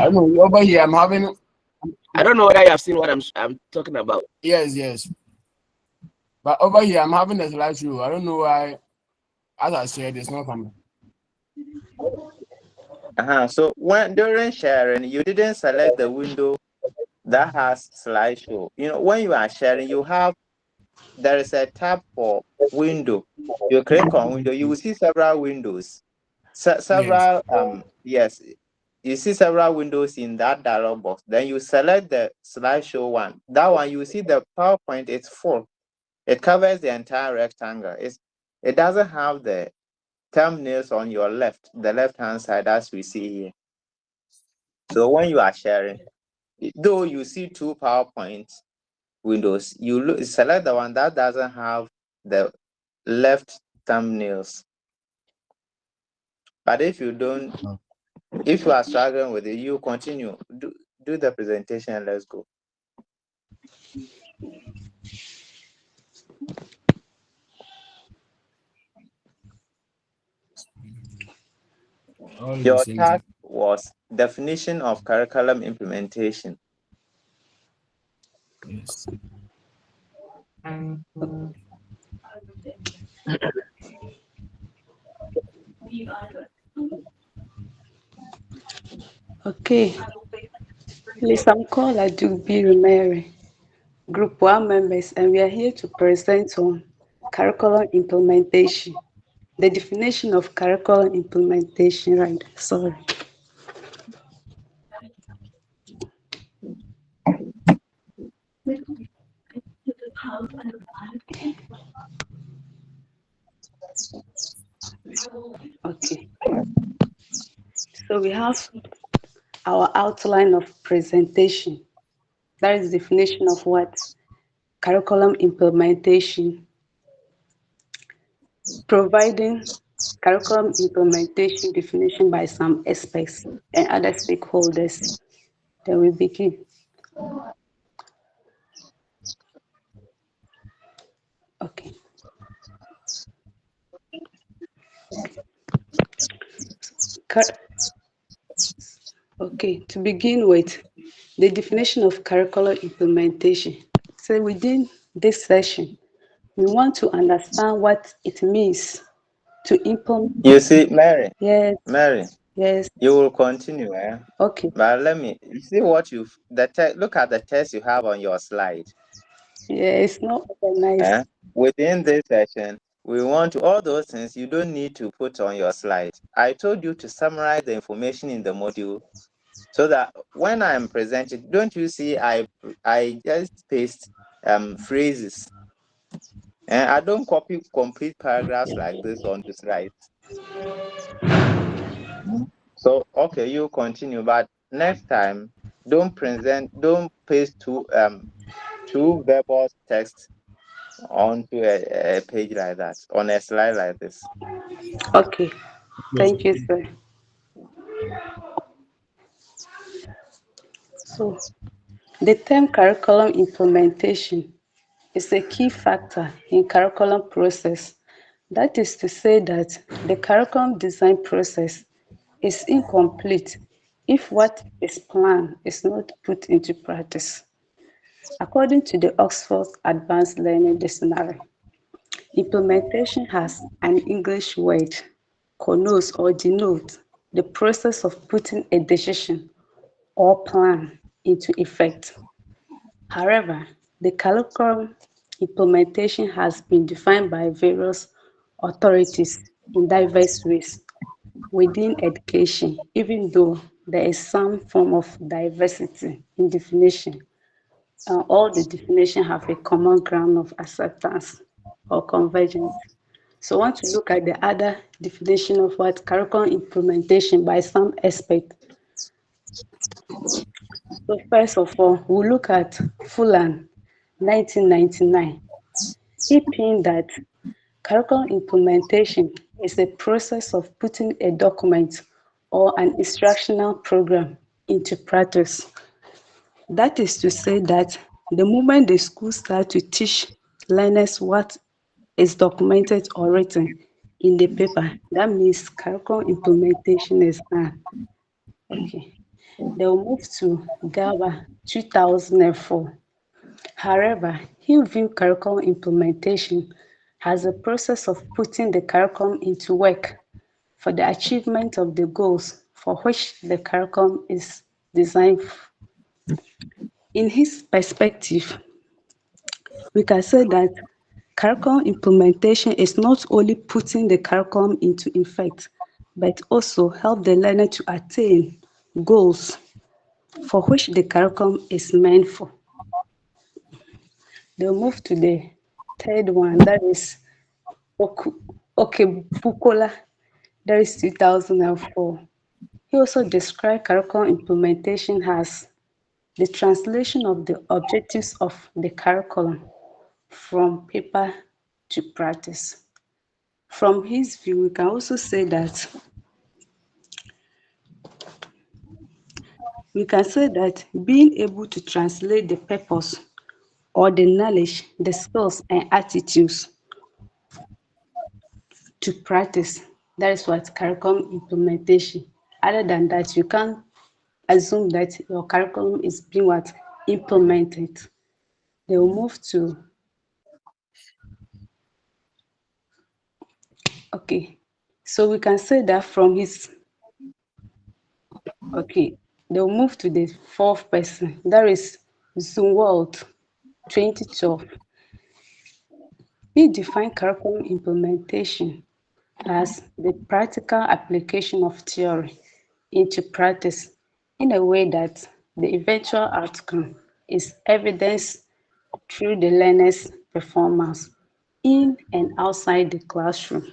I don't know. Over here, I'm having. I don't know whether you have seen what I'm talking about. Yes. But over here, I'm having a slideshow. I don't know why. As I said, it's not coming. So when during sharing, you didn't select the window that has slideshow. When you are sharing, there is a tab for window. You click on window, you will see several windows. Yes. Yes, you see several windows in that dialog box. Then you select the slideshow one. That one, you see the PowerPoint, it's full. It covers the entire rectangle. It doesn't have the thumbnails on your the left-hand side as we see here. So when you are sharing, though you see two PowerPoint windows, you select the one that doesn't have the left thumbnails. But if you are struggling with it, you continue. Do the presentation and let's go. Your task was definition of curriculum implementation. Yes. Okay. Please, I'm called Adubi Rumere, Group 1 members, and we are here to present on curriculum implementation. The definition of curriculum implementation, right? Sorry. Okay. So we have our outline of presentation. That is the definition of what? Curriculum implementation. Providing curriculum implementation definition by some experts and other stakeholders. Then we begin. Okay. Okay, to begin with, the definition of curriculum implementation. So within this session, we want to understand what it means to implement. You see, Mary. Yes. Mary. Yes. You will continue, eh? Okay. But you see what look at the test you have on your slide. Yeah, it's not organized. Within this session, we want to, all those things you don't need to put on your slide. I told you to summarize the information in the module so that when I'm presenting, don't you see I just paste phrases. And I don't copy complete paragraphs like this on the slide. So okay, you continue, but next time don't paste two verbal text onto a page like that, on a slide like this. Okay, thank you, sir. So the term curriculum implementation is a key factor in curriculum process. That is to say that the curriculum design process is incomplete if what is planned is not put into practice. According to the Oxford Advanced Learning Dictionary, implementation has an English word, connotes or denotes the process of putting a decision or plan into effect. However, the curriculum implementation has been defined by various authorities in diverse ways within education, even though there is some form of diversity in definition. All the definitions have a common ground of acceptance or convergence. So I want to look at the other definition of what curriculum implementation by some experts. So first of all, we'll look at Fulan, 1999. He pinned that curriculum implementation is a process of putting a document or an instructional program into practice. That is to say that the moment the school starts to teach learners what is documented or written in the paper, that means curriculum implementation is done. Okay. They'll move to GABA 2004. However, Hillview curriculum implementation has a process of putting the curriculum into work for the achievement of the goals for which the curriculum is designed. In his perspective, we can say that curriculum implementation is not only putting the curriculum into effect, but also help the learner to attain goals for which the curriculum is meant for. They'll move to the third one, that is Bukola, that is 2004. He also described curriculum implementation as the translation of the objectives of the curriculum from paper to practice. From his view, we can also say that being able to translate the purpose or the knowledge, the skills and attitudes to practice, that is what curriculum implementation. Other than that, you can't assume that your curriculum is being what implemented. They will move to okay. So we can say that from his okay, they'll move to the fourth person. That is Zumwalt 2012. He defined curriculum implementation as the practical application of theory into practice in a way that the eventual outcome is evidenced through the learner's performance in and outside the classroom.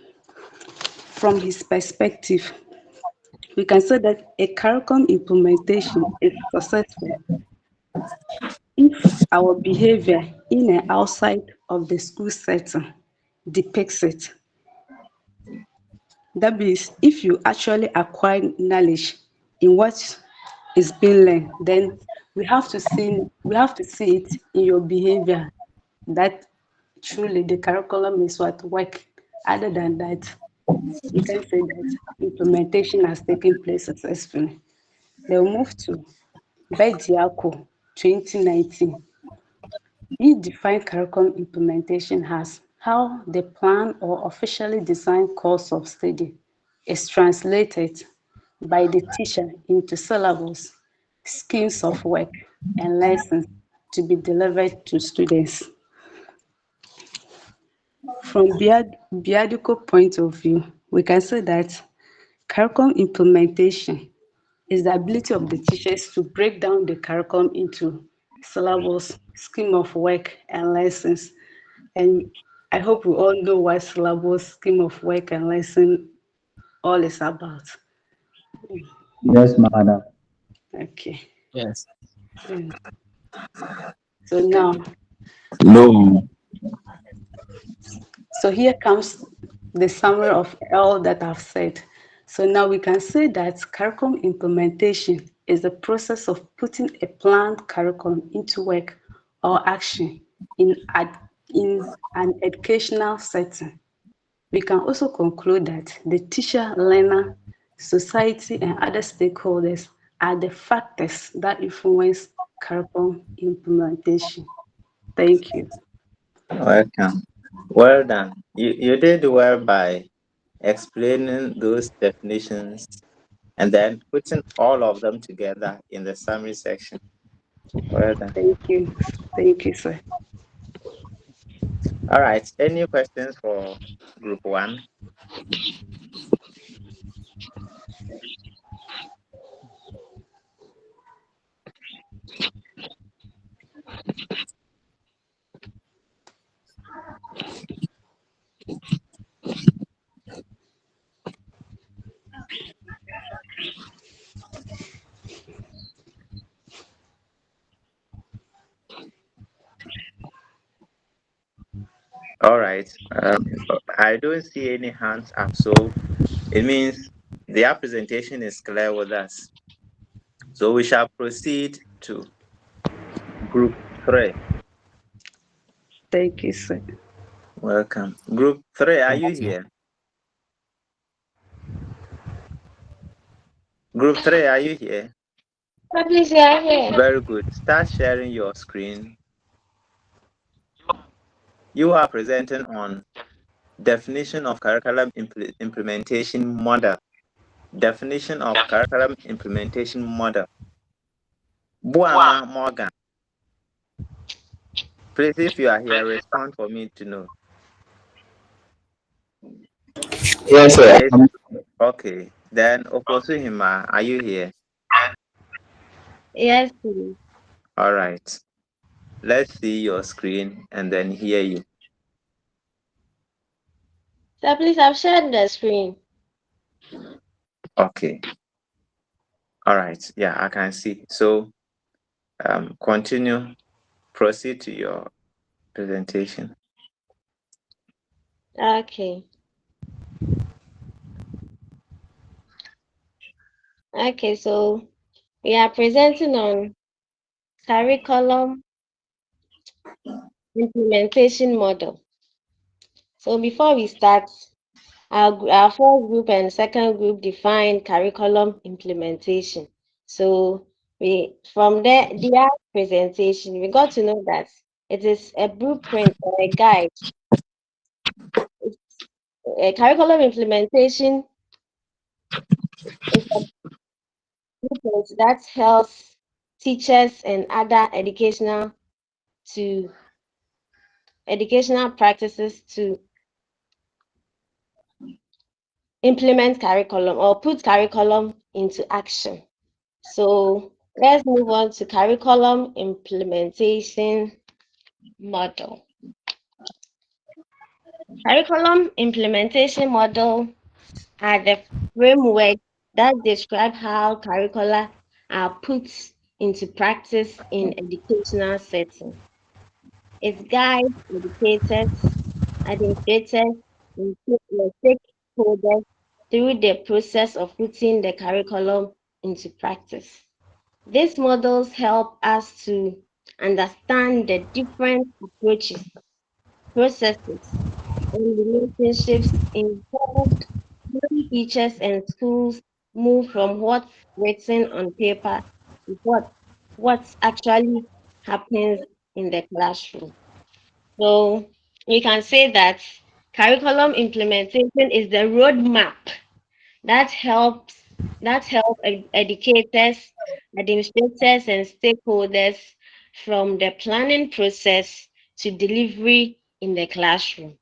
From his perspective, we can say that a curriculum implementation is successful if our behavior in and outside of the school setting depicts it. That means if you actually acquire knowledge in what is being learned, then we have to see it in your behavior that truly the curriculum is what work. Other than that, we can say that implementation has taken place successfully. They'll move to Bediako 2019. He defined curriculum implementation as how the planned or officially designed course of study is translated by the teacher into syllabus, schemes of work, and lessons to be delivered to students. From Biadico point of view, we can say that curriculum implementation is the ability of the teachers to break down the curriculum into syllabus, scheme of work, and lessons. And I hope we all know what syllabus, scheme of work, and lesson all is about. Yes, madam. Okay. Yes. So now, No. so here comes the summary of all that I've said. So now we can say that curriculum implementation is the process of putting a planned curriculum into work or action in an educational setting. We can also conclude that the teacher, learner, society, and other stakeholders are the factors that influence curriculum implementation. Thank you. Welcome. Well done. You did well by explaining those definitions and then putting all of them together in the summary section. Well done. Thank you. Thank you, sir. All right. Any questions for group one? All right. I don't see any hands up, so it means their presentation is clear with us. So we shall proceed to group three. Thank you, sir. Welcome. Group three, are you here? Group three, are you here? Please, yeah, here. Very good. Start sharing your screen. You are presenting on definition of curriculum implementation model. Definition of curriculum implementation model. Buama Morgan. Please, if you are here, respond for me to know. Yes, sir. Yes. Okay. Then Oposuhima, are you here? Yes, please. All right. Let's see your screen and then hear you. So please, I've shared the screen. Okay. All right. Yeah, I can see. So continue. Proceed to your presentation. Okay. Okay, so we are presenting on curriculum implementation model. So before we start, our first group and second group define curriculum implementation. So from their presentation, we got to know that it is a blueprint or a guide. A curriculum implementation is a blueprint that helps teachers and other educational practices to implement curriculum or put curriculum into action. So let's move on to curriculum implementation model. Curriculum implementation model are the framework that describe how curricula are put into practice in educational setting. It guides educators, administrators, and stakeholders through the process of putting the curriculum into practice. These models help us to understand the different approaches, processes, and relationships involved when teachers and schools move from what's written on paper to what actually happens in the classroom. So we can say that curriculum implementation is the roadmap that helps educators, administrators, and stakeholders from the planning process to delivery in the classroom.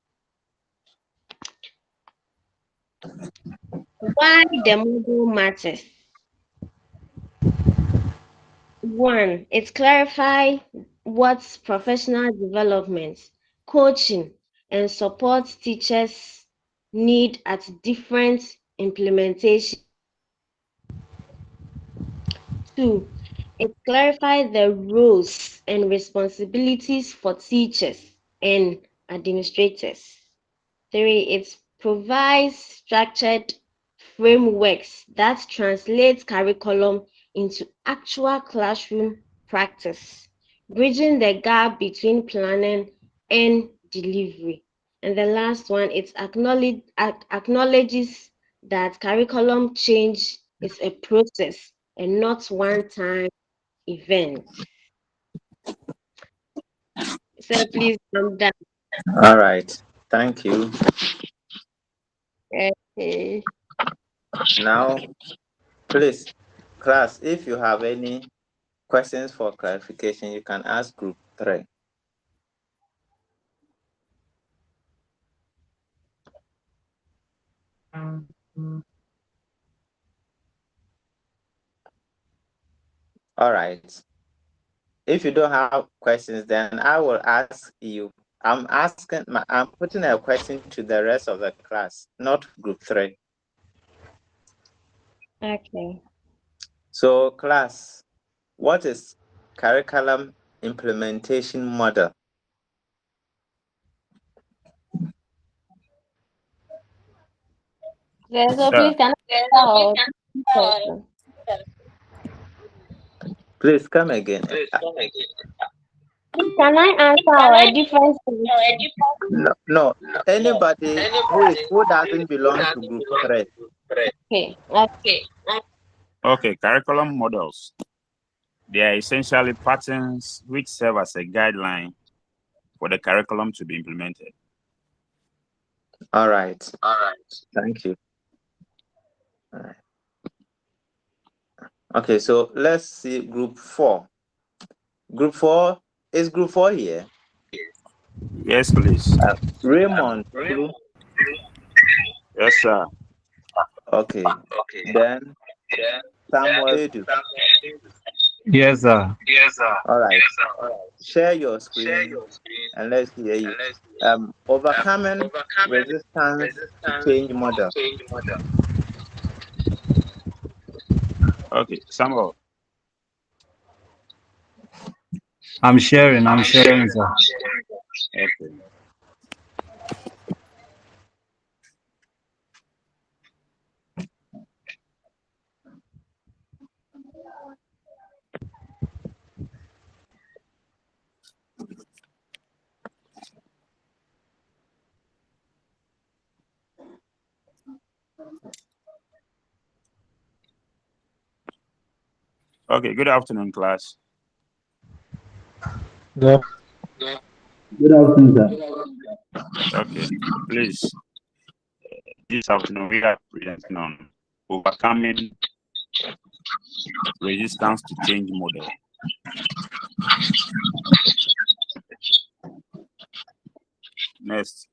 Why the model matters? One, it clarifies what professional development, coaching, and support teachers need at different implementation. Two, it clarifies the roles and responsibilities for teachers and administrators. Three, it provides structured frameworks that translate curriculum into actual classroom practice, bridging the gap between planning and delivery. And the last one, it acknowledges that curriculum change is a process and not one-time event. So please, I'm done. All right. Thank you. Okay. Now, please, class, if you have any questions for clarification, you can ask group 3. All right. If you don't have questions, then I will ask you. I'm putting a question to the rest of the class, not group 3. Okay. So, class, what is curriculum implementation model? So please can I question? Please come again. Please, can I answer a different question? No. Anybody who doesn't belong to group 3. Okay. Okay, curriculum models. They are essentially patterns which serve as a guideline for the curriculum to be implemented. All right. Thank you. All right. Okay, so let's see group 4. Group 4, is group 4 here? Yes, please. Raymond. Yes, sir. Okay. Then Samuel Edu. Yes, sir. All right. Share your screen and let's hear you. Overcoming resistance to change model. Okay, Samuel. I'm sharing, sir. Okay. Okay, good afternoon, class. Good afternoon, sir. Okay, please. This afternoon we are presenting on overcoming resistance to change model. Next.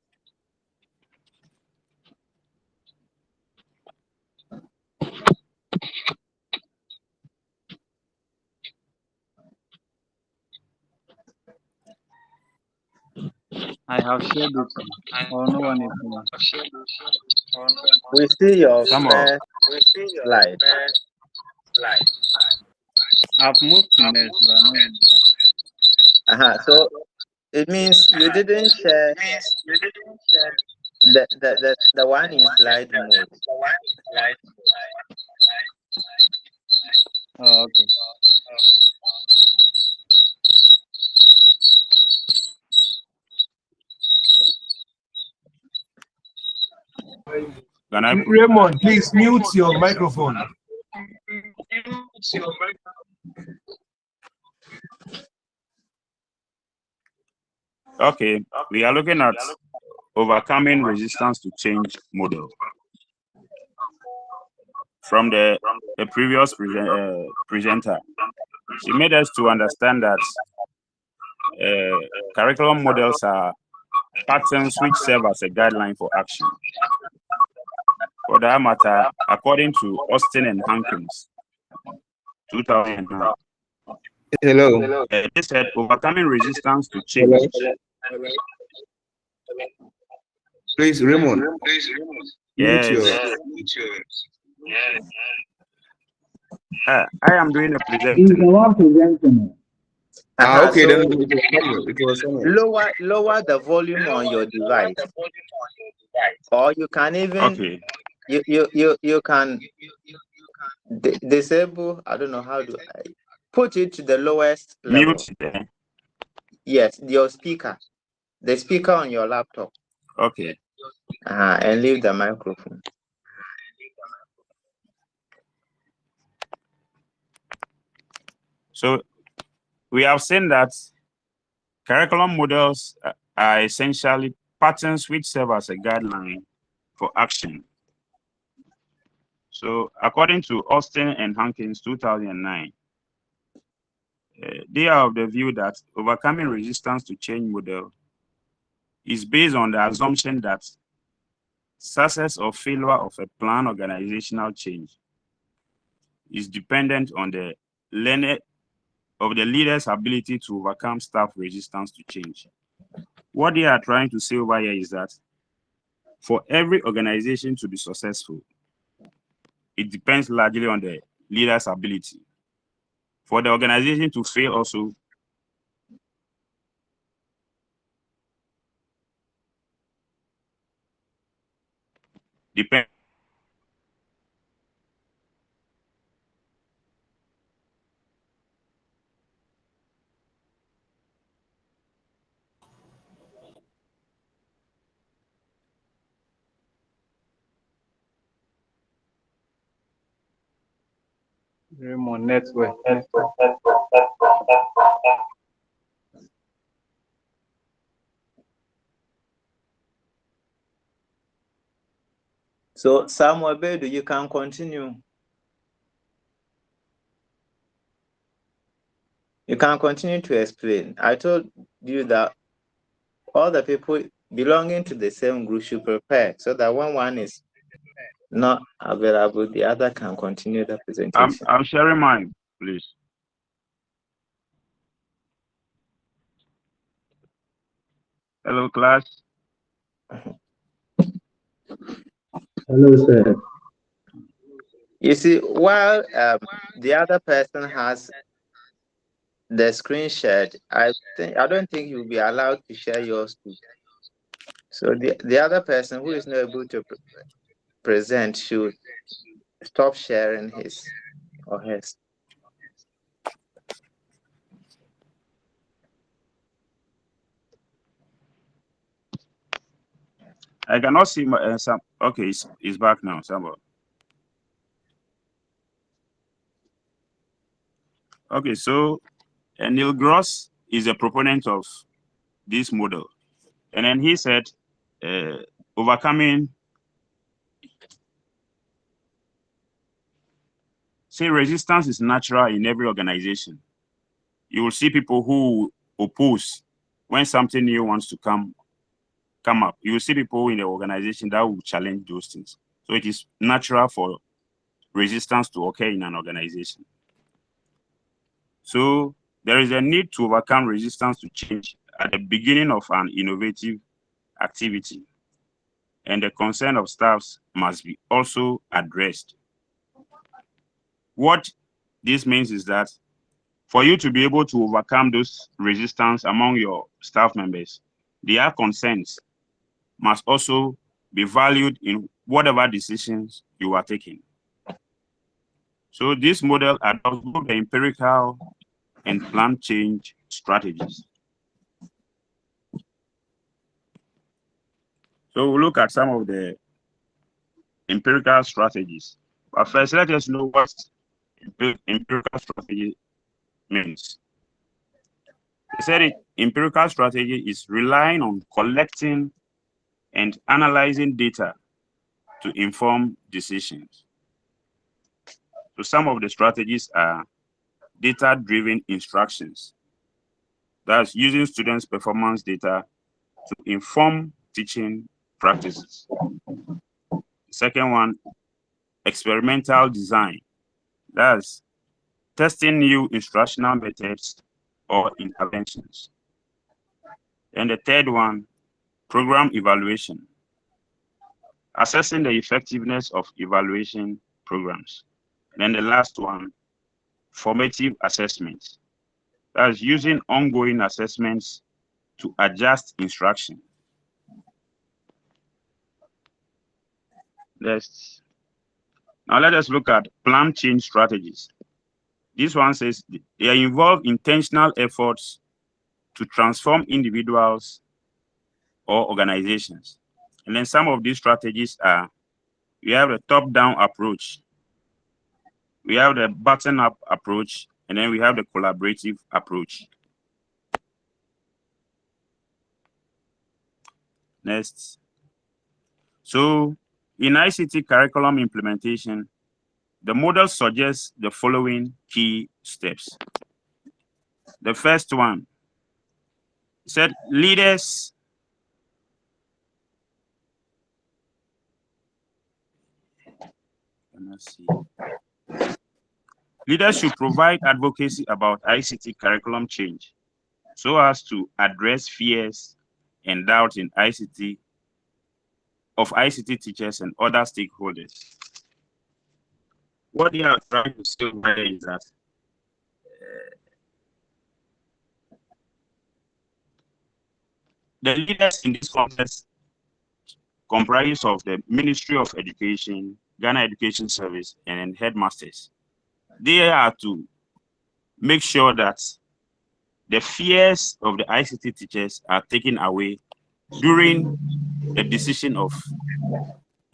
I have shared it. Oh, no one is here. We see your Samuel. first slide. I've moved to next, but no. So it means you didn't share the one in slide mode. Oh, okay. Raymond, please mute your microphone. Okay, we are looking at overcoming resistance to change model. From the previous presenter, she made us to understand that curriculum models are patterns which serve as a guideline for action. For that matter, according to Austin and Hankins, 2009. Hello. They said overcoming resistance to change. Hello. Please, Raymond. Yes. I am doing a presentation. Okay, So then it was lower the volume on your device, or you can even you can disable. I don't know how to put it to the lowest level. Mute. Yes, your speaker, the speaker on your laptop. Okay. And leave the microphone. So we have seen that curriculum models are essentially patterns which serve as a guideline for action. So according to Austin and Hankins, 2009, they are of the view that overcoming resistance to change model is based on the assumption that success or failure of a planned organizational change is dependent on the leader's ability to overcome staff resistance to change. What they are trying to say over here is that for every organization to be successful, it depends largely on the leader's ability. For the organization to fail also, depends. Raymond, network. So Samuel Bedu, you can continue. You can continue to explain. I told you that all the people belonging to the same group should prepare so that when one is not available, the other can continue the presentation. I'm sharing mine, please. Hello, class. Hello, sir. You see, while the other person has the screen shared, I don't think you'll be allowed to share yours too. So the other person who is not able to present should stop sharing his or hers. I cannot see my some. Okay, it's back now. Somebody. Okay, so Neil Gross is a proponent of this model, and then he said, overcoming. Say resistance is natural in every organization. You will see people who oppose when something new wants to come up. You will see people in the organization that will challenge those things. So it is natural for resistance to occur in an organization. So there is a need to overcome resistance to change at the beginning of an innovative activity, and the concern of staffs must be also addressed. What this means is that for you to be able to overcome those resistance among your staff members, their concerns must also be valued in whatever decisions you are taking. So this model adopts both the empirical and planned change strategies. So we'll look at some of the empirical strategies. But first, let us know what empirical strategy means. They said empirical strategy is relying on collecting and analyzing data to inform decisions. So some of the strategies are data-driven instructions. That's using students' performance data to inform teaching practices. The second one, experimental design. That's testing new instructional methods or interventions. And the third one, program evaluation. Assessing the effectiveness of evaluation programs. And then the last one, formative assessments. That's using ongoing assessments to adjust instruction. Now let us look at plan change strategies. This one says they involve intentional efforts to transform individuals or organizations. And then some of these strategies are, we have the top-down approach, we have the bottom-up approach, and then we have the collaborative approach. Next. So in ICT curriculum implementation, the model suggests the following key steps. The first one said leaders should provide advocacy about ICT curriculum change so as to address fears and doubts in ICT teachers and other stakeholders. What they are trying to say here is that the leaders in this context comprise of the Ministry of Education, Ghana Education Service, and headmasters. They are to make sure that the fears of the ICT teachers are taken away during the decision of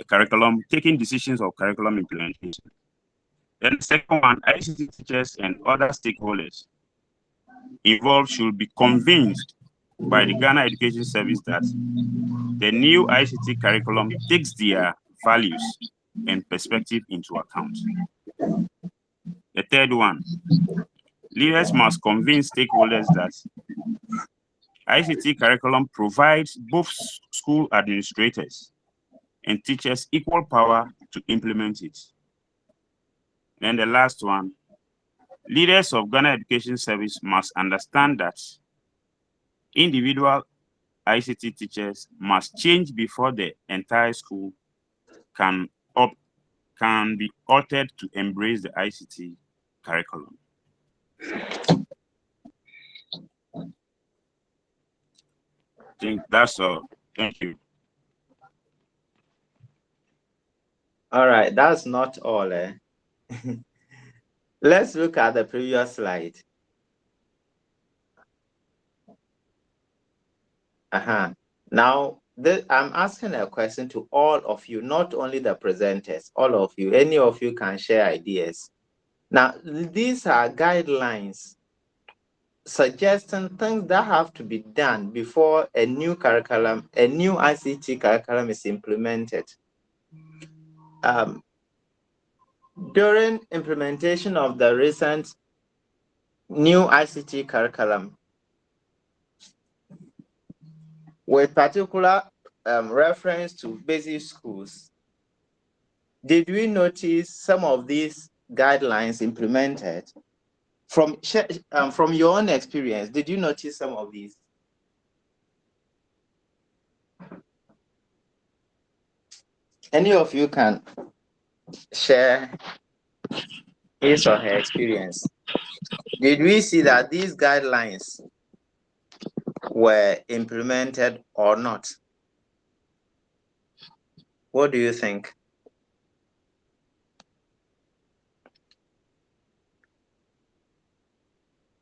a curriculum, taking decisions of curriculum implementation. Then the second one, ICT teachers and other stakeholders involved should be convinced by the Ghana Education Service that the new ICT curriculum takes their values and perspective into account. The third one, leaders must convince stakeholders that ICT curriculum provides both school administrators and teachers equal power to implement it. Then the last one, leaders of Ghana Education Service must understand that individual ICT teachers must change before the entire school can be altered to embrace the ICT curriculum. I think that's all. Thank you. All right, that's not all. Let's look at the previous slide. Now, I'm asking a question to all of you, not only the presenters, all of you. Any of you can share ideas. Now, these are guidelines suggesting things that have to be done before a new curriculum, a new ICT curriculum is implemented. During implementation of the recent new ICT curriculum, with particular reference to basic schools, did we notice some of these guidelines implemented? From your own experience, did you notice some of these? Any of you can share his or her experience. Did we see that these guidelines were implemented or not? What do you think?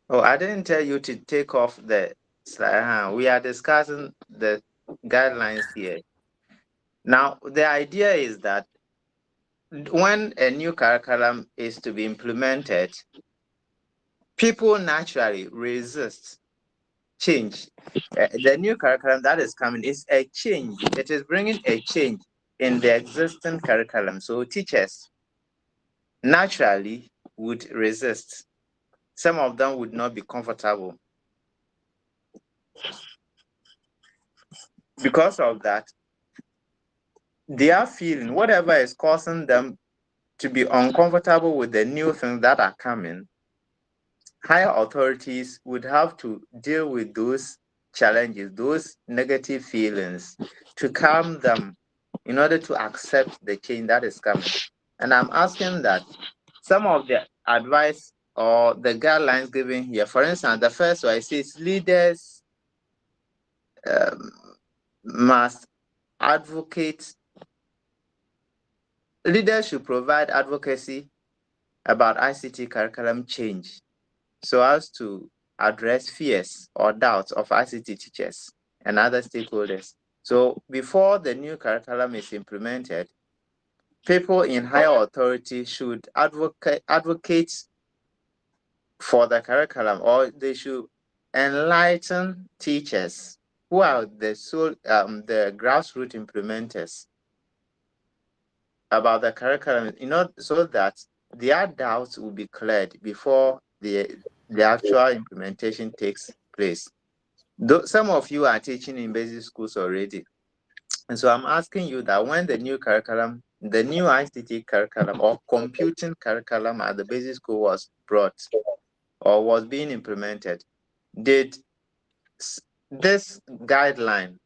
Oh, I didn't tell you to take off the slide. We are discussing the guidelines here. Now, the idea is that when a new curriculum is to be implemented, people naturally resist change. The new curriculum that is coming is a change. It is bringing a change in the existing curriculum. So teachers naturally would resist. Some of them would not be comfortable. Because of that, they are feeling whatever is causing them to be uncomfortable with the new things that are coming, higher authorities would have to deal with those challenges, those negative feelings, to calm them in order to accept the change that is coming. And I'm asking that some of the advice or the guidelines given here, for instance, the first one says leaders must advocate, leaders should provide advocacy about ICT curriculum change so as to address fears or doubts of ICT teachers and other stakeholders. So before the new curriculum is implemented, people in higher authority should advocate for the curriculum, or they should enlighten teachers who are the grassroots implementers about the curriculum, so that their doubts will be cleared before the actual implementation takes place. Some of you are teaching in basic schools already. And so I'm asking you that when the new curriculum, the new ICT curriculum or computing curriculum at the basic school was brought or was being implemented, did this guideline,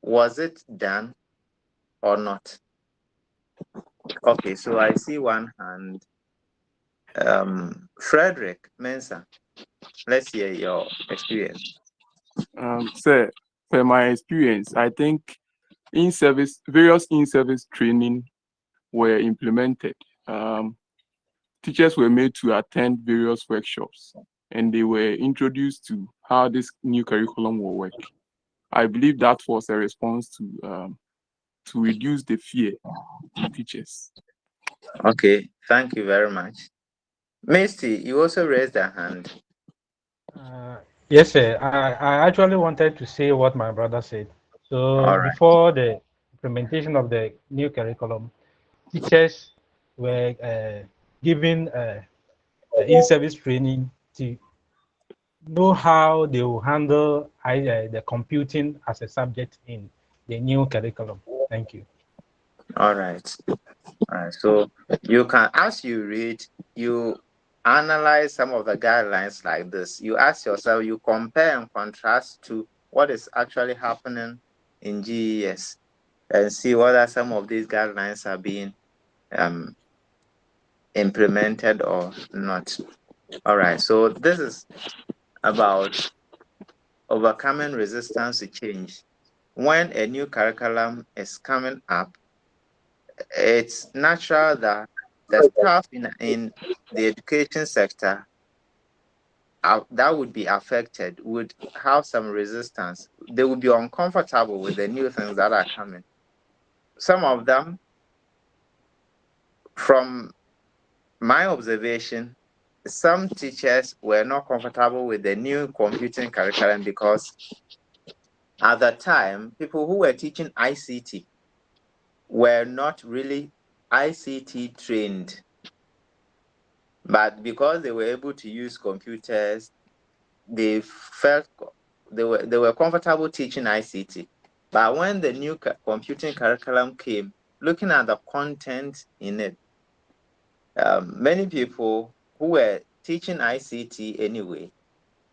was it done or not? Okay, so I see one hand. Frederick Mensah, let's hear your experience. Sir, for my experience, I think various in-service training were implemented. Teachers were made to attend various workshops, and they were introduced to how this new curriculum will work. I believe that was a response to reduce the fear in teachers. Okay, thank you very much. Misty, you also raised a hand. Yes, sir. I actually wanted to say what my brother said. So All right. before the implementation of the new curriculum, teachers were given in-service training to know how they will handle the computing as a subject in the new curriculum. Thank you. All right. All right. So you can, as you read, you analyze some of the guidelines like this. You ask yourself, you compare and contrast to what is actually happening in GES and see whether some of these guidelines are being um, implemented or not. All right. So this is about overcoming resistance to change. When a new curriculum is coming up, it's natural that the staff in the education sector that would be affected would have some resistance. They would be uncomfortable with the new things that are coming. Some of them, from my observation, some teachers were not comfortable with the new computing curriculum because at the time, people who were teaching ICT were not really ICT trained. But because they were able to use computers, they felt they were comfortable teaching ICT. But when the new computing curriculum came, looking at the content in it, many people who were teaching ICT anyway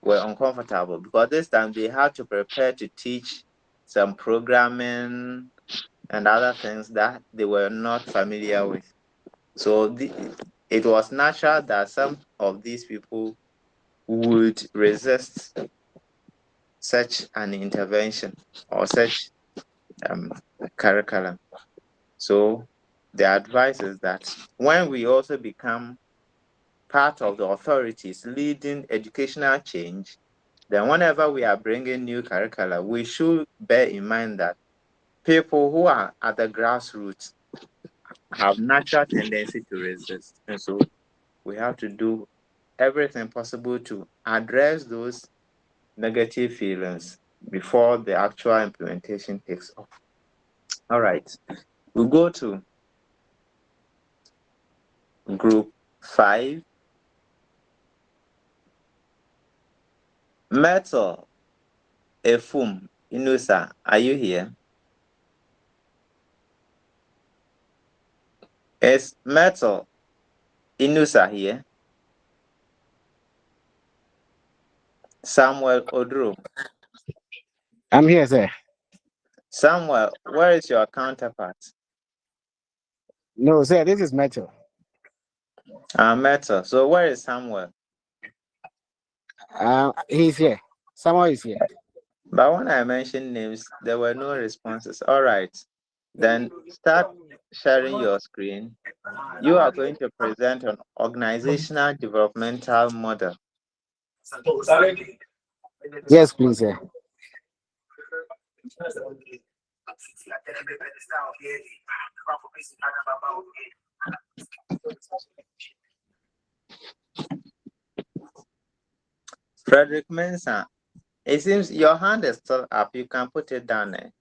were uncomfortable because this time they had to prepare to teach some programming and other things that they were not familiar with. So it was natural that some of these people would resist such an intervention or such curriculum. So the advice is that when we also become part of the authorities leading educational change, then whenever we are bringing new curricula, we should bear in mind that people who are at the grassroots have natural tendency to resist. And so we have to do everything possible to address those negative feelings before the actual implementation takes off. All right, we'll go to group 5. Metal Efum Inusa, are you here? Is Metal Inusa here? Samuel Odro. I'm here, sir. Samuel, where is your counterpart? No, sir, this is Metal. Metal. So where is Samuel? He's here. Someone is here. But when I mentioned names, there were no responses. All right. Then start sharing your screen. You are going to present an organizational developmental model. Yes, please, sir. Frederick Mensah, it seems your hand is still up. You can put it down there.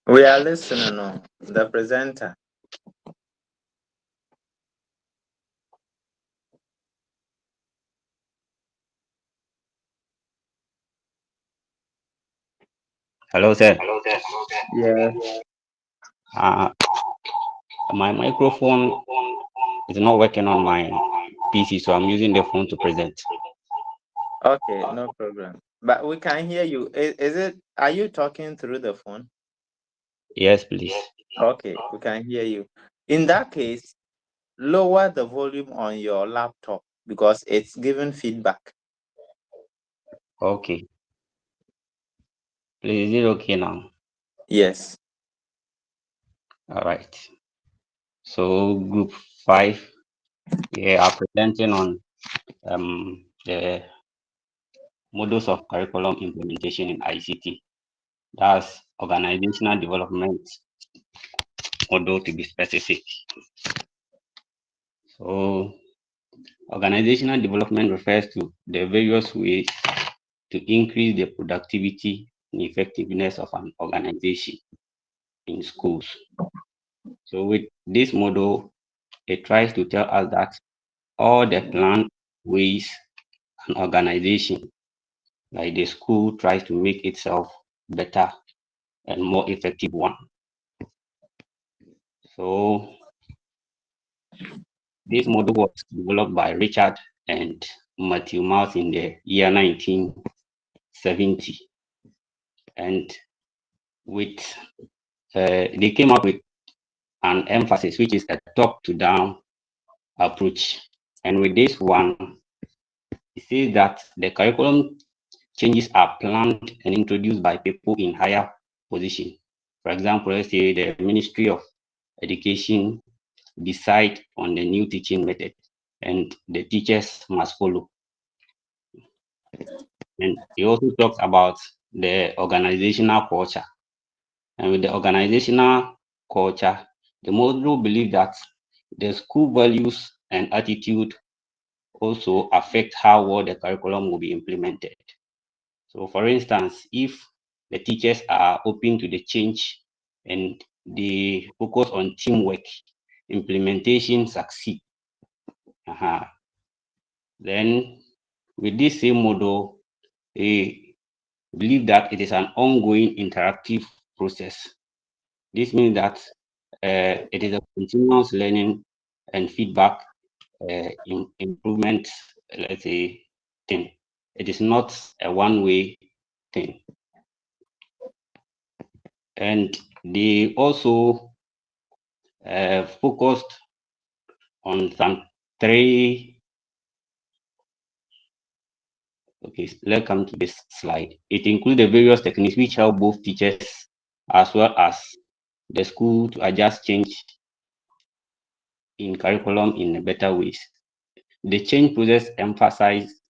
We are listening on the presenter. Hello, sir. Yeah. Uh, my microphone is not working on my PC, so I'm using the phone to present. Okay, no problem. But we can hear you. Is it? Are you talking through the phone? Yes, please. Okay, we can hear you. In that case, lower the volume on your laptop because it's giving feedback. Okay. Please, is it okay now? Yes. All right. So group 5, we are presenting on the models of curriculum implementation in ICT. That's organizational development model, to be specific. So organizational development refers to the various ways to increase the productivity and effectiveness of an organization in schools. So with this model, it tries to tell us that all the planned ways an organization, like the school, tries to make itself better and more effective one. So this model was developed by Richard and Matthew Mouse in the year 1970. And with they came up with an emphasis, which is a top to down approach. And with this one, it says that the curriculum changes are planned and introduced by people in higher position. For example, let's say the Ministry of Education decide on the new teaching method and the teachers must follow. And he also talks about the organizational culture. And with the organizational culture, the model believes that the school values and attitude also affect how well the curriculum will be implemented. So for instance, if the teachers are open to the change and they focus on teamwork, implementation succeed. Then with this same model, they believe that it is an ongoing interactive process. This means that it is a continuous learning and feedback improvement, let's say, thing. It is not a one-way thing. And they also focused on some three. Okay, let's come to this slide. It includes the various techniques which help both teachers as well as the school to adjust change in curriculum in better ways. The change process emphasized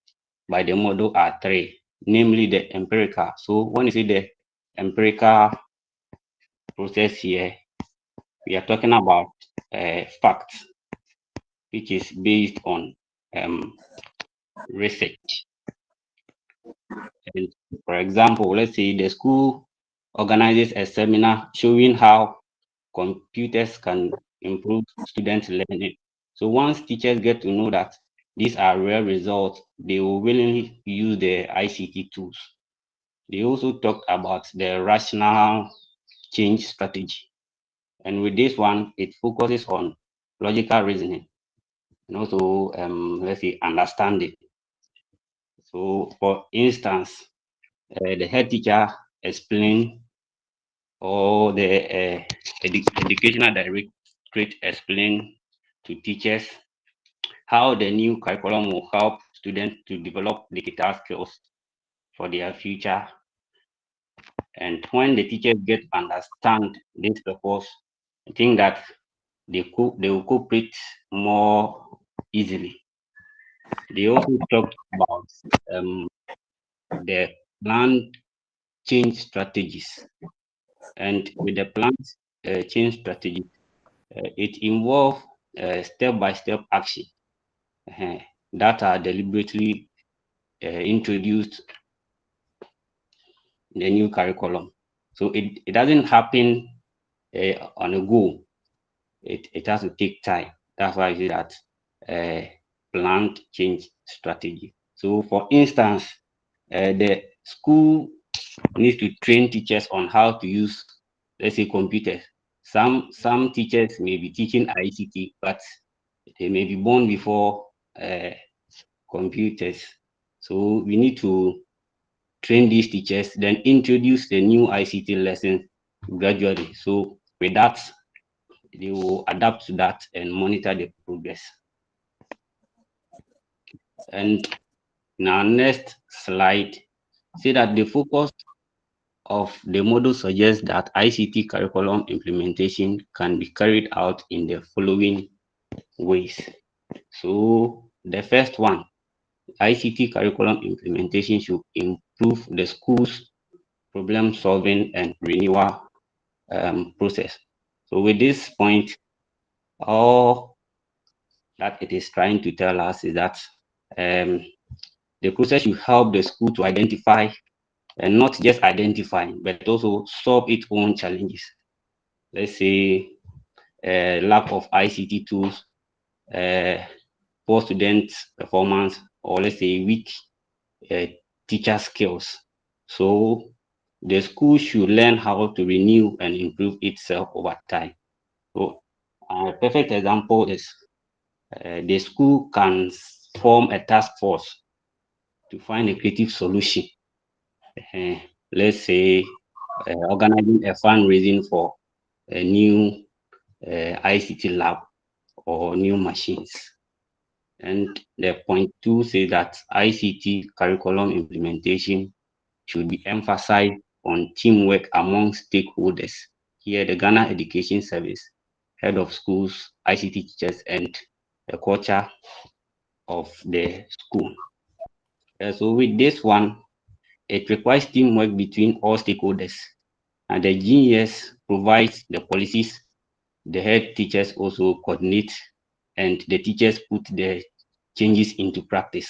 by the model are three, namely the empirical. So when you see the empirical process here, we are talking about facts, which is based on research. And for example, let's say the school organizes a seminar showing how computers can improve students' learning. So once teachers get to know that these are real results, they will willingly use the ICT tools. They also talked about the rational change strategy. And with this one, it focuses on logical reasoning and also, let's say, understanding. So for instance, the head teacher explain or the educational directorate explain to teachers how the new curriculum will help students to develop digital skills for their future. And when the teachers get understand this purpose, I think that they will cooperate more easily. They also talked about the planned change strategies. And with the planned change strategy, it involves step-by-step action that are deliberately introduced in the new curriculum. So it doesn't happen on a go. It has to take time. That's why I say that planned change strategy. So for instance, the school needs to train teachers on how to use, let's say, computers. Some teachers may be teaching ICT, but they may be born before computers. So we need to train these teachers, then introduce the new ICT lessons gradually. So with that, they will adapt to that and monitor the progress. And in our next slide, see that the focus of the model suggests that ICT curriculum implementation can be carried out in the following ways. So the first one, ICT curriculum implementation should improve the school's problem solving and renewal process. So with this point, all that it is trying to tell us is that the process should help the school to identify and not just identify, but also solve its own challenges. Let's say lack of ICT tools, poor student performance, or let's say weak teacher skills. So the school should learn how to renew and improve itself over time. So a perfect example is the school can form a task force to find a creative solution. Let's say organizing a fundraising for a new ICT lab or new machines. And the point two says that ICT curriculum implementation should be emphasized on teamwork among stakeholders. Here, the Ghana Education Service, head of schools, ICT teachers, and the culture of the school. So with this one, it requires teamwork between all stakeholders. And the GES provides the policies, the head teachers also coordinate, and the teachers put the changes into practice.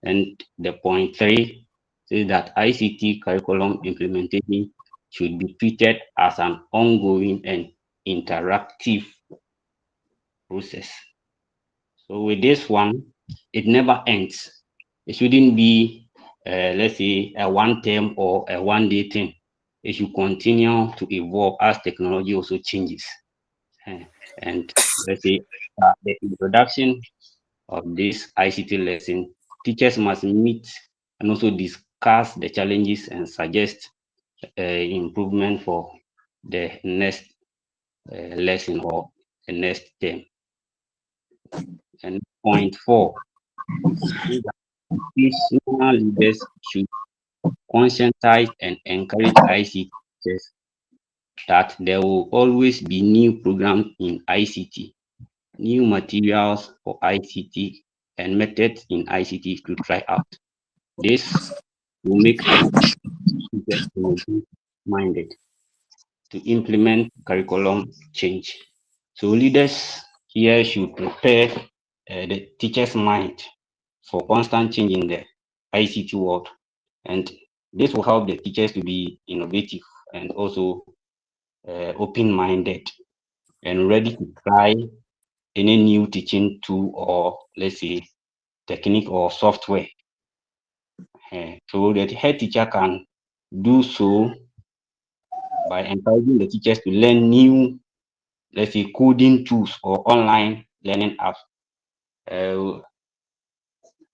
And the point three says that ICT curriculum implementation should be treated as an ongoing and interactive process. So with this one, it never ends. It shouldn't be, let's say, a one-term or a one-day thing. It should continue to evolve as technology also changes. And let's say the introduction of this ICT lesson, teachers must meet and also discuss the challenges and suggest improvement for the next lesson or the next term. And point four, institutional leaders should conscientize and encourage ICT teachers that there will always be new programs in ICT, new materials for ICT, and methods in ICT to try out. This will make teachers minded to implement curriculum change. So leaders here should prepare the teacher's mind for constant change in the ICT world. And this will help the teachers to be innovative and also open-minded and ready to try any new teaching tool or let's say technique or software. So that the head teacher can do so by encouraging the teachers to learn new, let's say, coding tools or online learning apps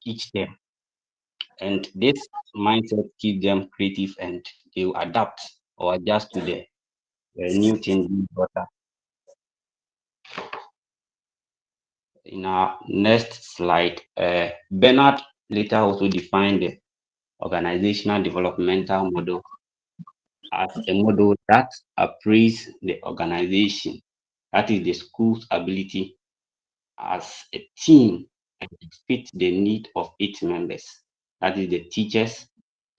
each term. And this mindset keeps them creative and they will adapt or adjust to the new changing water. In our next slide, Bernard later also defined the organizational developmental model as a model that appraises the organization, that is the school's ability as a team and fit the need of its members, that is the teachers,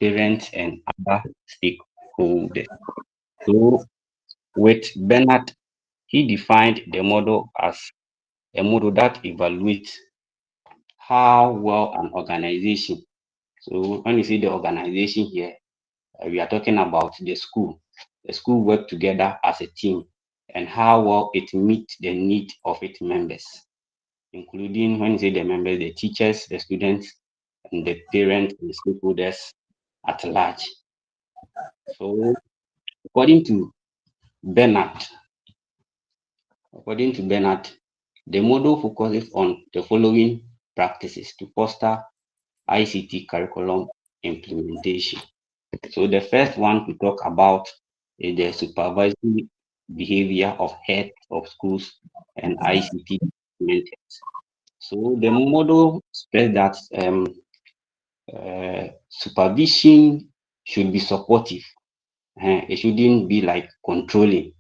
parents, and other stakeholders. So with Bernard, he defined the model as a model that evaluates how well an organization. So when you see the organization here, we are talking about the school. The school work together as a team and how well it meets the need of its members, including when you say the members, the teachers, the students, and the parents and stakeholders at large. So according to Bernard, the model focuses on the following practices to foster ICT curriculum implementation. So the first one to talk about is the supervisory behavior of heads of schools and ICT mentors. So the model stress that supervision should be supportive. It shouldn't be like controlling.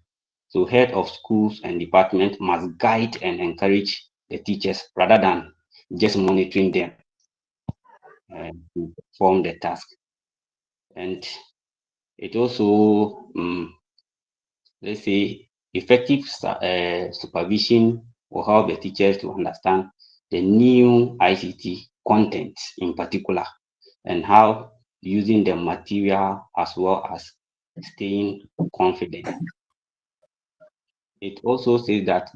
So head of schools and department must guide and encourage the teachers rather than just monitoring them to perform the task. And it also, let's say, effective supervision will help the teachers to understand the new ICT content in particular and how using the material as well as staying confident. It also says that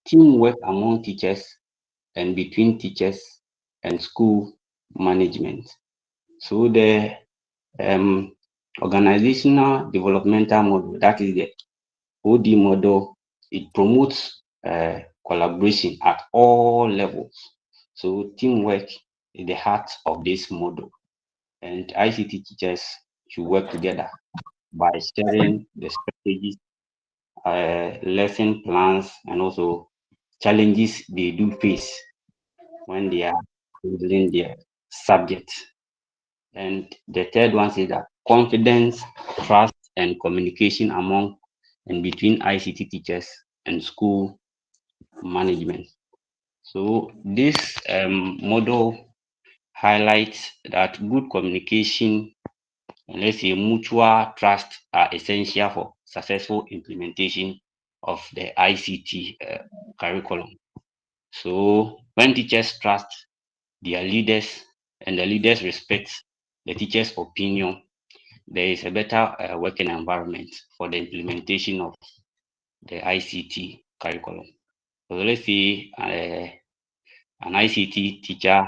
teamwork among teachers and between teachers and school management. So the organizational developmental model, that is the OD model, it promotes collaboration at all levels. So teamwork is the heart of this model, and ICT teachers should work together by sharing the strategies, lesson plans, and also challenges they do face when they are handling their subject. And the third one is that confidence, trust, and communication among and between ICT teachers and school management. So this model highlights that good communication and let's say mutual trust are essential for successful implementation of the ICT curriculum. So when teachers trust their leaders and the leaders respect the teacher's opinion, there is a better working environment for the implementation of the ICT curriculum. So let's say an ICT teacher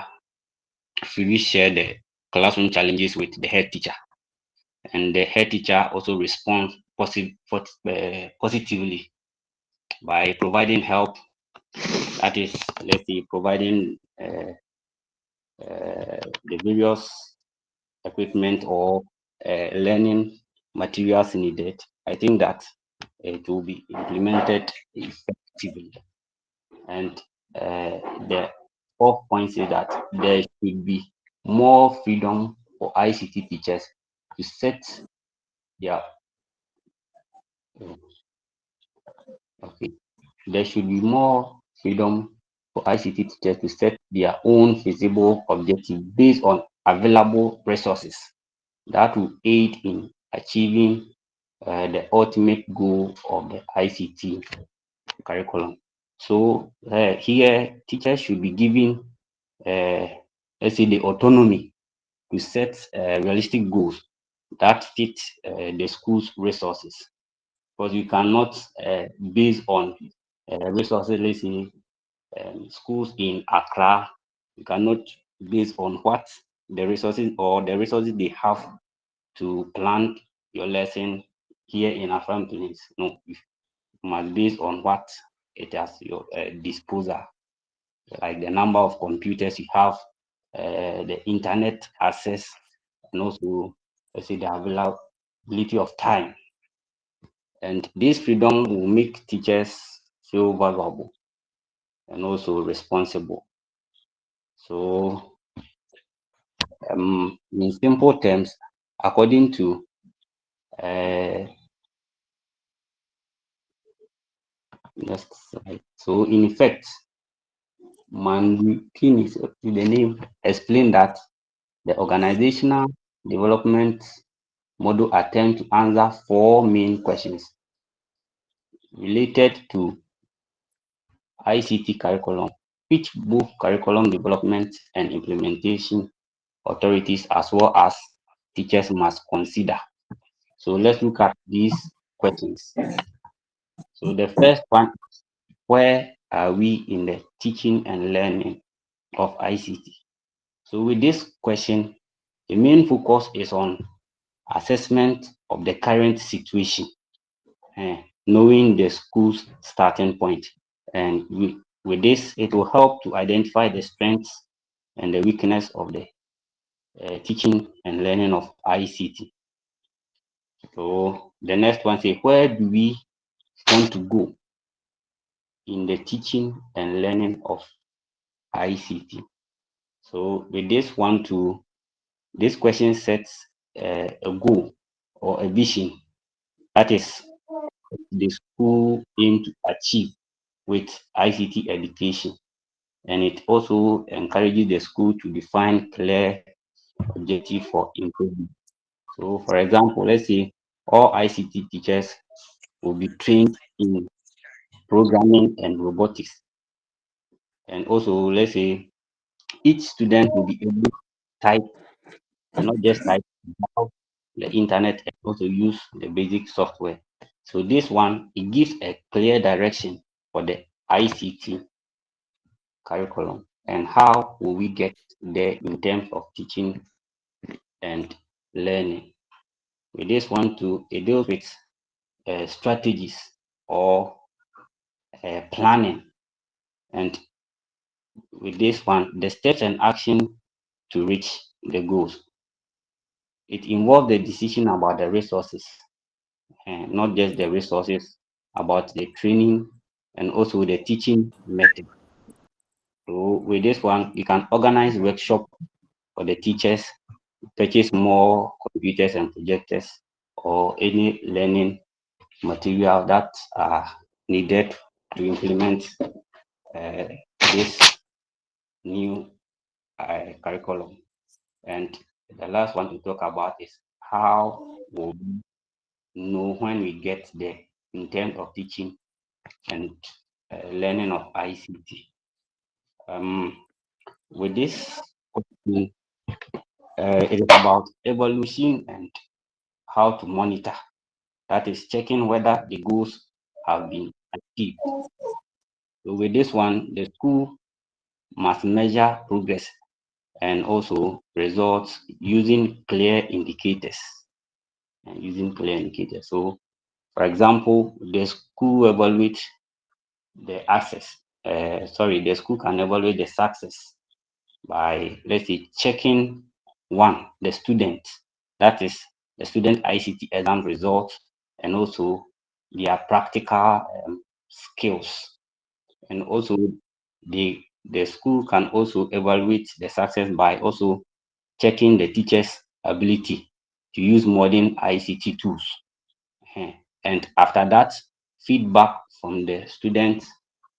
freely share the classroom challenges with the head teacher, and the head teacher also responds positively by providing help. That is, let's say, providing the various equipment or learning materials needed. I think that it will be implemented effectively. And the fourth point is that there should be more freedom for ICT teachers to set their okay. There should be more freedom for ICT teachers to set their own feasible objective based on available resources that will aid in achieving the ultimate goal of the ICT curriculum. So here, teachers should be given, let's say, the autonomy to set realistic goals that fit the school's resources. Because you cannot base on resources, let's say, schools in Accra, you cannot base on what the resources or the resources they have to plan your lesson here in Afram Plains. No, you must base on what it has your disposal, like the number of computers you have, the internet access, and also, let's say, the availability of time. And this freedom will make teachers feel valuable and also responsible. So, in simple terms, according to next slide. So, in effect, Mandukin is the name explain that the organizational development model attempt to answer four main questions related to ICT curriculum, which both curriculum development and implementation authorities as well as teachers must consider. So let's look at these questions. So the first one, where are we in the teaching and learning of ICT? So with this question, The main focus is on assessment of the current situation, knowing the school's starting point. And with this, it will help to identify the strengths and the weakness of the teaching and learning of ICT. So the next one says, where do we want to go in the teaching and learning of ICT? So with this this question sets a goal or a vision, that is the school aim to achieve with ICT education. And it also encourages the school to define clear objective for improvement. So for example, let's say all ICT teachers will be trained in programming and robotics. And also, let's say each student will be able to type, and not just type, the internet and also use the basic software. So this one, it gives a clear direction for the ICT curriculum and how will we get there in terms of teaching and learning. With this one too, it deals with strategies or planning, and with this one, the steps and action to reach the goals. It involves the decision about the resources, and not just the resources, about the training and also the teaching method. So with this one, you can organize workshop for the teachers, purchase more computers and projectors, or any learning material that are needed to implement this new curriculum. And the last one to talk about is how will we know when we get there in terms of teaching and learning of ICT. With this, it is about evolution and how to monitor. That is checking whether the goals have been achieved. So with this one, the school must measure progress and also results using clear indicators. So, for example, the school evaluates the access. The school can evaluate the success by, let's say, checking one, the student, that is the student ICT exam results, and also their practical skills. And also the school can also evaluate the success by also checking the teacher's ability to use modern ICT tools. And after that, feedback from the students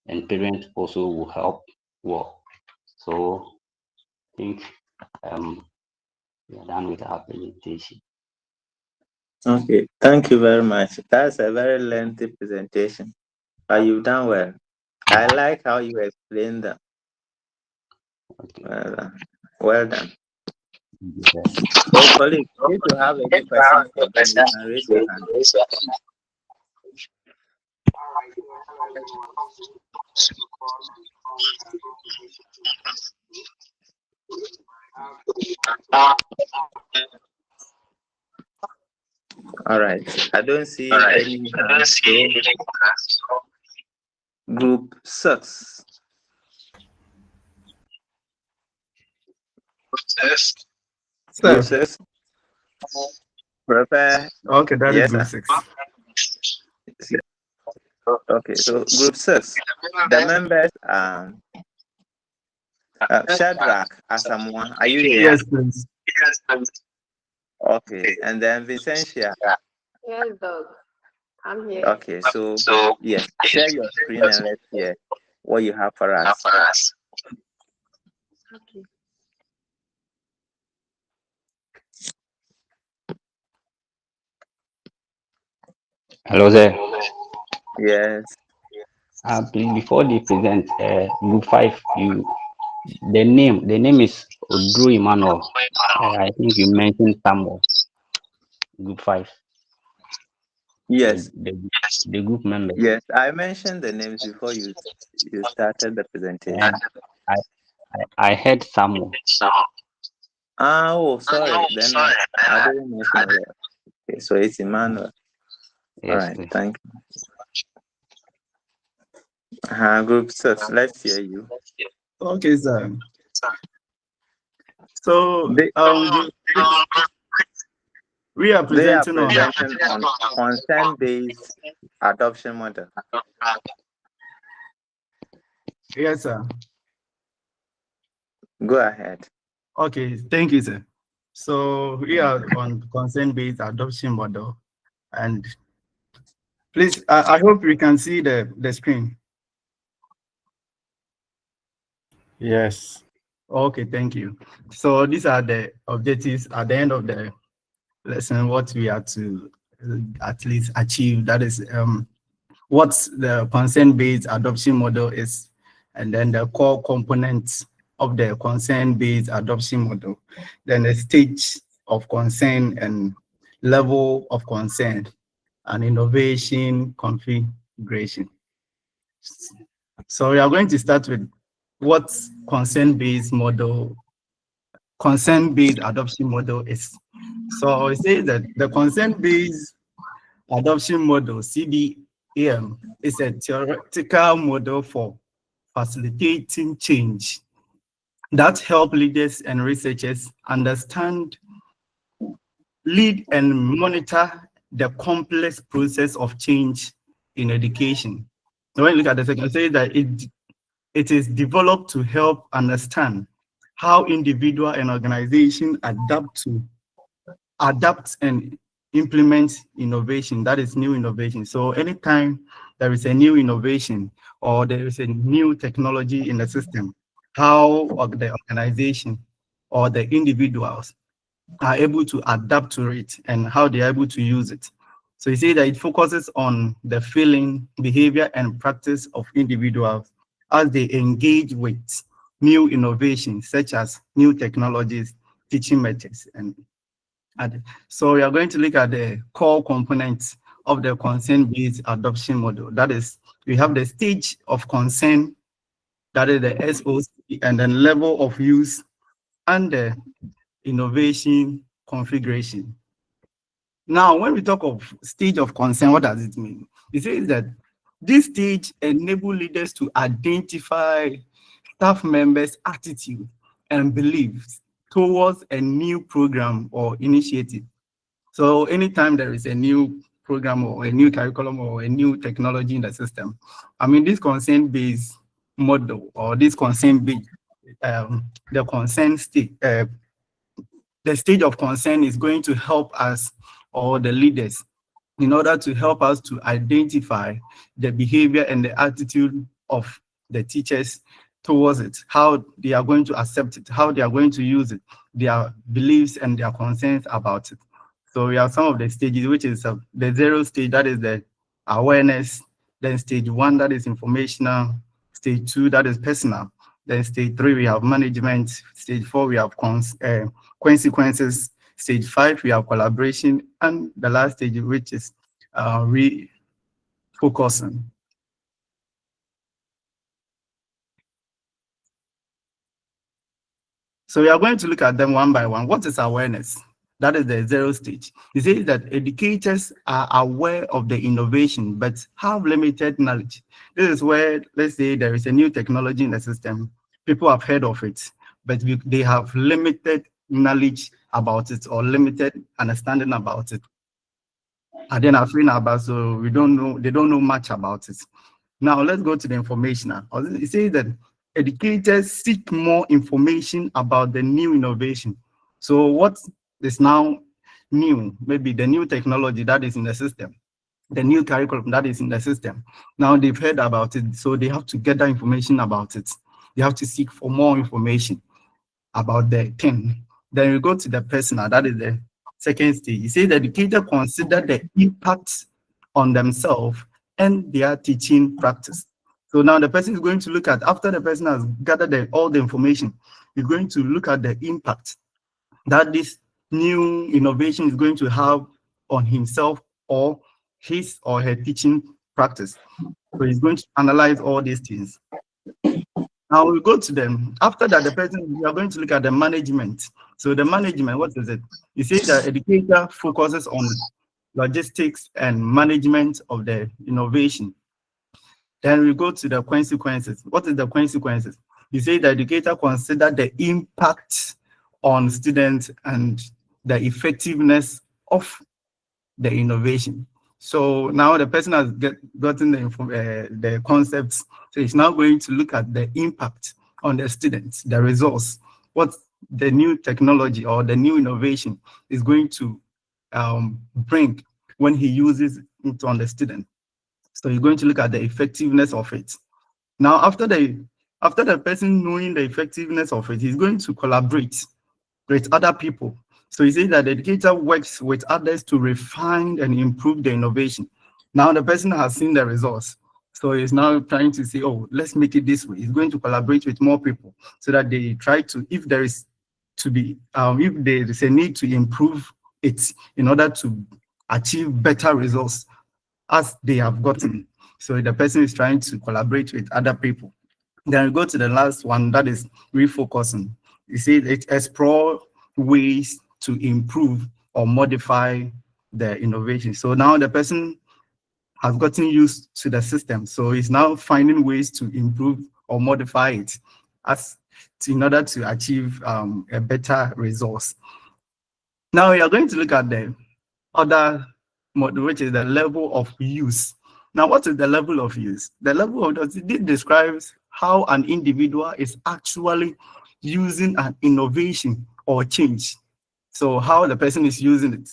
and parents also will help well. So I think we are done with our presentation. Okay, thank you very much. That's a very lengthy presentation, but you've done well. I like how you explained them. Okay. Well done. So, colleagues, if you have any questions for me, you can raise your hand. All right. I don't see any hands. So group 6. Group 6. Prepare. Okay, that is group 6. Okay, so group 6. The members are Shadrach Asamoah. Are you here? Yes, please. Okay, and then Vincentia. Yes, dog. I'm here. Okay, so yes, share your screen and let's hear what you have for us. Okay. Hello there. Yes. Before they present group 5, the name is Odru Emmanuel. I think you mentioned Samuel. Group 5. Yes. The group members. Yes, I mentioned the names before you started the presentation. I heard Samuel. Oh, sorry. Then I didn't mention that. Okay, so it's Emmanuel. Yes, All right, please. thank you. Group 6, let's hear you. Okay, sir. So we are presenting on consent-based adoption model. Yes, sir. Go ahead. Okay, thank you, sir. So we are on consent-based adoption model, and please, I hope we can see the screen. Yes. Okay, thank you. So these are the objectives at the end of the lesson, what we are to at least achieve. That is what the consent-based adoption model is, and then the core components of the consent-based adoption model, then the stage of concern and level of concern, and innovation configuration. So we are going to start with what consent-based adoption model is. So it says that the consent-based adoption model, CBAM, is a theoretical model for facilitating change that help leaders and researchers understand, lead, and monitor the complex process of change in education. So when you look at the second, it says that it is developed to help understand how individual and organization adapt and implement innovation, that is new innovation. So anytime there is a new innovation or there is a new technology in the system, how the organization or the individuals are able to adapt to it and how they are able to use it. So you see that it focuses on the feeling, behavior, and practice of individuals as they engage with new innovations such as new technologies, teaching methods, and so we are going to look at the core components of the consent-based adoption model. That is, we have the stage of consent, that is the SOC, and then level of use, and the innovation configuration. Now, when we talk of stage of consent, what does it mean? It says that this stage enables leaders to identify staff members' attitude and beliefs towards a new program or initiative. So anytime there is a new program or a new curriculum or a new technology in the system, I mean, this consent-based model or this consent-based, the consent state, the stage of consent is going to help us or the leaders in order to help us to identify the behavior and the attitude of the teachers towards it, how they are going to accept it, how they are going to use it, their beliefs and their concerns about it. So we have some of the stages, which is the 0 stage, that is the awareness. Then stage 1, that is informational. Stage 2, that is personal. Then stage 3, we have management. Stage 4, we have consequences. Stage 5, we have collaboration. And the last stage, which is refocusing. So we are going to look at them one by one. What is awareness? That is the 0 stage. It says that educators are aware of the innovation, but have limited knowledge. This is where, let's say, there is a new technology in the system. People have heard of it, but they have limited knowledge about it or limited understanding about it. And then about, so we don't know, they don't know much about it. Now let's go to the informational. It says that educators seek more information about the new innovation. So what is now new? Maybe the new technology that is in the system, the new curriculum that is in the system. Now they've heard about it, so they have to gather information about it. They have to seek for more information about the thing. Then we go to the personal, that is the second stage. You say the educator consider the impact on themselves and their teaching practice. So now the person is going to look at, after the person has gathered all the information, he's going to look at the impact that this new innovation is going to have on himself or his or her teaching practice. So he's going to analyze all these things. Now we go to them. After that, we are going to look at the management. So the management, what is it? You say the educator focuses on logistics and management of the innovation. Then we go to the consequences. What is the consequences? You say the educator consider the impact on students and the effectiveness of the innovation. So now the person has gotten the concepts. So he's now going to look at the impact on the students, the results, what the new technology or the new innovation is going to bring when he uses it on the student. So you're going to look at the effectiveness of it. Now, after the person knowing the effectiveness of it, he's going to collaborate with other people. So you see that the educator works with others to refine and improve the innovation. Now the person has seen the results. So he's now trying to say, oh, let's make it this way. He's going to collaborate with more people so that they try to, if there is a need to improve it in order to achieve better results as they have gotten. So the person is trying to collaborate with other people. Then we go to the last one, that is refocusing. You see, it explore ways to improve or modify the innovation. So now the person has gotten used to the system. So he's now finding ways to improve or modify it in order to achieve a better resource. Now we are going to look at the other model, which is the level of use. Now, what is the level of use? The level of use, it describes how an individual is actually using an innovation or change. So how the person is using it,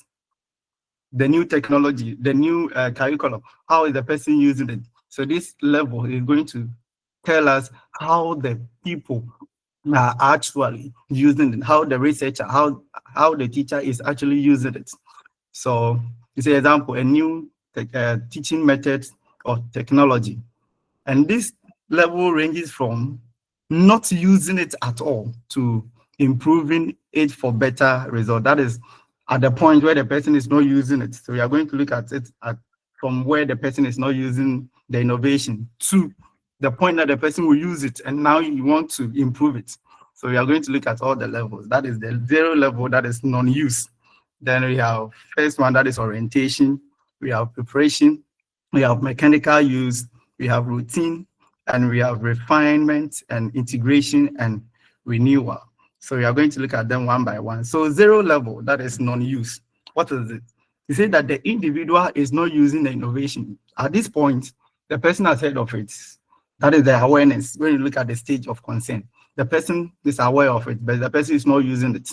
the new technology, the new curriculum, how is the person using it? So this level is going to tell us how the people are actually using it, how the researcher, how the teacher is actually using it. So it's an example, a new teaching method or technology. And this level ranges from not using it at all to improving it for better result. That is at the point where the person is not using it. So we are going to look at it from where the person is not using the innovation to the point that the person will use it and now you want to improve it. So we are going to look at all the levels. That is the 0 level, that is non-use. Then we have first one, that is orientation. We have preparation. We have mechanical use. We have routine. And we have refinement and integration and renewal. So we are going to look at them one by one. So 0 level, that is non-use. What is it? You say that the individual is not using the innovation. At this point, the person has heard of it. That is the awareness. When you look at the stage of consent, the person is aware of it, but the person is not using it.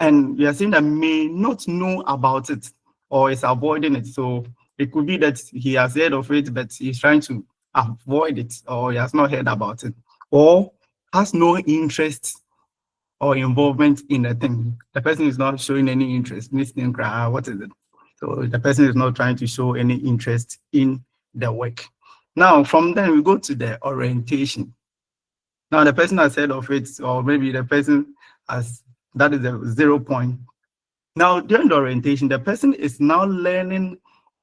And we are saying that may not know about it or is avoiding it. So it could be that he has heard of it, but he's trying to avoid it, or he has not heard about it, or has no interest or involvement in the thing. The person is not showing any interest. What is it? So the person is not trying to show any interest in the work. Now, from then we go to the orientation. Now the person has heard of it, or maybe the person has, that is a 0 point. Now during the orientation, the person is now learning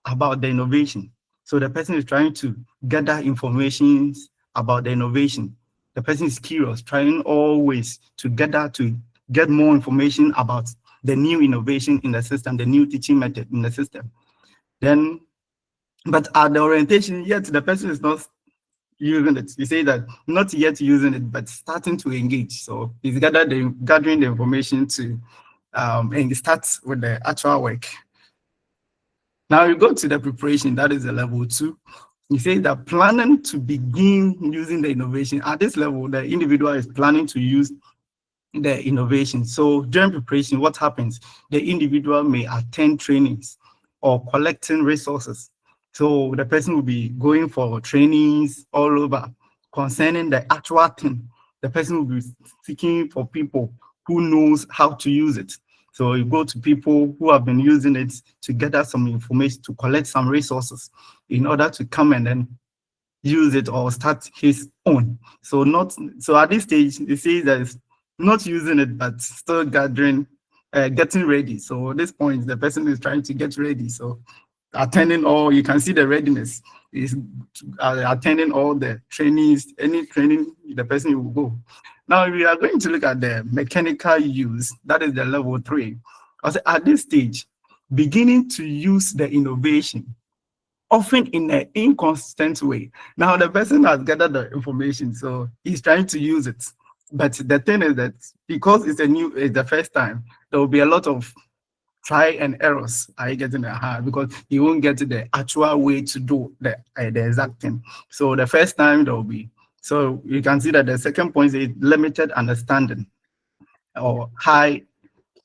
about the innovation. So the person is trying to gather information about the innovation. The person is curious, trying always to get more information about the new innovation in the system, the new teaching method in the system. Then, but at the orientation, yet the person is not using it. You say that not yet using it, but starting to engage. So he's gathering the information to and start with the actual work. Now you go to the preparation, that is the level 2. You say that planning to begin using the innovation. At this level, the individual is planning to use the innovation. So during preparation, what happens? The individual may attend trainings or collecting resources. So the person will be going for trainings all over concerning the actual thing. The person will be seeking for people who knows how to use it. So you go to people who have been using it to gather some information, to collect some resources in order to come and then use it or start his own. So at this stage, you see that it's not using it, but still getting ready. So at this point, the person is trying to get ready. So attending all, you can see the readiness. Is attending all the trainings, any training the person will go. Now we are going to look at the mechanical use, that is the level 3. At this stage, beginning to use the innovation, often in an inconsistent way. Now the person has gathered the information, so he's trying to use it. But the thing is that because it's the first time, there will be a lot of try and errors. Are you getting it? Because you won't get the actual way to do the exact thing. So the first time there will be. So you can see that the second point is limited understanding or high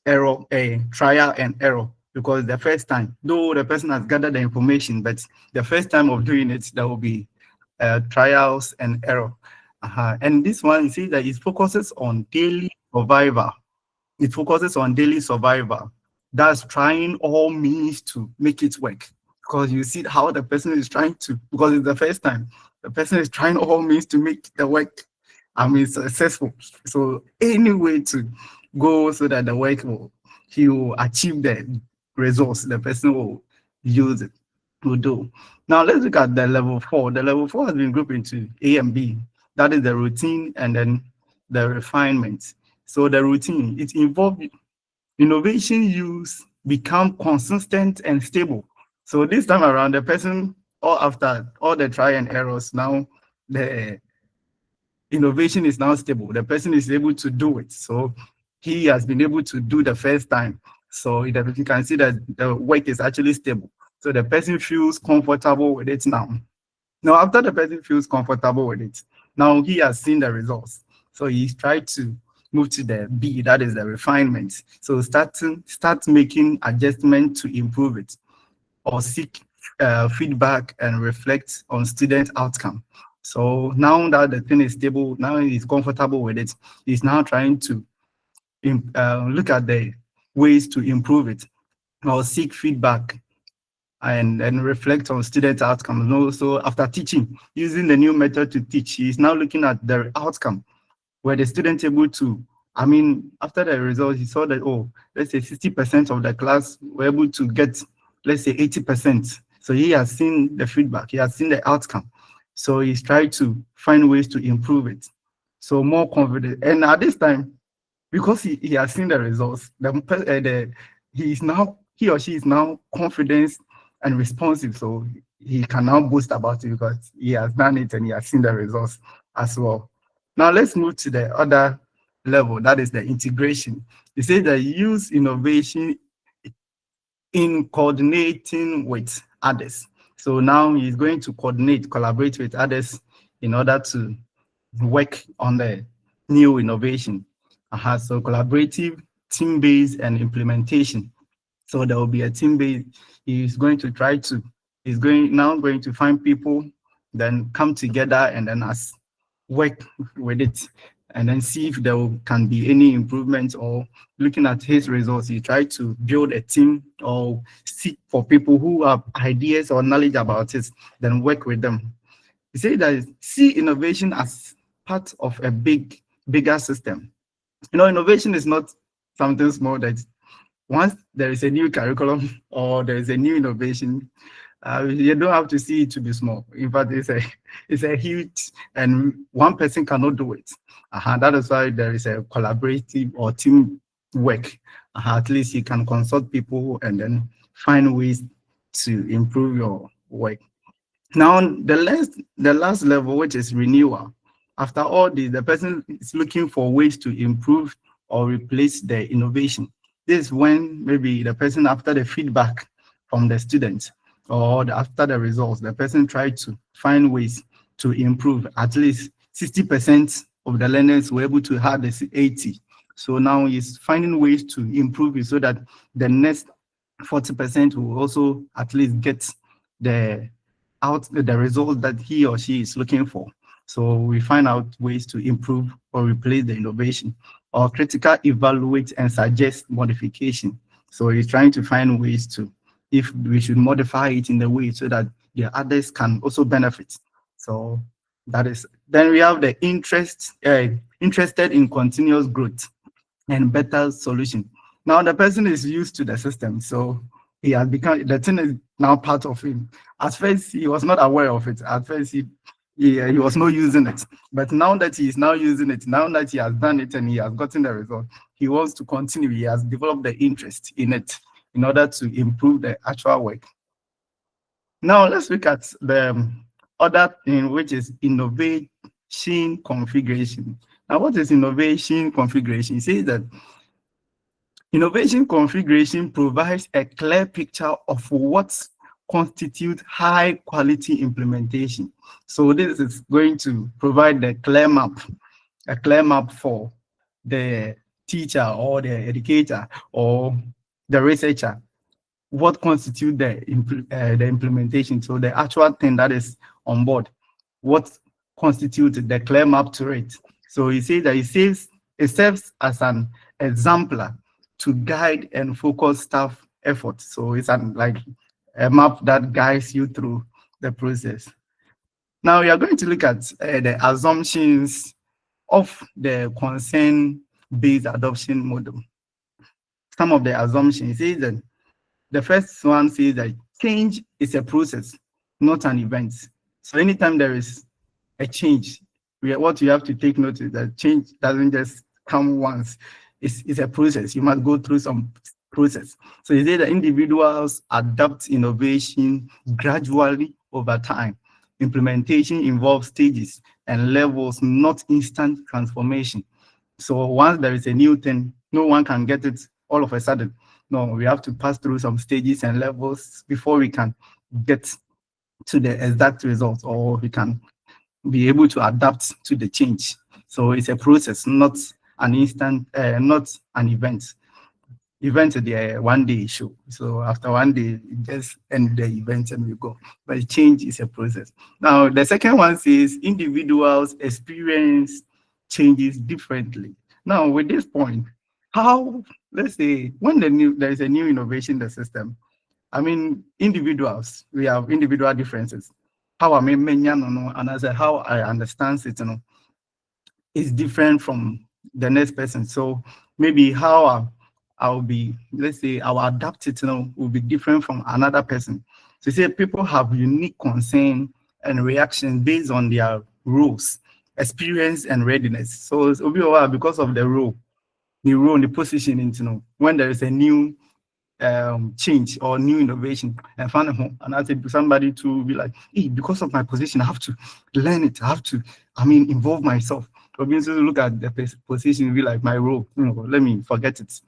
error, a trial and error. Because the first time, though the person has gathered the information, but the first time of doing it, there will be trials and error. And this one, you see that it focuses on daily survival. It focuses on daily survival. That's trying all means to make it work. Because you see how the person is trying to, because it's the first time, the person is trying all means to make the work, successful. So any way to go so that the work he will achieve the results the person will use it, will do. Now let's look at the level 4. The level 4 has been grouped into A and B. That is the routine and then the refinement. So the routine, it involves innovation use become consistent and stable. So this time around, the person, or after all the try and errors, now the innovation is now stable. The person is able to do it. So he has been able to do the first time. So you can see that the work is actually stable. So the person feels comfortable with it now. Now, after the person feels comfortable with it, now he has seen the results. So he's tried to move to the B, that is the refinement. So start making adjustment to improve it, or seek feedback and reflect on student outcome. So now that the thing is stable, now he's comfortable with it, he's now trying to look at the ways to improve it, or seek feedback and reflect on student outcomes. And also after teaching, using the new method to teach, he's now looking at the outcome where the student able to, after the results, he saw that, oh, let's say 60% of the class were able to get, let's say 80%. So he has seen the feedback, he has seen the outcome. So he's trying to find ways to improve it. So more confident. And at this time, because he has seen the results, he or she is now confident and responsive. So he can now boast about it because he has done it and he has seen the results as well. Now let's move to the other level, that is the integration. You say that use innovation in coordinating with others. So now he's going to collaborate with others in order to work on the new innovation. So collaborative, team-based, and implementation. So there will be a team-based. He's going to find people, then come together and then work with it, and then see if there can be any improvements. Or looking at his results, he tried to build a team or seek for people who have ideas or knowledge about it, then work with them. He said that see innovation as part of a bigger system. Innovation is not something small that once there is a new curriculum or there is a new innovation, you don't have to see it to be small. In fact, it's a huge, and one person cannot do it. That is why there is a collaborative or team work. At least you can consult people and then find ways to improve your work. Now, the last level, which is renewal. After all this, the person is looking for ways to improve or replace the innovation. This is when maybe the person, after the feedback from the students or after the results, the person tried to find ways to improve. At least 60% of the learners were able to have the 80. So now he's finding ways to improve it so that the next 40% will also at least get the result that he or she is looking for. So we find out ways to improve or replace the innovation, or critical evaluate and suggest modification. So he's trying to find ways to, if we should modify it in the way so that the others can also benefit. So that is, then we have the interested in continuous growth and better solution. Now the person is used to the system, so he has become, the thing is now part of him. At first, he was not aware of it. At first, he was not using it. But now that he is now using it, now that he has done it and he has gotten the result, he wants to continue. He has developed the interest in it in order to improve the actual work. Now let's look at the other thing, which is innovation configuration. Now, what is innovation configuration? It says that innovation configuration provides a clear picture of what constitutes high quality implementation. So this is going to provide a clear map for the teacher or the educator or the researcher, what constitutes the implementation. So the actual thing that is on board, what constitutes the clear map to it. So he says that it serves as an exemplar to guide and focus staff effort. So it's like a map that guides you through the process. Now we are going to look at the assumptions of the concern-based adoption model. Some of the assumptions is that the first one says that change is a process, not an event. So anytime there is a change, what you have to take note is that change doesn't just come once. It's a process. You must go through some process. So you say that individuals adopt innovation gradually over time. Implementation involves stages and levels, not instant transformation. So once there is a new thing, no one can get it all of a sudden. No, we have to pass through some stages and levels before we can get to the exact results, or we can be able to adapt to the change. So it's a process, not an instant, not an event. Event is a one-day show. So after one day, you just end the event and we go. But change is a process. Now, the second one says individuals experience changes differently. Now, with this point, how, let's say, when there is a new innovation in the system, I mean, individuals, we have individual differences. How I mean, and I said, how I understand it, is different from the next person. So maybe how I'll be, let's say, I'll adapt it, will be different from another person. So you say people have unique concern and reaction based on their roles, experience, and readiness. So it's because of the role, the position, when there is a new change or new innovation and find a home, and I said somebody to be like, hey, because of my position, I have to learn it. I have to, involve myself. Obviously, look at the position, be like my role. Let me forget it.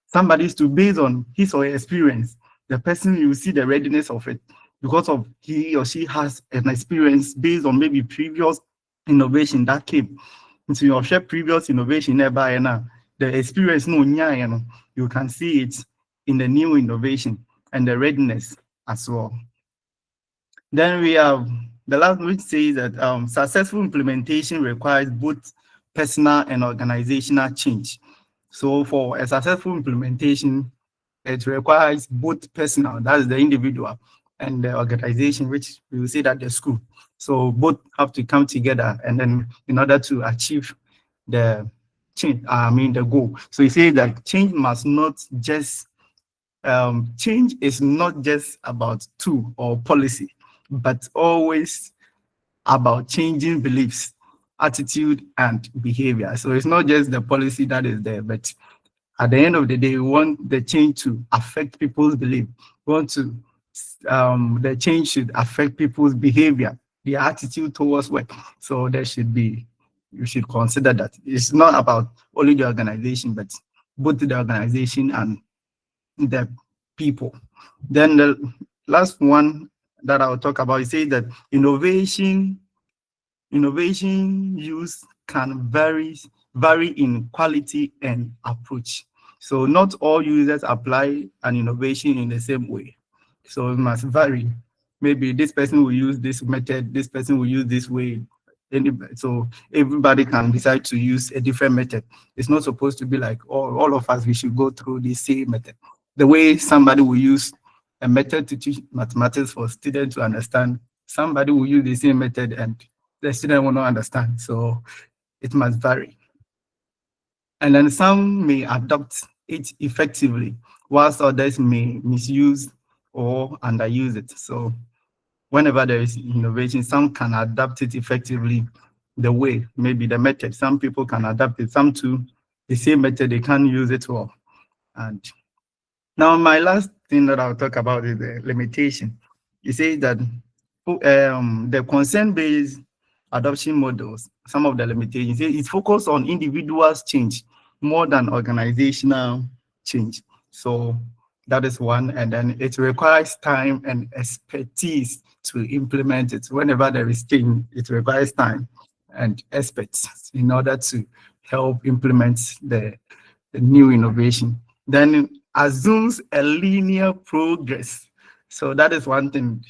Somebody is to, based on his or her experience, the person, you see the readiness of it because of he or she has an experience based on maybe previous innovation that came into your share previous innovation nearby, and the experience you can see it in the new innovation and the readiness as well. Then we have the last, which says that successful implementation requires both personal and organizational change. So for a successful implementation, it requires both personal, that is the individual, and the organization, which we will say that the school. So both have to come together, and then in order to achieve the change, the goal. So you say that change must not just change is not just about tool or policy, but always about changing beliefs, attitude, and behavior. So it's not just the policy that is there, but at the end of the day, we want the change to affect people's belief. We want to, the change should affect people's behavior, their attitude towards work. So there should be, you should consider that. It's not about only the organization, but both the organization and the people. Then the last one that I'll talk about is say that innovation use can vary in quality and approach. So not all users apply an innovation in the same way. So it must vary. Maybe this person will use this method, this person will use this way. So everybody can decide to use a different method. It's not supposed to be like all of us, we should go through the same method. The way somebody will use a method to teach mathematics for students to understand, somebody will use the same method and the student will not understand. So it must vary. And then some may adopt it effectively, whilst others may misuse or underuse it. So whenever there is innovation, some can adapt it effectively the way, maybe the method. Some people can adapt it, some to the same method, they can't use it well. And now my last thing that I'll talk about is the limitation. You say that the consent-based adoption models, some of the limitations, it's focused on individuals' change more than organizational change. So that is one, and then it requires time and expertise to implement it. Whenever there is change, it requires time and experts in order to help implement the new innovation. Then assumes a linear progress. So that is one thing.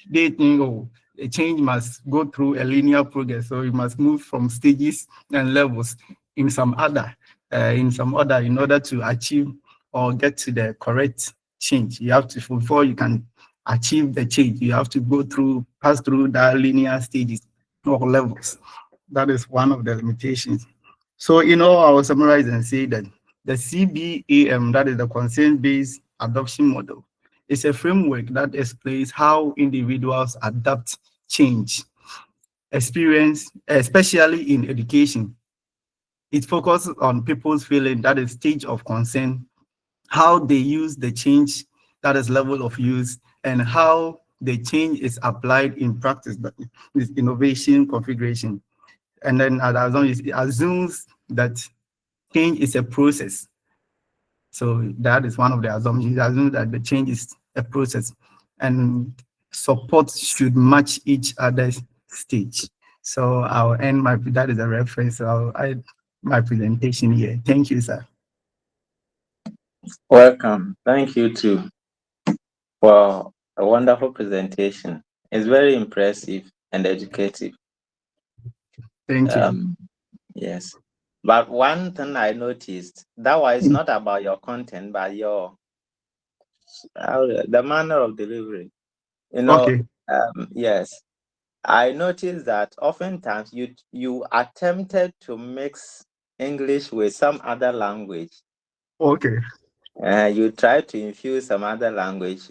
They think, oh, a change must go through a linear progress. So it must move from stages and levels in some order in order to achieve or get to the correct change. You have to, before you can achieve the change, you have to pass through that linear stages or levels. That is one of the limitations. So, I will summarize and say that the CBAM, that is the consent-based adoption model, is a framework that explains how individuals adapt change, experience, especially in education. It focuses on people's feeling, that is stage of consent, how they use the change, that is level of use, and how the change is applied in practice, that is innovation configuration. And then it assumes that change is a process. So that is one of the assumptions. It assumes that the change is a process and support should match each other's stage. So I'll end that is a reference. So I'll end my presentation here. Thank you, sir. Welcome. Thank you too for a wonderful presentation. It's very impressive and educative. Thank you. Yes. But one thing I noticed, that was not about your content, but the manner of delivery. Okay. Yes. I noticed that oftentimes you attempted to mix English with some other language. Okay. You try to infuse some other language.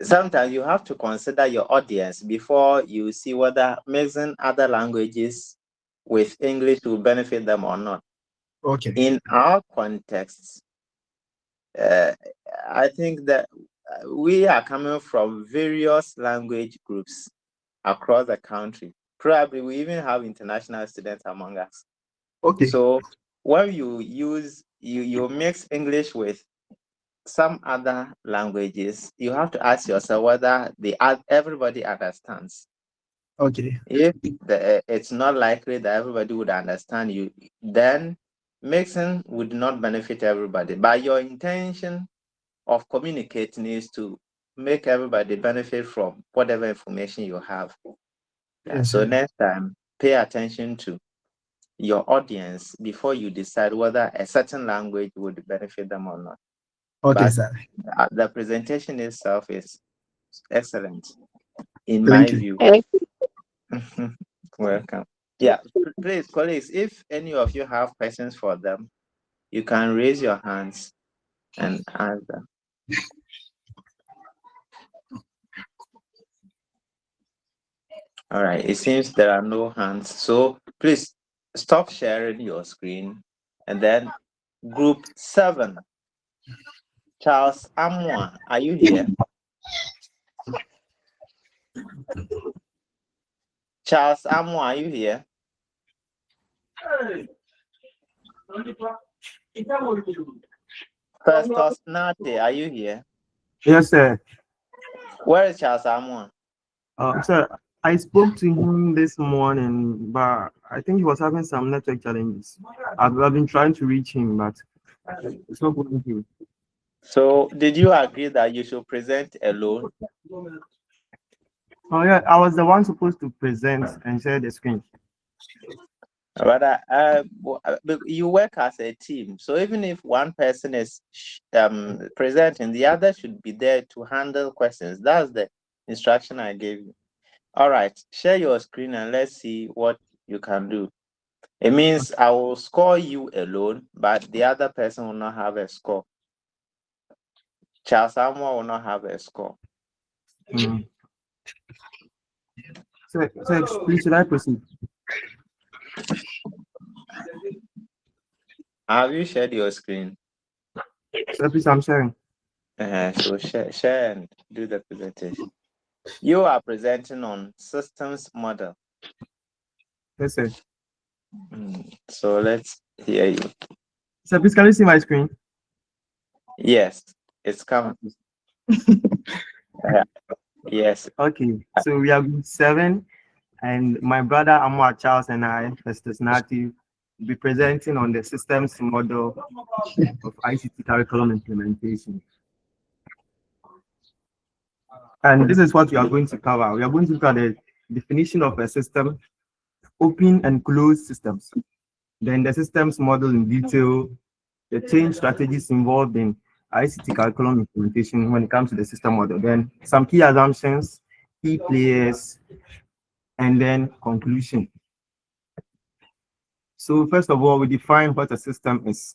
Sometimes you have to consider your audience before you see whether mixing other languages with English will benefit them or not. Okay. In our context, I think that we are coming from various language groups across the country. Probably we even have international students among us. Okay. So when you mix English with some other languages, you have to ask yourself whether everybody understands. Okay. If it's not likely that everybody would understand you, then mixing would not benefit everybody. But your intention of communicating is to make everybody benefit from whatever information you have. Yes, so sir. next time, pay attention to your audience before you decide whether a certain language would benefit them or not. Okay, But sir. the presentation itself is excellent, in Thank my you. view. Welcome. Yeah, please, colleagues, if any of you have questions for them, you can raise your hands and ask them. All right, it seems there are no hands. So please stop sharing your screen. And then group 7, Charles Amwa, are you here? Charles Amwa, are you here? Festus Nate, are you here? Yes, sir. Where is Charles Amwa? Sir, I spoke to him this morning, but I think he was having some network challenges. I've been trying to reach him, but it's not going through. So, did you agree that you should present alone? Oh yeah, I was the one supposed to present and share the screen. Rather, you work as a team. So even if one person is presenting, the other should be there to handle questions. That's the instruction I gave you. All right, share your screen and let's see what you can do. It means I will score you alone, but the other person will not have a score. Charles Samuel will not have a score. So please, should I proceed? Have you shared your screen? So please, I'm sharing. So share and do the presentation. You are presenting on systems model. Yes, sir. So let's hear you. So please, can you see my screen? Yes, it's coming. Yes. Okay, so we are group 7, and my brother Amwa Charles and I, Festus Nati, will be presenting on the systems model of ICT curriculum implementation. And this is what we are going to cover. We are going to look at the definition of a system, open and closed systems, then the systems model in detail, the change strategies involved in ICT curriculum implementation when it comes to the system model, then some key assumptions, key players, and then conclusion. So first of all, we define what a system is.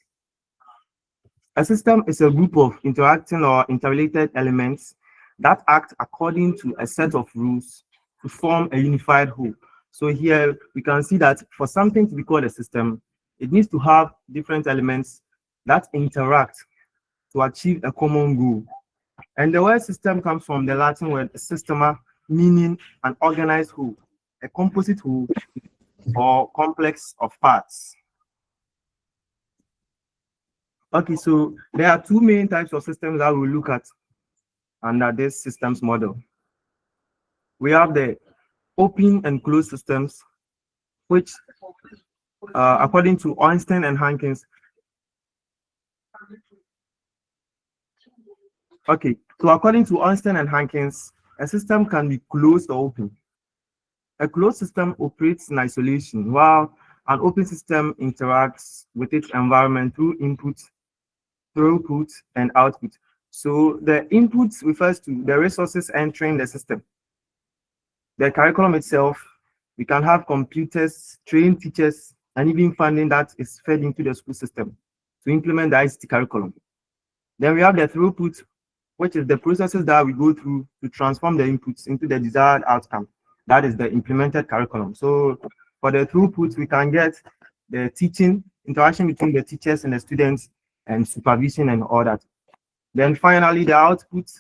A system is a group of interacting or interrelated elements that act according to a set of rules to form a unified whole. So here we can see that for something to be called a system, it needs to have different elements that interact to achieve a common goal. And the word system comes from the Latin word systema, meaning an organized whole, a composite whole, or complex of parts. Okay, so there are two main types of systems that we'll look at under this systems model. We have the open and closed systems, which according to Einstein and Hankins. Okay, so according to Einstein and Hankins, a system can be closed or open. A closed system operates in isolation, while an open system interacts with its environment through input, throughput, and output. So the input refers to the resources entering the system. The curriculum itself, we can have computers, trained teachers, and even funding that is fed into the school system to implement the ICT curriculum. Then we have the throughput, which is the processes that we go through to transform the inputs into the desired outcome. That is the implemented curriculum. So for the throughput, we can get the teaching, interaction between the teachers and the students, and supervision and all that. Then finally, the output,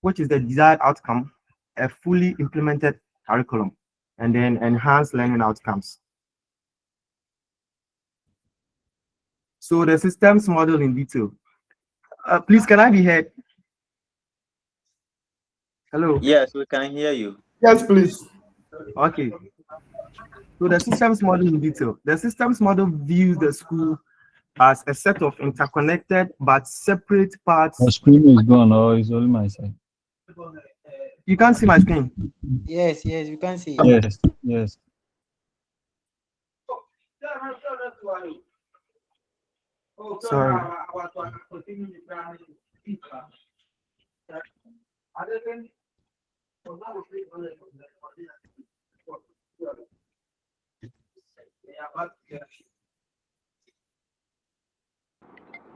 which is the desired outcome, a fully implemented curriculum, and then enhanced learning outcomes. So the systems model in detail. Please, can I be heard? Hello? Yes, we can hear you. Yes, please. Okay. So the systems model in detail. The systems model views the school as a set of interconnected but separate parts. My screen is gone, or it's only my side. You can't see my screen. Yes, you can see. Yes. Sorry.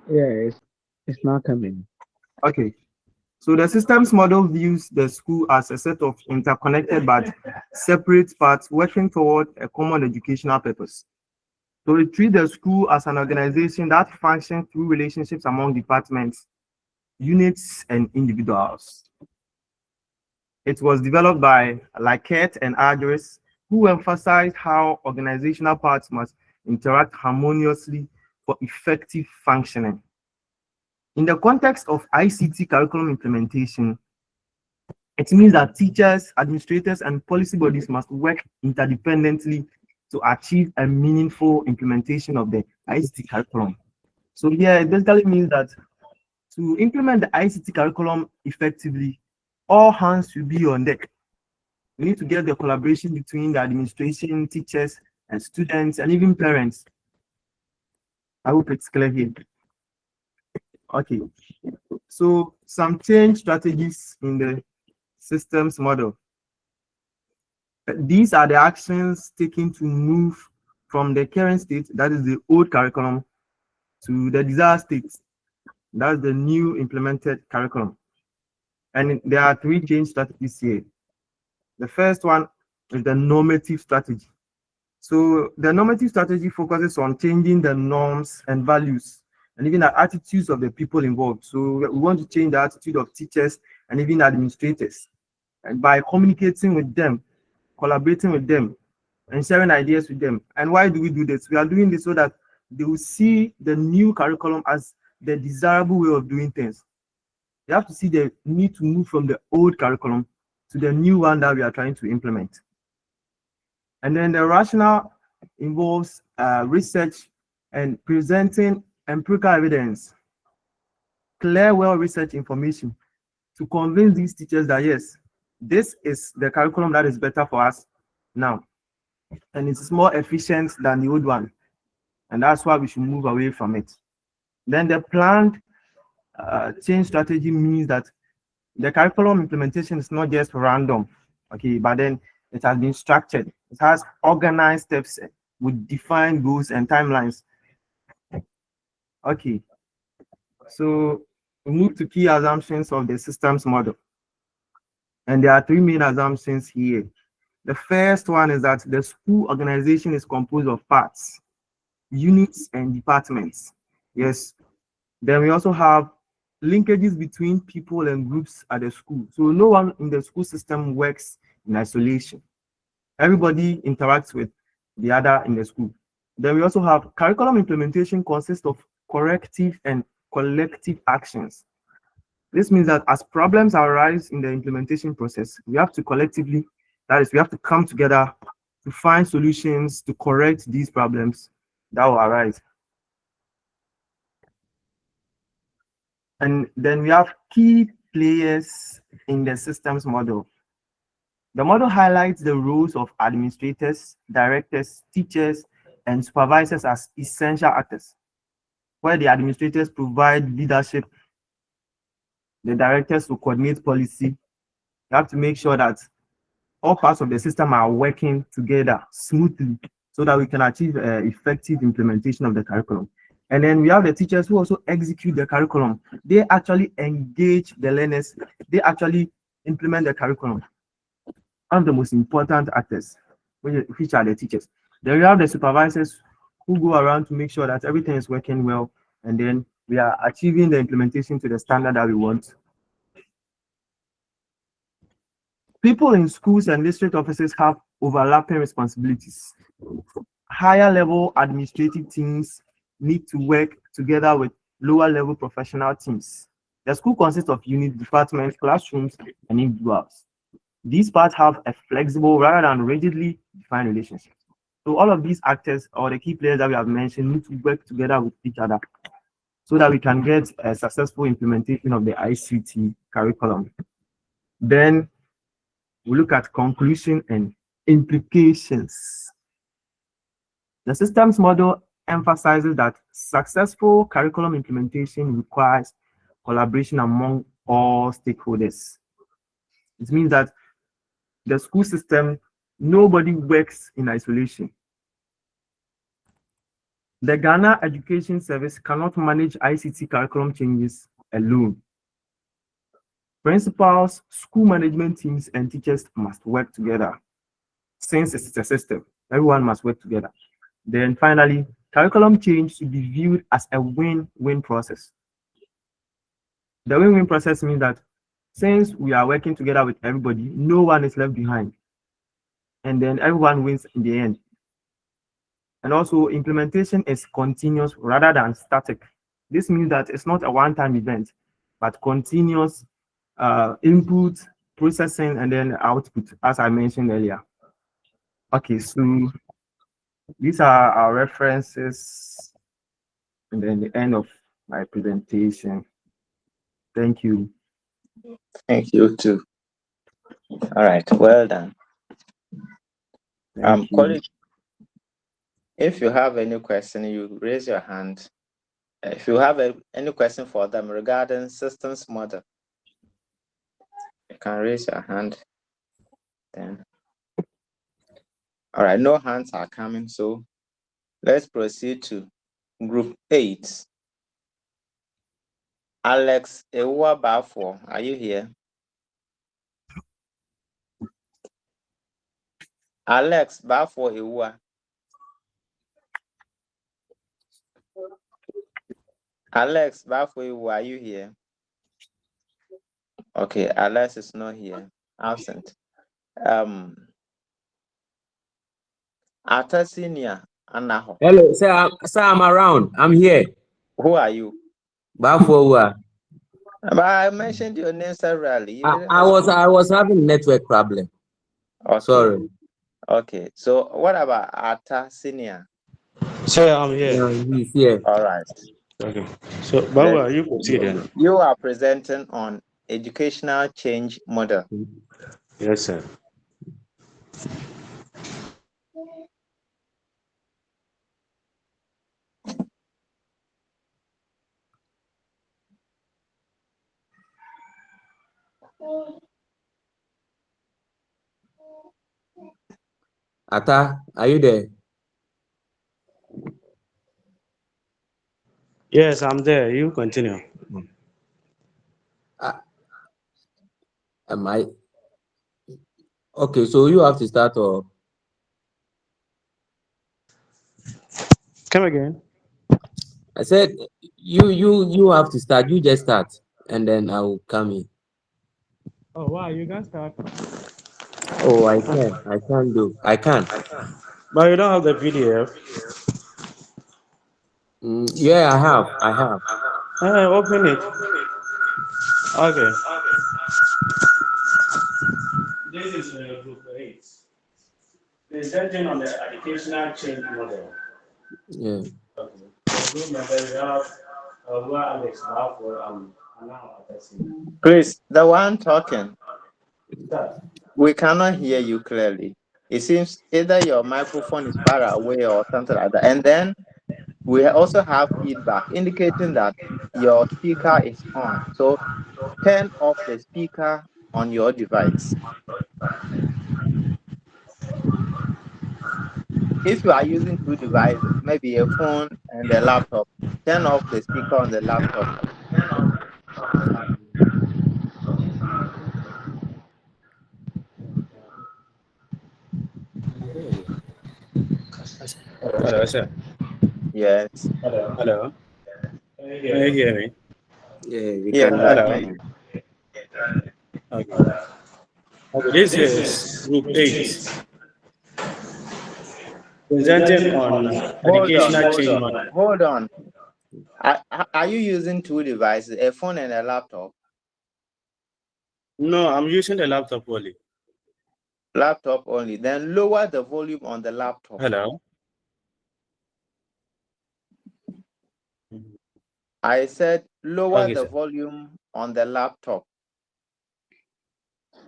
Yeah, it's not coming. Okay. So the systems model views the school as a set of interconnected but separate parts working toward a common educational purpose. So it treats the school as an organization that functions through relationships among departments, units, and individuals. It was developed by Laquette and Adres, who emphasized how organizational parts must interact harmoniously for effective functioning. In the context of ICT curriculum implementation, it means that teachers, administrators, and policy bodies must work interdependently to achieve a meaningful implementation of the ICT curriculum. So here, it basically means that to implement the ICT curriculum effectively, all hands should be on deck. We need to get the collaboration between the administration, teachers, and students, and even parents. I hope it's clear here. Okay, so some change strategies in the systems model. These are the actions taken to move from the current state, that is the old curriculum, to the desired state, That's the new implemented curriculum. And there are three change strategies here. The first one is the normative strategy. So the normative strategy focuses on changing the norms and values and even the attitudes of the people involved. So we want to change the attitude of teachers and even administrators. And by communicating with them, collaborating with them, and sharing ideas with them. And why do we do this? We are doing this so that they will see the new curriculum as the desirable way of doing things. They have to see the need to move from the old curriculum to the new one that we are trying to implement. And then the rationale involves research and presenting empirical evidence, clear, well-researched information to convince these teachers that yes, this is the curriculum that is better for us now. And it's more efficient than the old one. And that's why we should move away from it. Then the planned change strategy means that the curriculum implementation is not just random, okay, but then it has been structured. It has organized steps with defined goals and timelines. Okay, so we move to key assumptions of the systems model. And there are three main assumptions here. The first one is that the school organization is composed of parts, units, and departments. Yes. Then we also have linkages between people and groups at the school. So no one in the school system works in isolation. Everybody interacts with the other in the school. Then we also have curriculum implementation consists of corrective and collective actions. This means that as problems arise in the implementation process, we have to collectively, that is, we have to come together to find solutions to correct these problems that will arise. And then we have key players in the systems model. The model highlights the roles of administrators, directors, teachers, and supervisors as essential actors, where the administrators provide leadership, the directors will coordinate policy. You have to make sure that all parts of the system are working together smoothly so that we can achieve effective implementation of the curriculum. And then we have the teachers who also execute the curriculum. They actually engage the learners. They actually implement the curriculum. One of the most important actors, which are the teachers. Then we have the supervisors who go around to make sure that everything is working well, and then we are achieving the implementation to the standard that we want. People in schools and district offices have overlapping responsibilities. Higher level administrative teams need to work together with lower level professional teams. The school consists of units, departments, classrooms, and individuals. These parts have a flexible rather than rigidly defined relationship. So all of these actors or the key players that we have mentioned need to work together with each other so that we can get a successful implementation of the ICT curriculum. Then we look at conclusion and implications. The systems model emphasizes that successful curriculum implementation requires collaboration among all stakeholders. It means that the school system, nobody works in isolation. The Ghana Education Service cannot manage ICT curriculum changes alone. Principals, school management teams, and teachers must work together. Since it's a system, everyone must work together. Then finally, curriculum change should be viewed as a win-win process. The win-win process means that since we are working together with everybody, no one is left behind. And then everyone wins in the end. And also, implementation is continuous rather than static. This means that it's not a one-time event, but continuous input, processing, and then output, as I mentioned earlier. Okay, so these are our references, and then the end of my presentation. Thank you. Thank you too. All right, well done. Colleague, if you have any question, you raise your hand. If you have any question for them regarding systems model, you can raise your hand. Then, all right, no hands are coming, so let's proceed to group 8. Alex Ewa Bafo, are you here? Alex Bafo Ewa. Alex Bafo Ewa, are you here? Okay, Alex is not here. Absent. Ata Senior Anaho. Hello, sir. Sir, I'm around. I'm here. Who are you? Bafo. But I mentioned your name severally. You didn't I was having network problem. Okay. Sorry. Okay. So what about Ata Senior? Sir, I'm here. Yeah, he's here. All right. Okay. So, Bawa, you proceed then. You are presenting on educational change model. Yes, sir. Ata, are you there? Yes, I'm there. You continue. Am I? Okay, so you have to start or? Come again. I said you have to start. You just start, and then I will come in. Oh, wow, you can start. Oh, I can. I can. But you don't have the PDF. Yeah, I have. Open it. Okay. This is group 8. Presenting on the educational change model. Yeah. Okay. The group member we have Alex Bafo and now Please, the one talking. Start. We cannot hear you clearly. It seems either your microphone is far away or something like that. And then we also have feedback indicating that your speaker is on. So turn off the speaker on your device. If you are using two devices, maybe a phone and a laptop, turn off the speaker on the laptop. Hello, sir. Yes. Hello. Can you hear me? Yeah, we Yes, can. Hello. Okay. Okay, this is group 8. Presenting on educational change model. Hold on. Are you using two devices, a phone and a laptop? No, I'm using the laptop only. Laptop only. Then lower the volume on the laptop. Hello. I said lower Okay, the sir. volume on the laptop.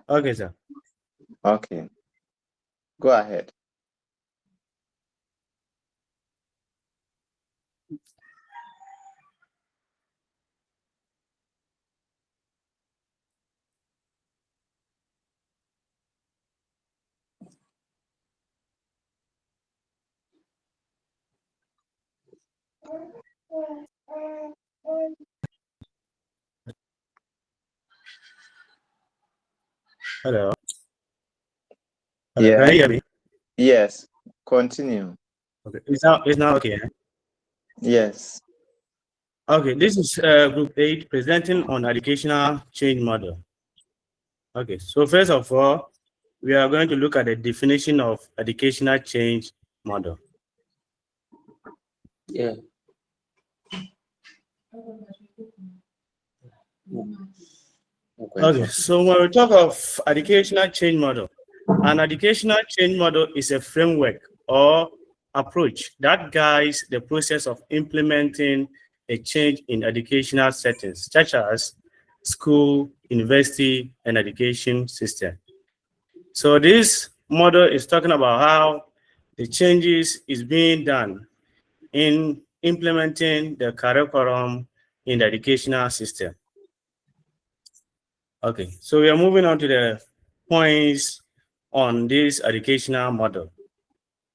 Okay, sir. Okay. Go ahead. Hello. Yeah. Can you hear me? Yes. Continue. Okay. It's now okay. Yes. Okay, this is group 8 presenting on educational change model. Okay, so first of all, we are going to look at the definition of educational change model. Yeah. Okay, so when we talk of educational change model, an educational change model is a framework or approach that guides the process of implementing a change in educational settings, such as school, university, and education system. So this model is talking about how the changes is being done in implementing the curriculum in the educational system. Okay, so we are moving on to the points on this educational model.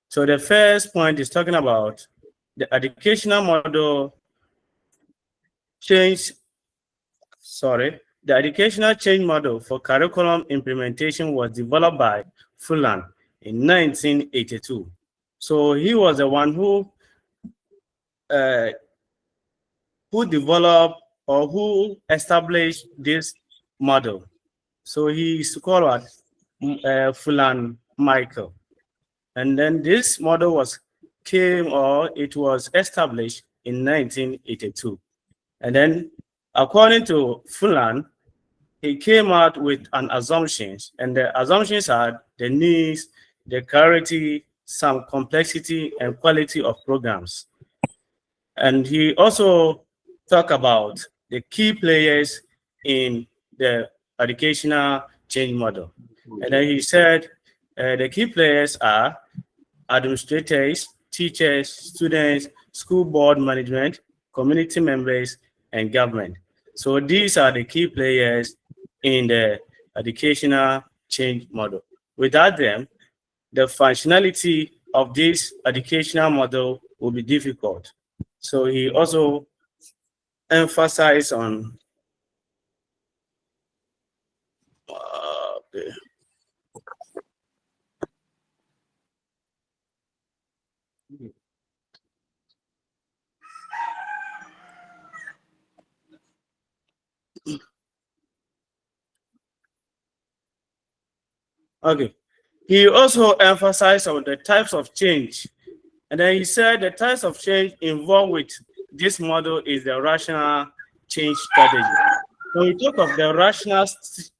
So the first point is talking about the educational model change the educational change model for curriculum implementation was developed by Fulan in 1982. So he was the one who developed or who established this model. So he is called Fulan Michael. And then this model was established in 1982. And then according to Fulan, he came out with an assumptions, and the assumptions are the needs, the clarity, some complexity and quality of programs. And he also talked about the key players in the educational change model. And then he said the key players are administrators, teachers, students, school board management, community members, and government. So these are the key players in the educational change model. Without them, the functionality of this educational model will be difficult. So he also emphasized on okay. He also emphasized on the types of change. And then he said the types of change involved with this model is the rational change strategy. When we talk of the rational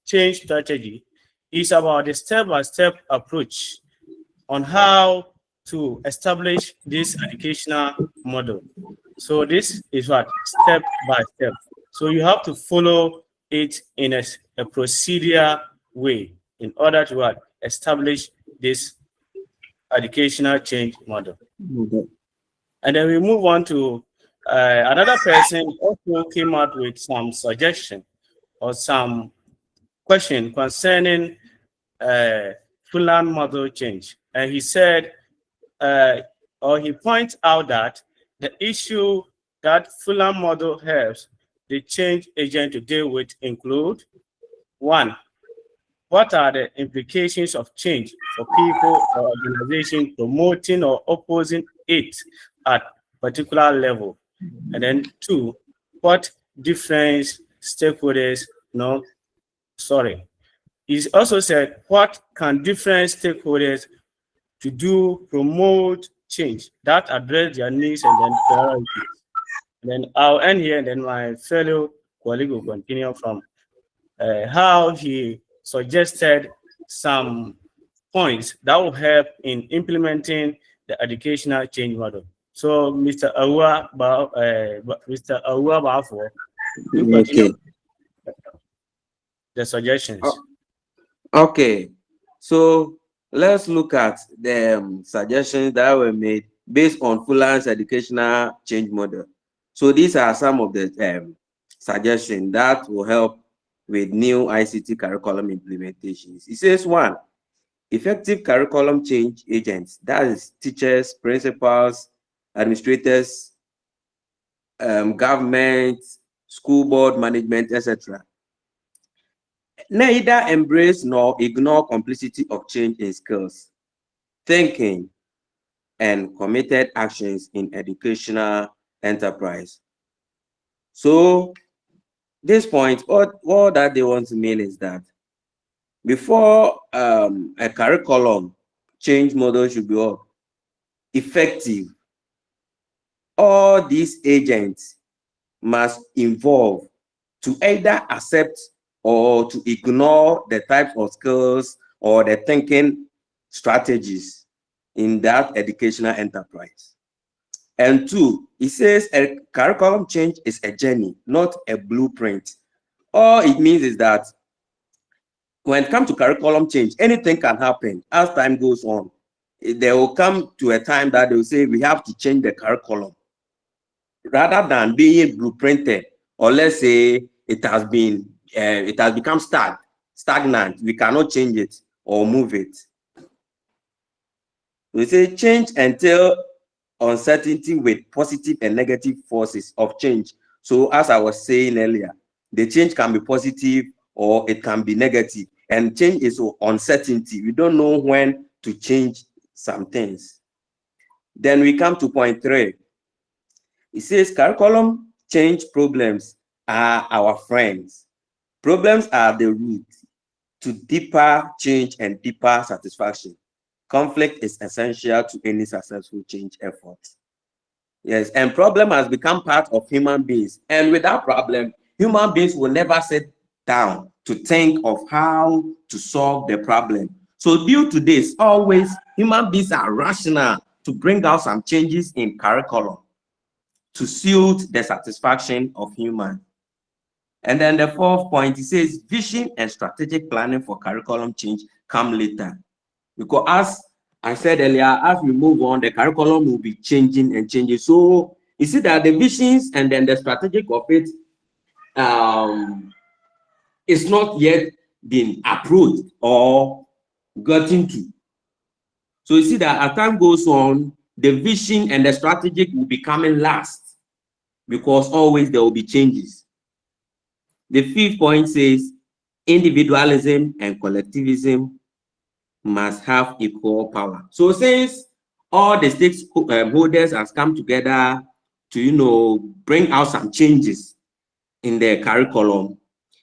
change strategy, it's about the step-by-step approach on how to establish this educational model. So this is what step by step. So you have to follow it in a procedure way in order to establish this educational change model. And then we move on to another person also came out with some suggestion or some question concerning Fulan model change. And he said, or he points out that the issue that Fulan model helps the change agent to deal with include: one, what are the implications of change for people or organizations promoting or opposing it at particular level? And then two, what different stakeholders He also said, what can different stakeholders to do promote change that address their needs and then priorities? And then I'll end here, and then my fellow colleague will continue from how he suggested some points that will help in implementing the educational change model. So, Mr. Awa Bafo, you continue the suggestions. Okay, so let's look at the suggestions that were made based on Fulan's educational change model. So these are some of the suggestions that will help with new ICT curriculum implementations. It says one, effective curriculum change agents, that is teachers, principals, administrators, government, school board management, etc. Neither embrace nor ignore complexity of change in skills, thinking, and committed actions in educational enterprise. So this point, all that they want to mean is that before a curriculum change model should be effective, all these agents must involve to either accept or to ignore the types of skills or the thinking strategies in that educational enterprise. And two, it says a curriculum change is a journey, not a blueprint. All it means is that when it comes to curriculum change, anything can happen as time goes on. There will come to a time that they will say we have to change the curriculum rather than being blueprinted, or let's say it has become stagnant. We cannot change it or move it. We say change entails uncertainty with positive and negative forces of change. So as I was saying earlier, The change can be positive or it can be negative. And change is uncertainty. We don't know when to change some things. Then we come to point 3. It says curriculum change problems are our friends. Problems are the root to deeper change and deeper satisfaction. Conflict is essential to any successful change effort. Yes, and problem has become part of human beings. And without problem, human beings will never sit down to think of how to solve the problem. So due to this, always human beings are rational to bring out some changes in curriculum to suit the satisfaction of humans. And then the 4th point, it says vision and strategic planning for curriculum change come later. Because as I said earlier, as we move on, the curriculum will be changing and changing. So you see that the visions and then the strategic of it is not yet been approved or gotten to. So you see that as time goes on, the vision and the strategic will be coming last because always there will be changes. The 5th point says individualism and collectivism must have equal power. So since all the stakeholders has come together to bring out some changes in the curriculum,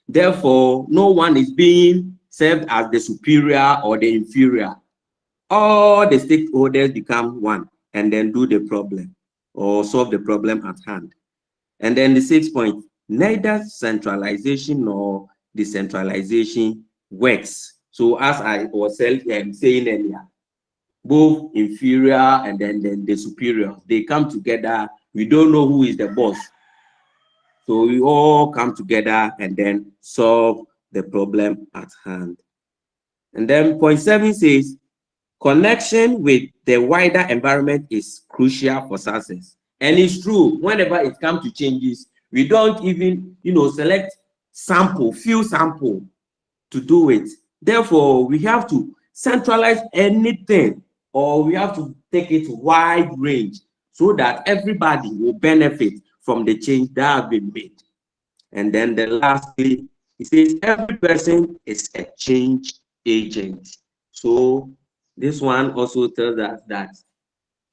therefore no one is being served as the superior or the inferior. All the stakeholders become one and then do the problem or solve the problem at hand. And then the 6th point, neither centralization nor decentralization works. So as I was saying earlier, both inferior and then the superior, they come together. We don't know who is the boss. So we all come together and then solve the problem at hand. And then point 7 says, connection with the wider environment is crucial for success. And it's true, whenever it comes to changes, we don't even, select few sample to do it. Therefore, we have to centralize anything, or we have to take it wide range so that everybody will benefit from the change that has been made. And then lastly, it says every person is a change agent. So this one also tells us that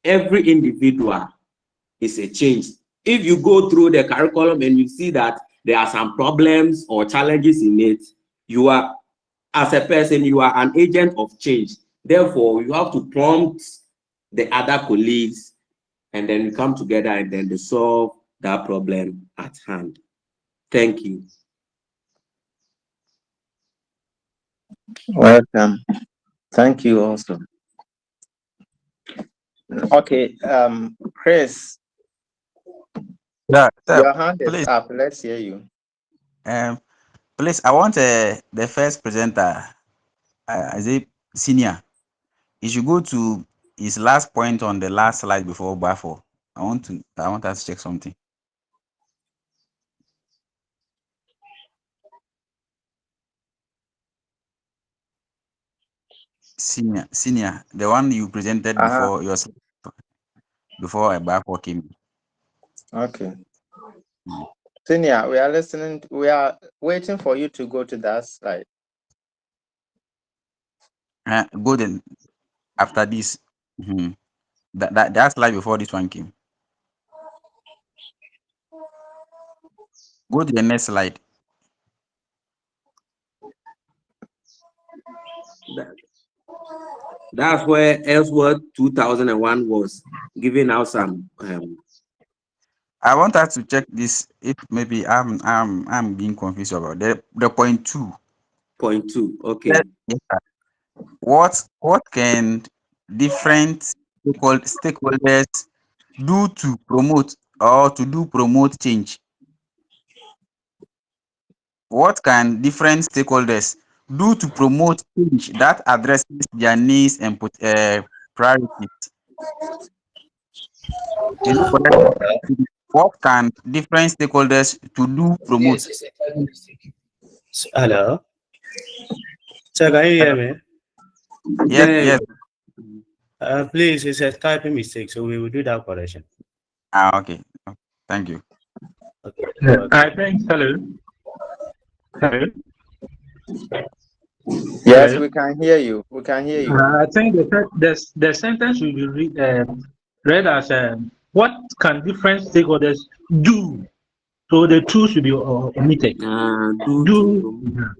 every individual is a change. If you go through the curriculum and you see that there are some problems or challenges in it, you are, as a person, you are an agent of change. Therefore, you have to prompt the other colleagues and then you come together and then they solve that problem at hand. Thank you. Welcome. Thank you also. Okay, Chris. Yeah, Your hand is please. up. Let's hear you. Please, I want the first presenter, is it senior? He should go to his last point on the last slide before Bafo. I want us to check something. Senior, the one you presented before before Bafo came. Okay. Senior, we are listening. We are waiting for you to go to that slide. Go then after this. That slide before this one came. Go to the next slide. That's where Ellsworth 2001 was giving out some. I want us to check this. If maybe I'm being confused about the point 2. Point 2. Okay. What can different stakeholders do to promote change? What can different stakeholders do to promote change that addresses their needs and priorities? What can different stakeholders to promote? Hello. So can you hear me? Yes. Please, it's a typing mistake, so we will do that correction. Okay. Thank you. Okay. I think, hello. Hello? Yes, Hello? we can hear you. We can hear you. I think the sentence should be read as what can different stakeholders do? So the two should be omitted. Do.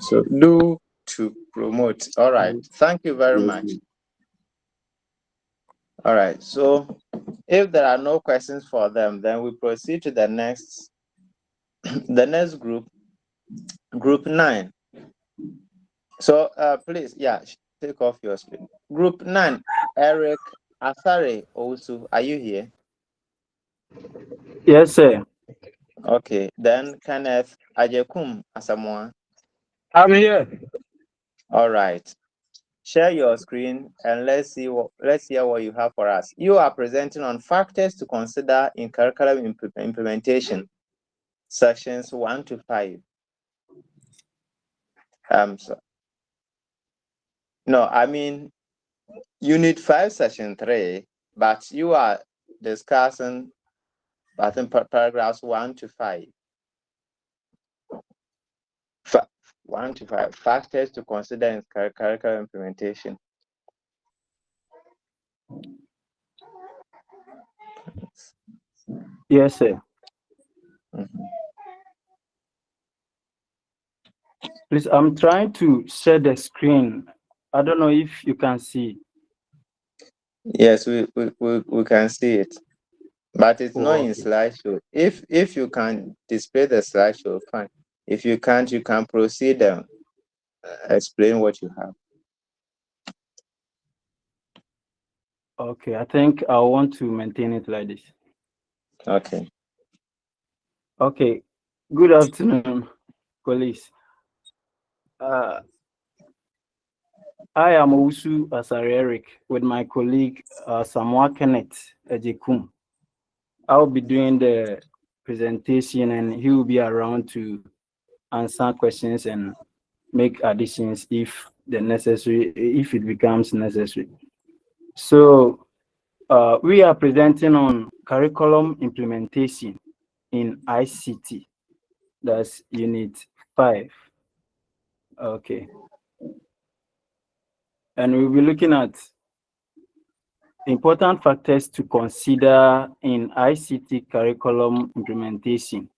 So do to promote. All right. Thank you very much. All right. So if there are no questions for them, then we proceed to the next the next group, group 9. So please, yeah, take off your screen. Group 9, Eric Asare also. Are you here? Yes, sir. Okay. Then Kenneth Ajekum Asamoah. I'm here. All right. Share your screen and let's hear what you have for us. You are presenting on factors to consider in curriculum implementation, sections 1 to 5. No, I mean unit 5, section 3, but you are discussing, I think, paragraphs 1 to 5. 1 to 5 factors to consider in curriculum implementation. Yes, sir. Please, I'm trying to share the screen. I don't know if you can see. Yes, we can see it, but it's not in Okay. slideshow. If you can display the slideshow, fine. If you can't, you can proceed and explain what you have. Okay, I think I want to maintain it like this. Okay. Okay. Good afternoon, colleagues. I am Owusu Asare Eric with my colleague Samoa Kenneth Ejekum. I'll be doing the presentation and he will be around to answer questions and make additions if it becomes necessary. So we are presenting on curriculum implementation in ICT. That's unit 5. Okay. And we'll be looking at important factors to consider in ICT curriculum implementation.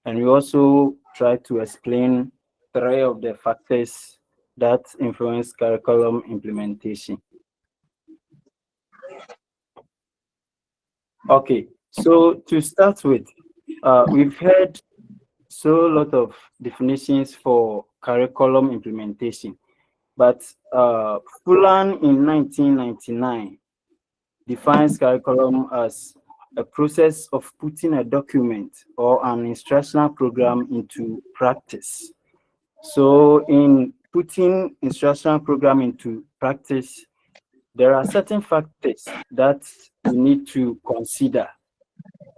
And we also try to explain 3 of the factors that influence curriculum implementation. Okay, so to start with, we've heard so a lot of definitions for curriculum implementation, but Fulan in 1999 defines curriculum as a process of putting a document or an instructional program into practice. So in putting instructional program into practice, there are certain factors that we need to consider.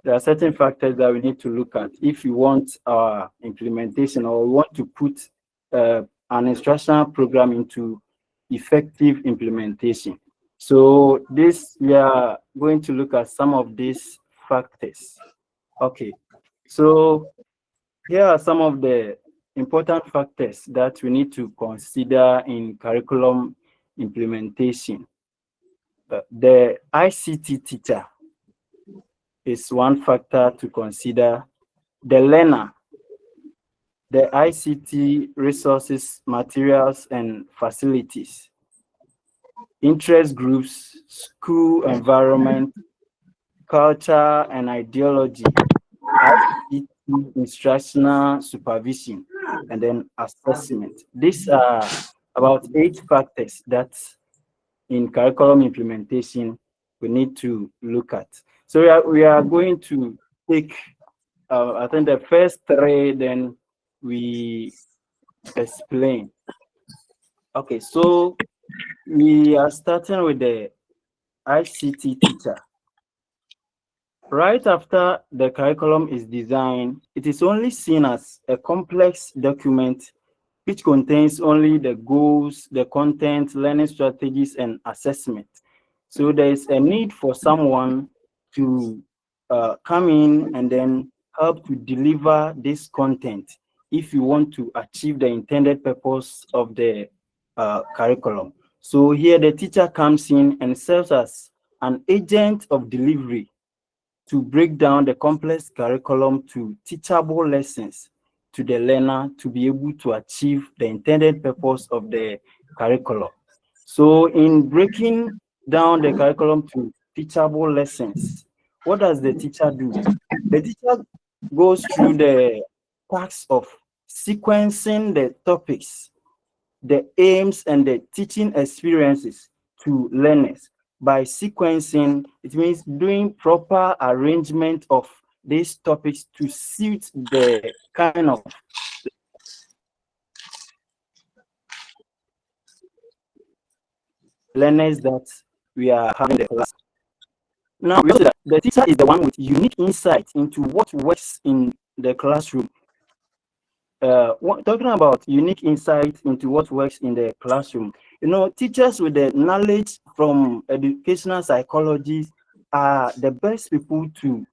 There are certain factors that we need to look at if we want our implementation or we want to put an instructional program into effective implementation. So we are going to look at some of these factors. Okay, so here are some of the important factors that we need to consider in curriculum implementation. The ICT teacher is one factor to consider. The learner, the ICT resources, materials, and facilities, interest groups, school environment, culture and ideology, ICT instructional supervision, and then assessment. These are about 8 factors that in curriculum implementation we need to look at. So we are going to take, I think, the first 3, then we explain. Okay, so we are starting with the ICT teacher. Right after the curriculum is designed, it is only seen as a complex document which contains only the goals, the content, learning strategies, and assessment. So there is a need for someone to come in and then help to deliver this content if you want to achieve the intended purpose of the curriculum. So here the teacher comes in and serves as an agent of delivery to break down the complex curriculum to teachable lessons to the learner to be able to achieve the intended purpose of the curriculum. So in breaking down the curriculum to teachable lessons, what does the teacher do? The teacher goes through the task of sequencing the topics, the aims, and the teaching experiences to learners. By sequencing, it means doing proper arrangement of these topics to suit the kind of learners that we are having the class. Now, we know that the teacher is the one with unique insight into what works in the classroom. Talking about unique insight into what works in the classroom, you know, teachers with the knowledge from educational psychology are the best people to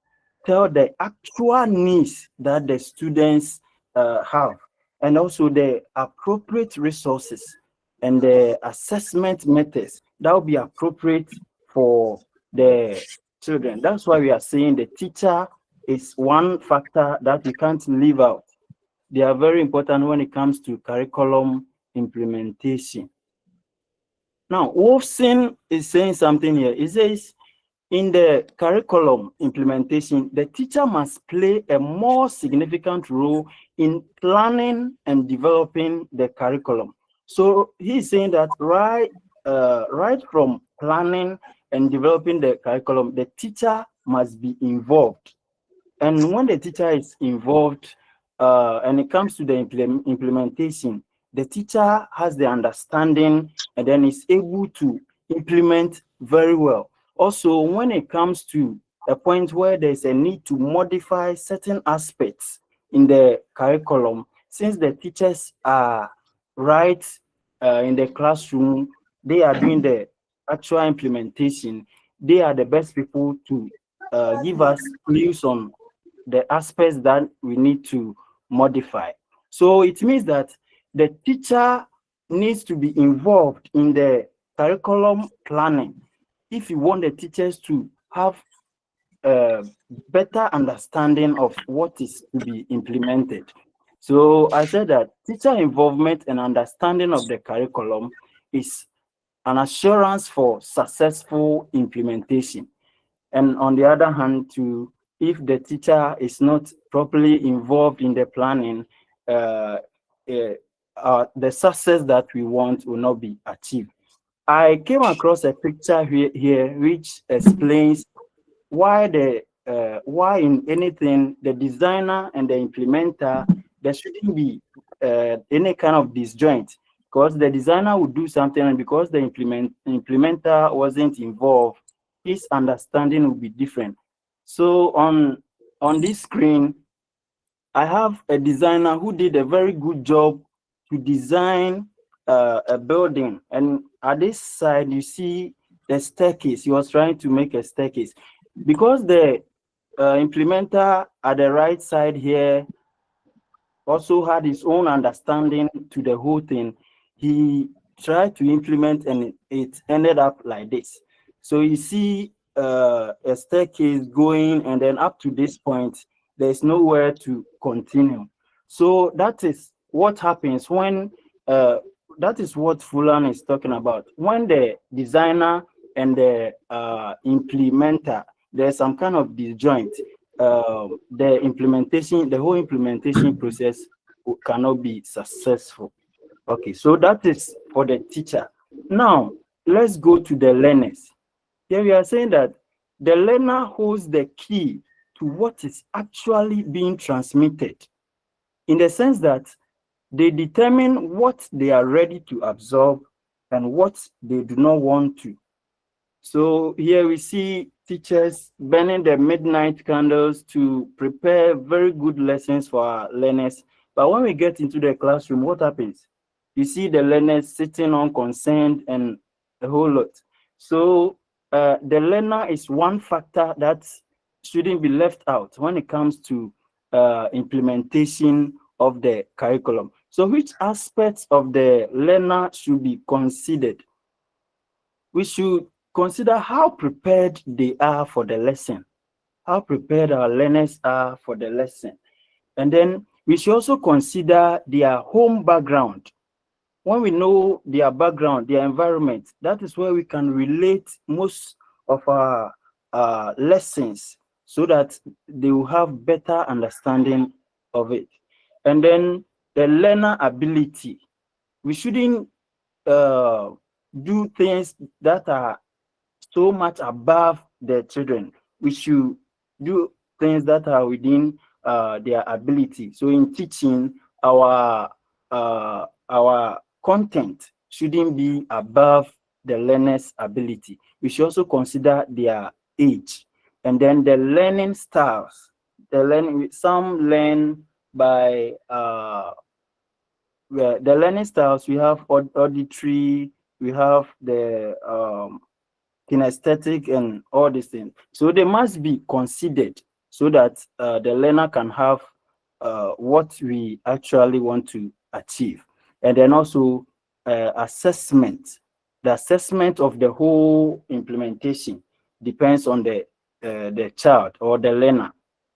tell the actual needs that the students have, and also the appropriate resources and the assessment methods that will be appropriate for the children. That's why we are saying the teacher is one factor that we can't leave out. They are very important when it comes to curriculum implementation. Now, Wolfson is saying something here. He says, in the curriculum implementation, the teacher must play a more significant role in planning and developing the curriculum. So he's saying that right from planning and developing the curriculum, the teacher must be involved. And when the teacher is involved, and it comes to the implementation, the teacher has the understanding and then is able to implement very well. Also, when it comes to a point where there's a need to modify certain aspects in the curriculum, since the teachers are right in the classroom, they are doing the actual implementation, they are the best people to give us clues on the aspects that we need to modify. So it means that the teacher needs to be involved in the curriculum planning if you want the teachers to have a better understanding of what is to be implemented. So I said that teacher involvement and understanding of the curriculum is an assurance for successful implementation. And on the other hand, too, if the teacher is not properly involved in the planning, the success that we want will not be achieved. I came across a picture here which explains why in anything the designer and the implementer, there shouldn't be any kind of disjoint, because the designer would do something, and because the implementer wasn't involved, his understanding will be different. So on this screen, I have a designer who did a very good job to design a building, and at this side you see the staircase. He was trying to make a staircase because the implementer at the right side here also had his own understanding to the whole thing. He tried to implement and it ended up like this. So you see a staircase going, and then up to this point, there's nowhere to continue. So that is what happens when, that is what Fulan is talking about. When the designer and the implementer, there's some kind of disjoint, the whole implementation process cannot be successful. Okay, so that is for the teacher. Now, let's go to the learners. Here we are saying that the learner holds the key to what is actually being transmitted, in the sense that they determine what they are ready to absorb and what they do not want to. So here we see teachers burning the midnight candles to prepare very good lessons for our learners. But when we get into the classroom, what happens? You see the learners sitting unconcerned and a whole lot. So the learner is one factor that shouldn't be left out when it comes to implementation of the curriculum. So which aspects of the learner should be considered? We should consider how prepared they are for the lesson, how prepared our learners are for the lesson. And then we should also consider their home background. When we know their background, their environment, that is where we can relate most of our lessons so that they will have better understanding of it. And then the learner ability. We shouldn't do things that are so much above the children. We should do things that are within their ability. So in teaching, our content shouldn't be above the learner's ability. We should also consider their age, and then the learning styles. Some learn by the learning styles. We have auditory, we have the kinesthetic, and all these things. So they must be considered so that the learner can have what we actually want to achieve. And then also assessment. The assessment of the whole implementation depends on the child or the learner.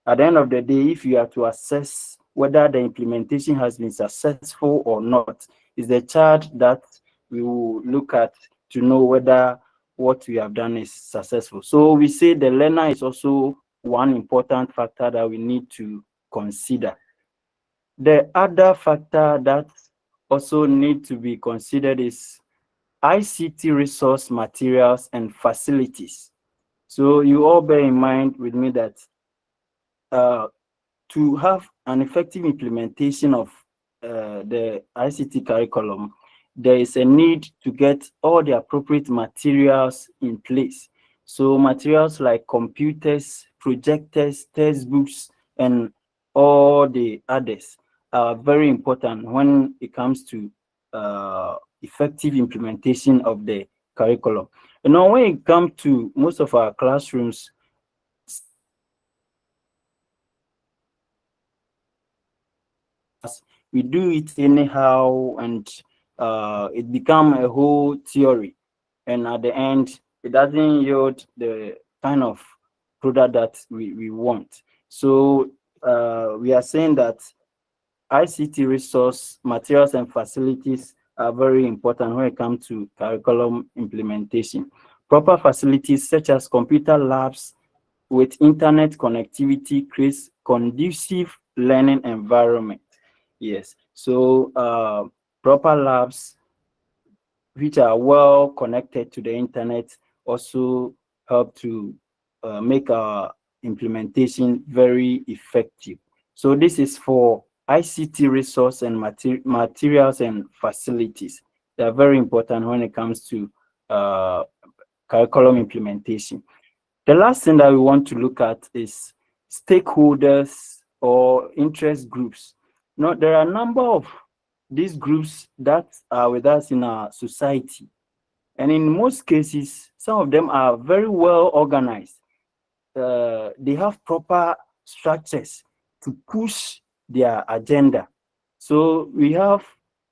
At the end of the day, if you are to assess whether the implementation has been successful or not, it's the child that we will look at to know whether what we have done is successful. So we say the learner is also one important factor that we need to consider. The other factor that also need to be considered is ICT resource materials and facilities. So you all bear in mind with me that to have an effective implementation of the ICT curriculum, there is a need to get all the appropriate materials in place. So materials like computers, projectors, textbooks, and all the others are very important when it comes to effective implementation of the curriculum. You know, when it comes to most of our classrooms, we do it anyhow, and it becomes a whole theory, and at the end it doesn't yield the kind of product that we want. So we are saying that ICT resource materials and facilities are very important when it comes to curriculum implementation. Proper facilities such as computer labs with internet connectivity creates conducive learning environment. Yes, so proper labs which are well connected to the internet also help to make our implementation very effective. So this is for ICT resource and materials and facilities. They are very important when it comes to curriculum implementation. The last thing that we want to look at is stakeholders or interest groups. Now, there are a number of these groups that are with us in our society. And in most cases, some of them are very well organized. They have proper structures to push their agenda. So we have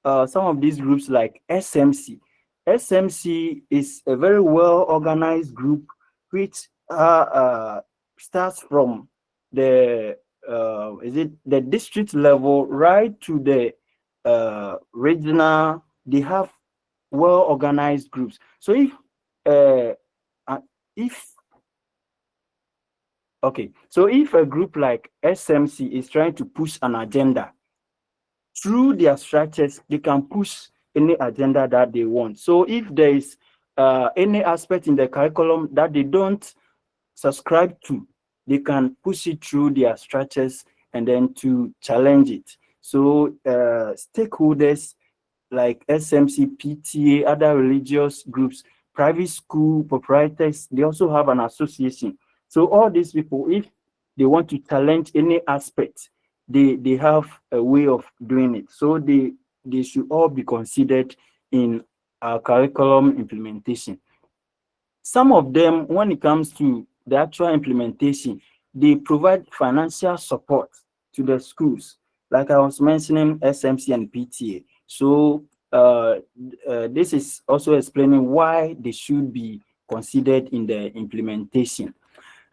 some of these groups like SMC. SMC is a very well organized group which starts from the the district level right to the regional. They have well organized groups. So if a group like SMC is trying to push an agenda, through their structures, they can push any agenda that they want. So if there is any aspect in the curriculum that they don't subscribe to, they can push it through their structures and then to challenge it. So stakeholders like SMC, PTA, other religious groups, private school proprietors, they also have an association. So all these people, if they want to challenge any aspect, they have a way of doing it. So they should all be considered in our curriculum implementation. Some of them, when it comes to the actual implementation, they provide financial support to the schools. Like I was mentioning, SMC and PTA. So this is also explaining why they should be considered in the implementation.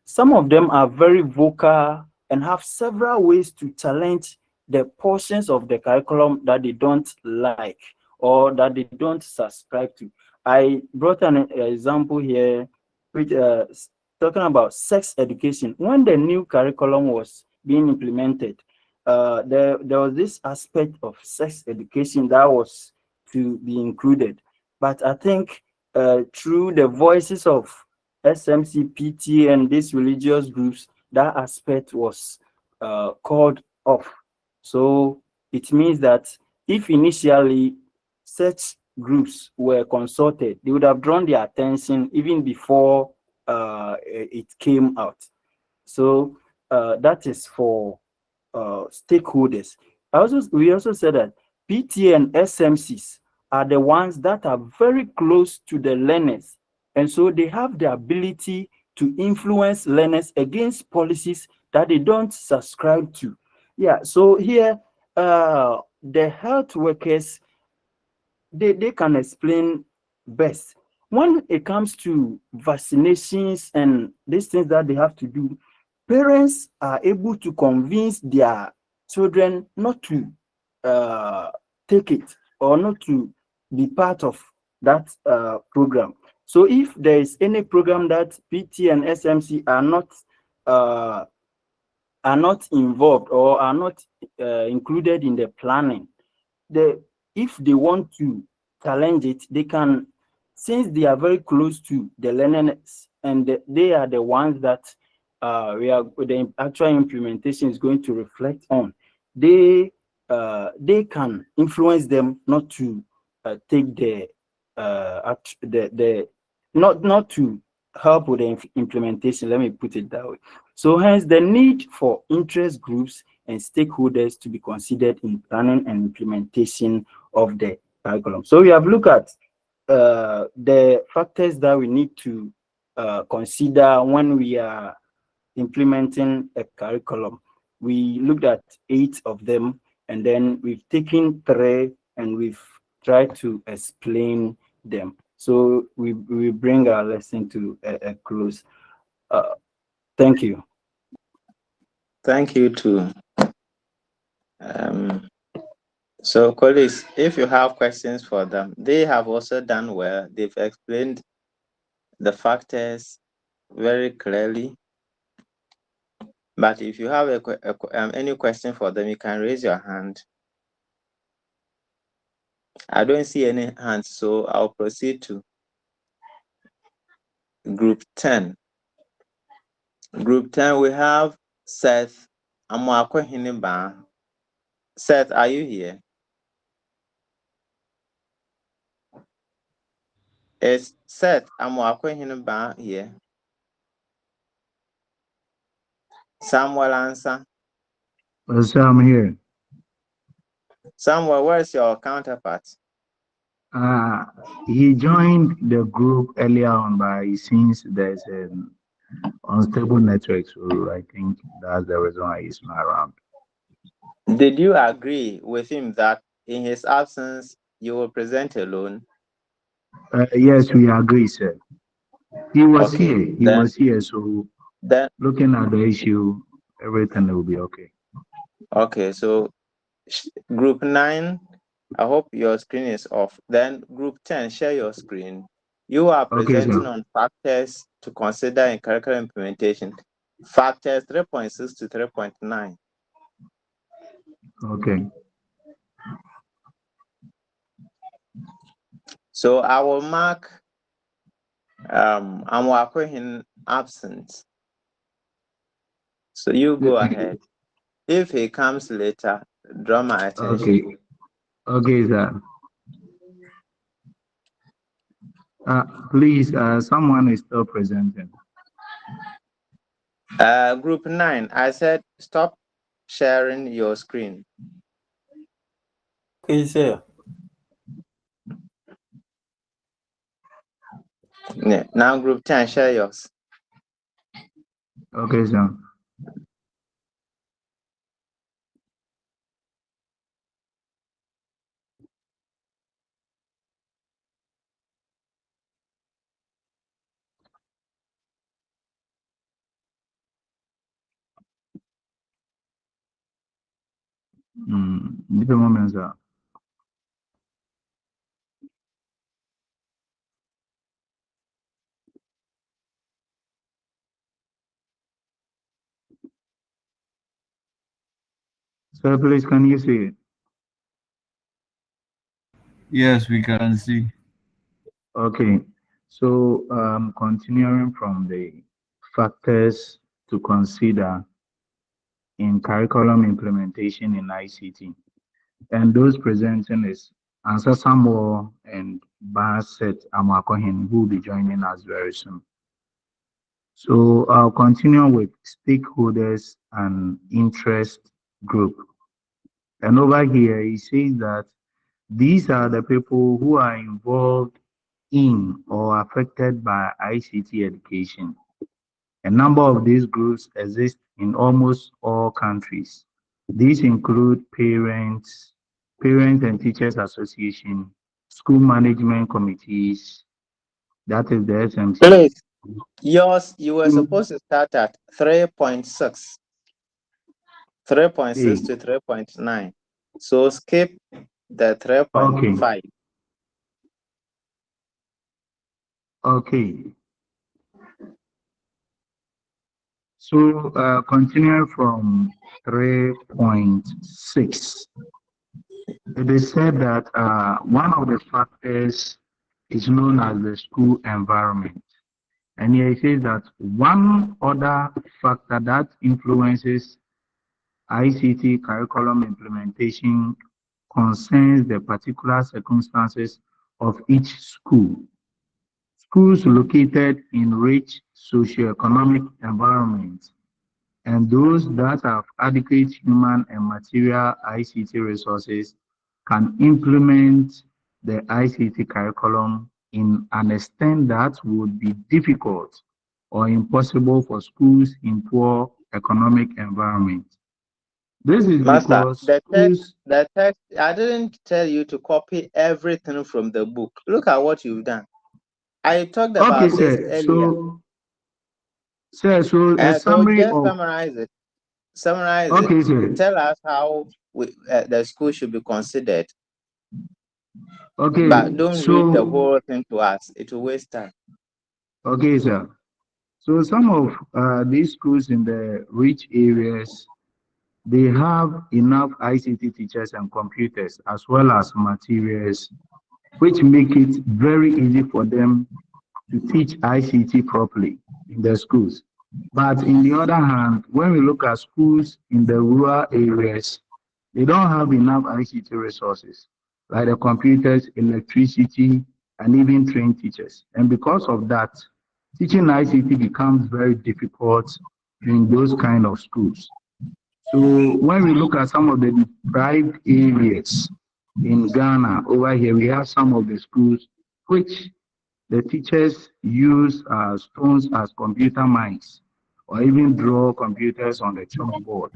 Some of them are very vocal and have several ways to challenge the portions of the curriculum that they don't like or that they don't subscribe to. I brought an example here, which talking about sex education. When the new curriculum was being implemented, there was this aspect of sex education that was to be included. But I think through the voices of SMC, PT, and these religious groups, that aspect was called off. So it means that if initially such groups were consulted, they would have drawn their attention even before it came out. So that is for stakeholders. We also said that PTA and SMCs are the ones that are very close to the learners, and so they have the ability to influence learners against policies that they don't subscribe to. Yeah, so here the health workers, they can explain best. When it comes to vaccinations and these things that they have to do, parents are able to convince their children not to take it or not to be part of that program. So if there is any program that PT and SMC are not involved or are not included in the planning, if they want to challenge it, they can, since they are very close to the learners and they are the ones that the actual implementation is going to reflect on. They can influence them not to take not to help with the implementation. Let me put it that way. So hence the need for interest groups and stakeholders to be considered in planning and implementation of the curriculum. So we have looked at the factors that we need to consider when we are implementing a curriculum. We looked at 8 of them, and then we've taken 3 and we've tried to explain them. So we bring our lesson to a close. Thank you. Thank you too. So colleagues, if you have questions for them, they have also done well. They've explained the factors very clearly. But if you have any question for them, you can raise your hand. I don't see any hands, so I'll proceed to group 10. Group 10, we have Seth Amwakwe. Seth, are you here? Is Seth Amwakwe here? Samuel answer. Yes, sir, I'm here. Samuel, where's your counterpart? He joined the group earlier on, but it seems there's an unstable network, so I think that's the reason why he's not around. Did you agree with him that in his absence you will present alone? Yes, we agree, sir. He was Okay, here. He was here, so then looking at the issue, everything will be okay. Okay, so group 9, I hope your screen is off. Then group 10, share your screen. You are presenting on factors to consider in curriculum implementation. Factors 3.6 to 3.9. Okay. So I will mark Amwakwe absent. So you go ahead. If he comes later, draw my attention. Okay. Okay, sir. Please, someone is still presenting. Group 9, I said stop sharing your screen. Okay, sir. Yeah. Now group 10, share yours. Okay, sir. Different moments are. Sir, please, can you see it? Yes, we can see. Okay. So, continuing from the factors to consider in curriculum implementation in ICT, and those presenting is Answer Samuel and Baset Amakohin, who will be joining us very soon. So I'll continue with stakeholders and interest group. And over here, he says that these are the people who are involved in or affected by ICT education. A number of these groups exist in almost all countries. These include parents and teachers association, school management committees, that is the SMC. Please, yours, you were supposed to start at 3.6. 3.6 to 3.9. So skip the 3.5. Okay. So continuing from 3.6, it is said that one of the factors is known as the school environment. And here it says that one other factor that influences ICT curriculum implementation concerns the particular circumstances of each school. Schools located in rich socioeconomic environments and those that have adequate human and material ICT resources can implement the ICT curriculum in an extent that would be difficult or impossible for schools in poor economic environments. This is Master, because the text, I didn't tell you to copy everything from the book. Look at what you've done. I talked about this earlier. So a So summary just of summarize it. Summarize okay, it. sir. Tell us how the school should be considered. Okay, But don't read the whole thing to us. It will waste time. Okay, sir. So some of these schools in the rich areas, they have enough ICT teachers and computers as well as materials, which make it very easy for them to teach ICT properly in their schools. But in the other hand, when we look at schools in the rural areas, they don't have enough ICT resources, like the computers, electricity, and even trained teachers. And because of that, teaching ICT becomes very difficult in those kind of schools. So when we look at some of the deprived areas in Ghana, over here, we have some of the schools which the teachers use stones as computer mice or even draw computers on the chalkboard,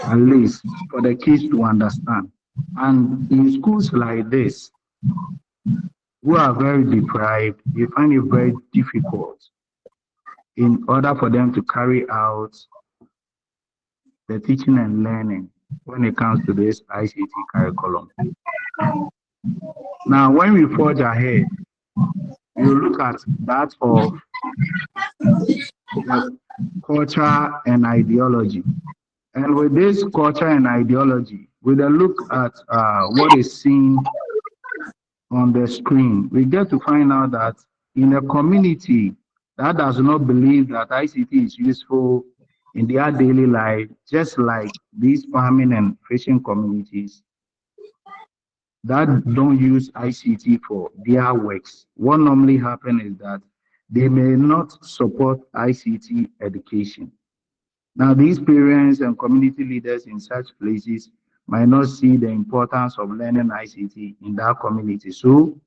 at least for the kids to understand. And in schools like this, who are very deprived, they find it very difficult in order for them to carry out the teaching and learning when it comes to this ICT curriculum. Now, when we forge ahead, we look at that of the culture and ideology. And with this culture and ideology, with a look at what is seen on the screen, we get to find out that in a community that does not believe that ICT is useful in their daily life, just like these farming and fishing communities that don't use ICT for their works, what normally happens is that they may not support ICT education. Now, these parents and community leaders in such places might not see the importance of learning ICT in that community. So,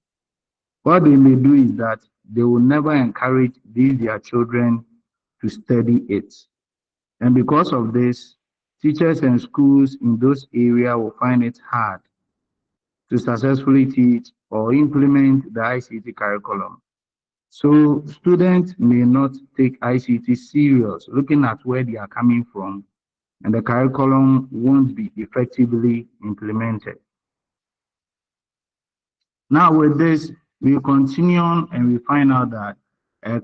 what they may do is that they will never encourage their children to study it. And because of this, teachers and schools in those areas will find it hard to successfully teach or implement the ICT curriculum. So students may not take ICT serious, looking at where they are coming from and the curriculum won't be effectively implemented. Now with this, we continue on and we find out that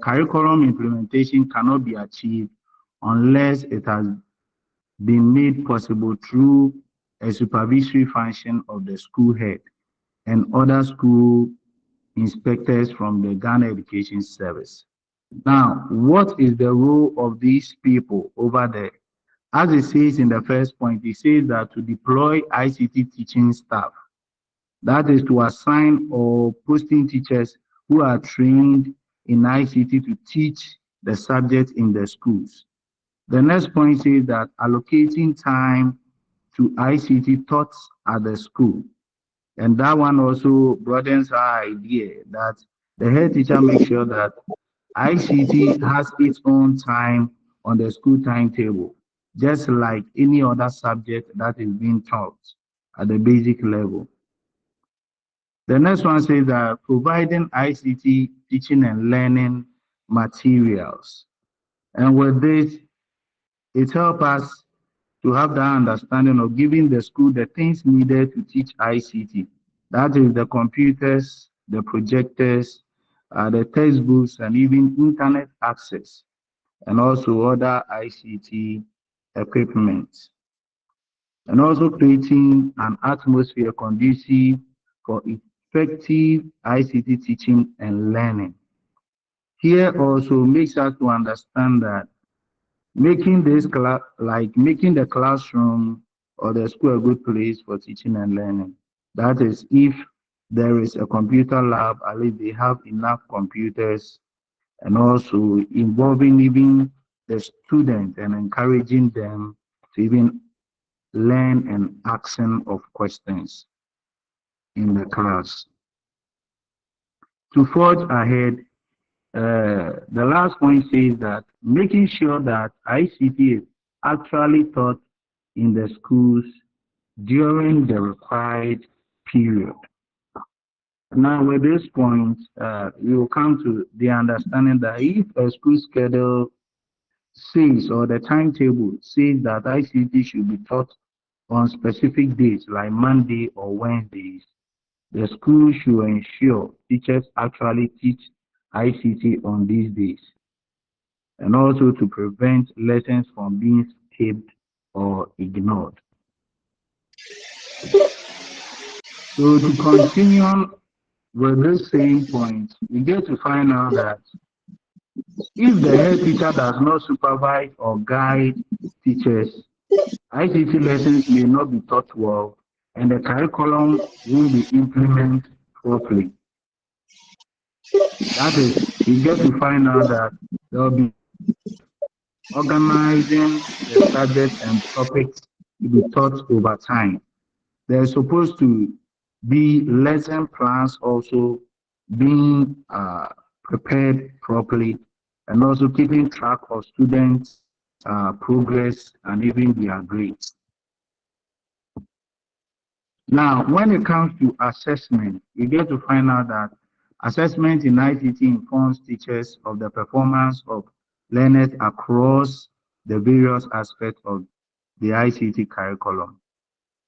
curriculum implementation cannot be achieved unless it has been made possible through a supervisory function of the school head and other school inspectors from the Ghana Education Service. Now, what is the role of these people over there? As it says in the first point, it says that to deploy ICT teaching staff, that is to assign or posting teachers who are trained in ICT to teach the subject in the schools. The next point says that allocating time to ICT taught at the school. And that one also broadens our idea that the head teacher makes sure that ICT has its own time on the school timetable, just like any other subject that is being taught at the basic level. The next one says that providing ICT teaching and learning materials. And with this, it helps us to have that understanding of giving the school the things needed to teach ICT. That is the computers, the projectors, the textbooks, and even internet access, and also other ICT equipment. And also creating an atmosphere conducive for effective ICT teaching and learning. Here also makes us to understand that making this class, like making the classroom or the school a good place for teaching and learning. That is, if there is a computer lab, at least they have enough computers, and also involving even the students and encouraging them to even learn and asking of questions in the class. To forge ahead, the last point says that making sure that ICT is actually taught in the schools during the required period. Now, with this point, we will come to the understanding that if a school schedule says, or the timetable says that ICT should be taught on specific days like Monday or Wednesdays, the school should ensure teachers actually teach ICT on these days, and also to prevent lessons from being skipped or ignored. So to continue on with this same point, we get to find out that if the head teacher does not supervise or guide teachers, ICT lessons may not be taught well, and the curriculum won't be implemented properly. That is, we get to find out that there will be organizing the subject and topics to be taught over time. There's supposed to be lesson plans also being prepared properly, and also keeping track of students' progress and even their grades. Now, when it comes to assessment, you get to find out that assessment in ICT informs teachers of the performance of learners across the various aspects of the ICT curriculum.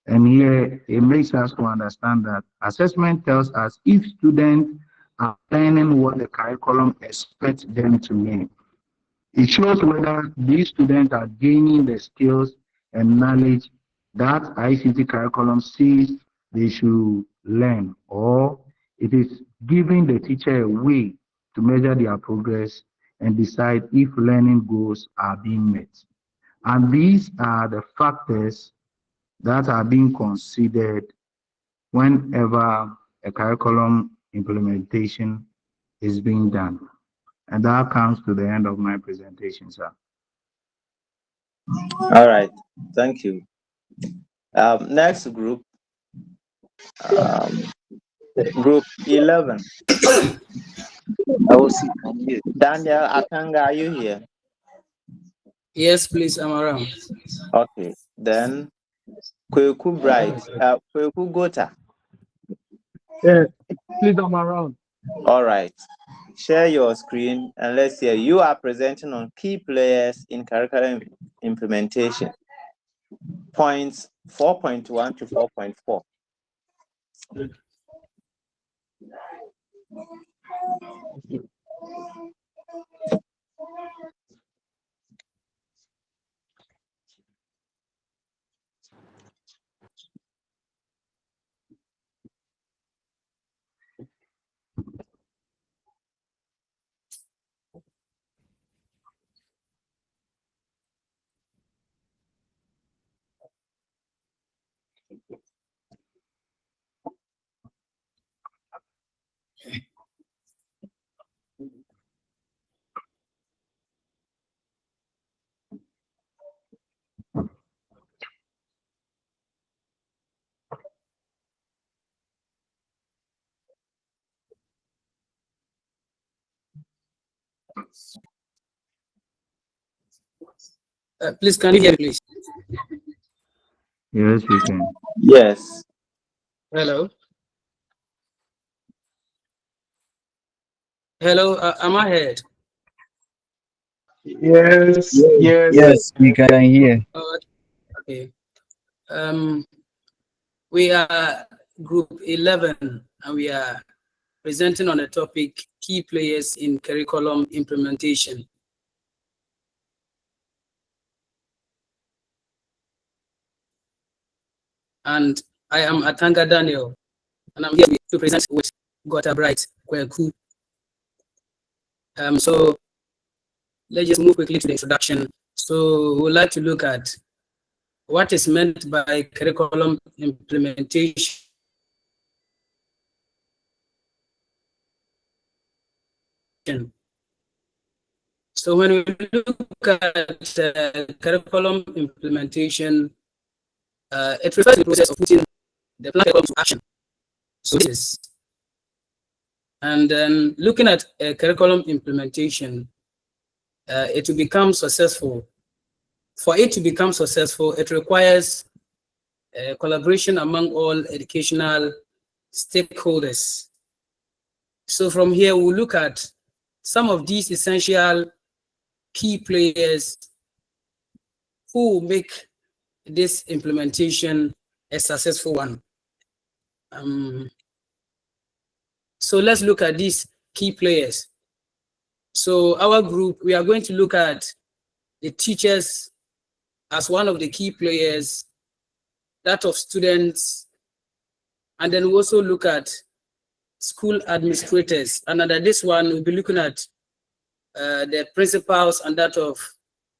And here it makes us to understand that assessment tells us if students are learning what the curriculum expects them to learn. It shows whether these students are gaining the skills and knowledge that ICT curriculum says they should learn, or it is giving the teacher a way to measure their progress and decide if learning goals are being met. And these are the factors that are being considered whenever a curriculum implementation is being done. And that comes to the end of my presentation, sir. All right, thank you. Next group, group 11. I will see. Daniel Akanga, are you here? Yes, please, I'm around. Okay, then Kweku Bright, Kweku Gota. Yeah, please, I'm around. All right, share your screen and let's see. You are presenting on key players in curriculum implementation. points 4.1 to 4.4. Please, can you hear me, please? Yes, we can. Yes. Hello. Hello, am I heard? Yes, yes. Yes, we can hear. Okay. We are group 11 and we are presenting on a topic, key players in curriculum implementation. And I am Atanga Daniel, and I'm here to present with Gota Bright Kweku. So let's just move quickly to the introduction. So we'd like to look at what is meant by curriculum implementation. So when we look at curriculum implementation, it refers to the process of putting the plan into action. So this is, and then looking at curriculum implementation, it to become successful. For it to become successful, it requires collaboration among all educational stakeholders. So from here, we'll look at some of these essential key players who make this implementation a successful one. So let's look at these key players. So our group, we are going to look at the teachers as one of the key players, that of students, and then we also look at school administrators. And under this one, we'll be looking at the principals and that of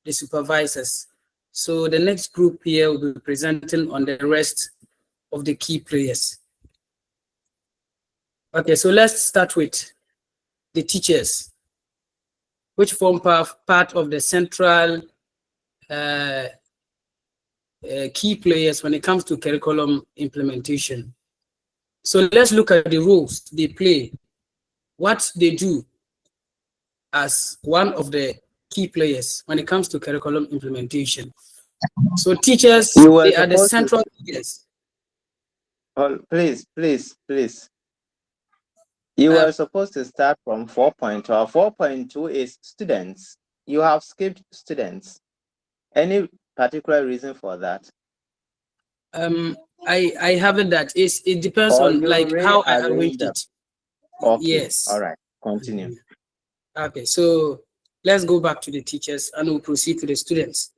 the supervisors. So the next group here will be presenting on the rest of the key players. Okay, so let's start with the teachers, which form part of the central key players when it comes to curriculum implementation. So let's look at the roles they play, what they do as one of the key players when it comes to curriculum implementation. So teachers, they are the central figures. Oh, please. You were supposed to start from 4.2. 4.2 is students. You have skipped students. Any particular reason for that? I haven't that. It depends on like how I arranged it. Okay. Yes. All right. Continue. Okay, so let's go back to the teachers and we'll proceed to the students.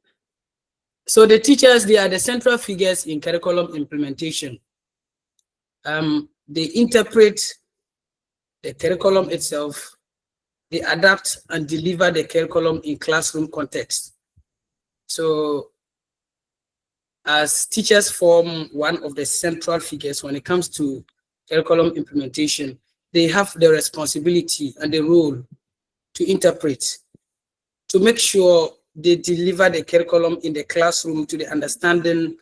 So the teachers, they are the central figures in curriculum implementation. They interpret the curriculum itself, they adapt and deliver the curriculum in classroom context. So as teachers form one of the central figures when it comes to curriculum implementation, they have the responsibility and the role to interpret, to make sure they deliver the curriculum in the classroom to the understanding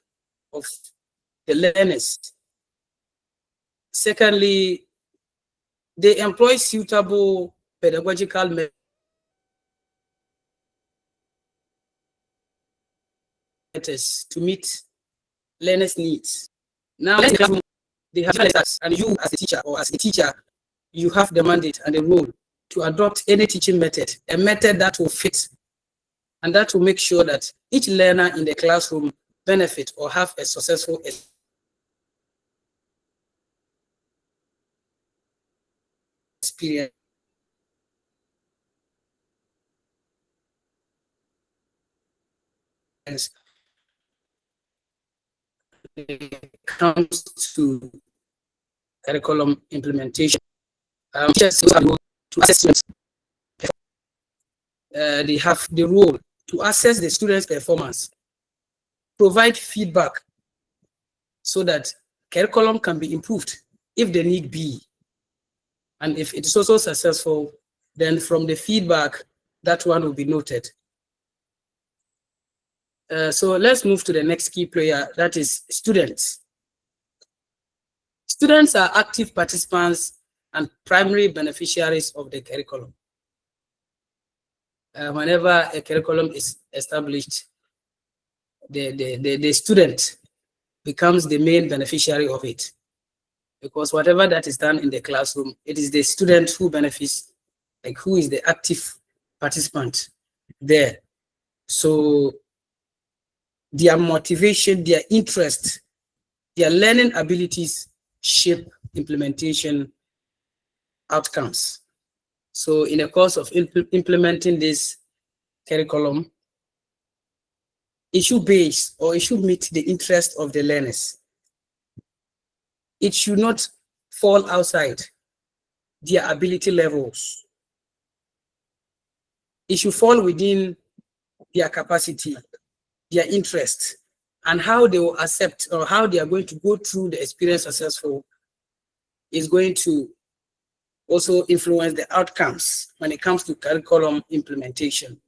of the learners. Secondly, they employ suitable pedagogical methods to meet learners' needs. Now, they have tasks, and you as a teacher or as a teacher, you have the mandate and the role to adopt any teaching method, a method that will fit and that will make sure that each learner in the classroom benefit or have a successful experience. When it comes to curriculum implementation, teachers have to assess students. They have the role to assess the students' performance, provide feedback so that curriculum can be improved if the need be. And if it is also successful, then from the feedback, that one will be noted. So let's move to the next key player, that is students. Students are active participants and primary beneficiaries of the curriculum. Whenever a curriculum is established, the student becomes the main beneficiary of it. Because whatever that is done in the classroom, it is the student who benefits, like who is the active participant there. So their motivation, their interest, their learning abilities shape implementation outcomes. So in the course of implementing this curriculum, it should base or it should meet the interest of the learners. It should not fall outside their ability levels. It should fall within their capacity, their interest, and how they will accept or how they are going to go through the experience successful is going to also influence the outcomes when it comes to curriculum implementation.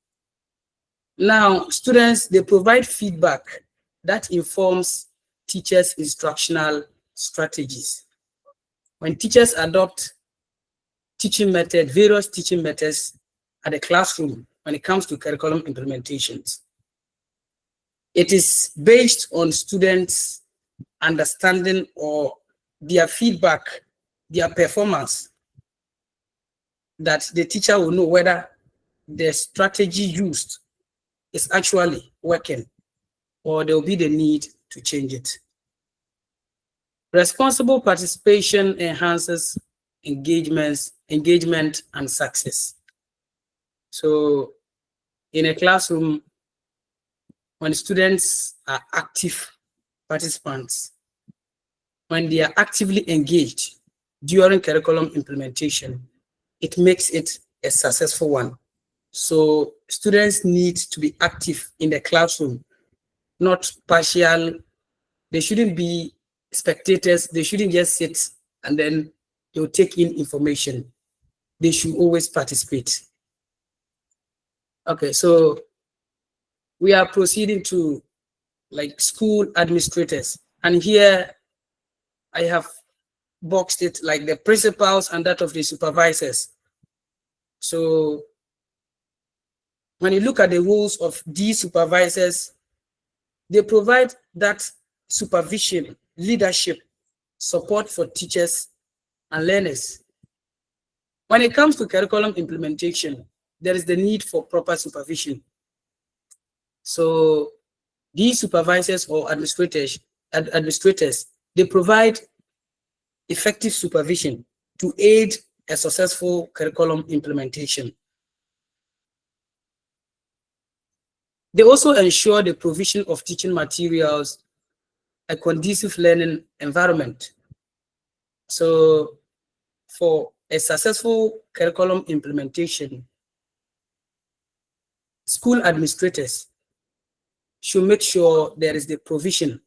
Now, students, they provide feedback that informs teachers' instructional strategies. When teachers adopt various teaching methods at the classroom when it comes to curriculum implementations, it is based on students' understanding or their feedback, their performance, that the teacher will know whether the strategy used is actually working or there will be the need to change it. Responsible participation enhances engagement and success. So in a classroom, when students are active participants, when they are actively engaged during curriculum implementation, it makes it a successful one. So students need to be active in the classroom, not partial. They shouldn't be spectators. They shouldn't just sit and then they'll take in information. They should always participate. Okay, so we are proceeding to like school administrators. And here I have boxed it like the principals and that of the supervisors. So when you look at the roles of these supervisors, they provide that supervision, leadership, support for teachers and learners. When it comes to curriculum implementation, there is the need for proper supervision. So these supervisors or administrators, they provide effective supervision to aid a successful curriculum implementation. They also ensure the provision of teaching materials, a conducive learning environment. So for a successful curriculum implementation, school administrators should make sure there is the provision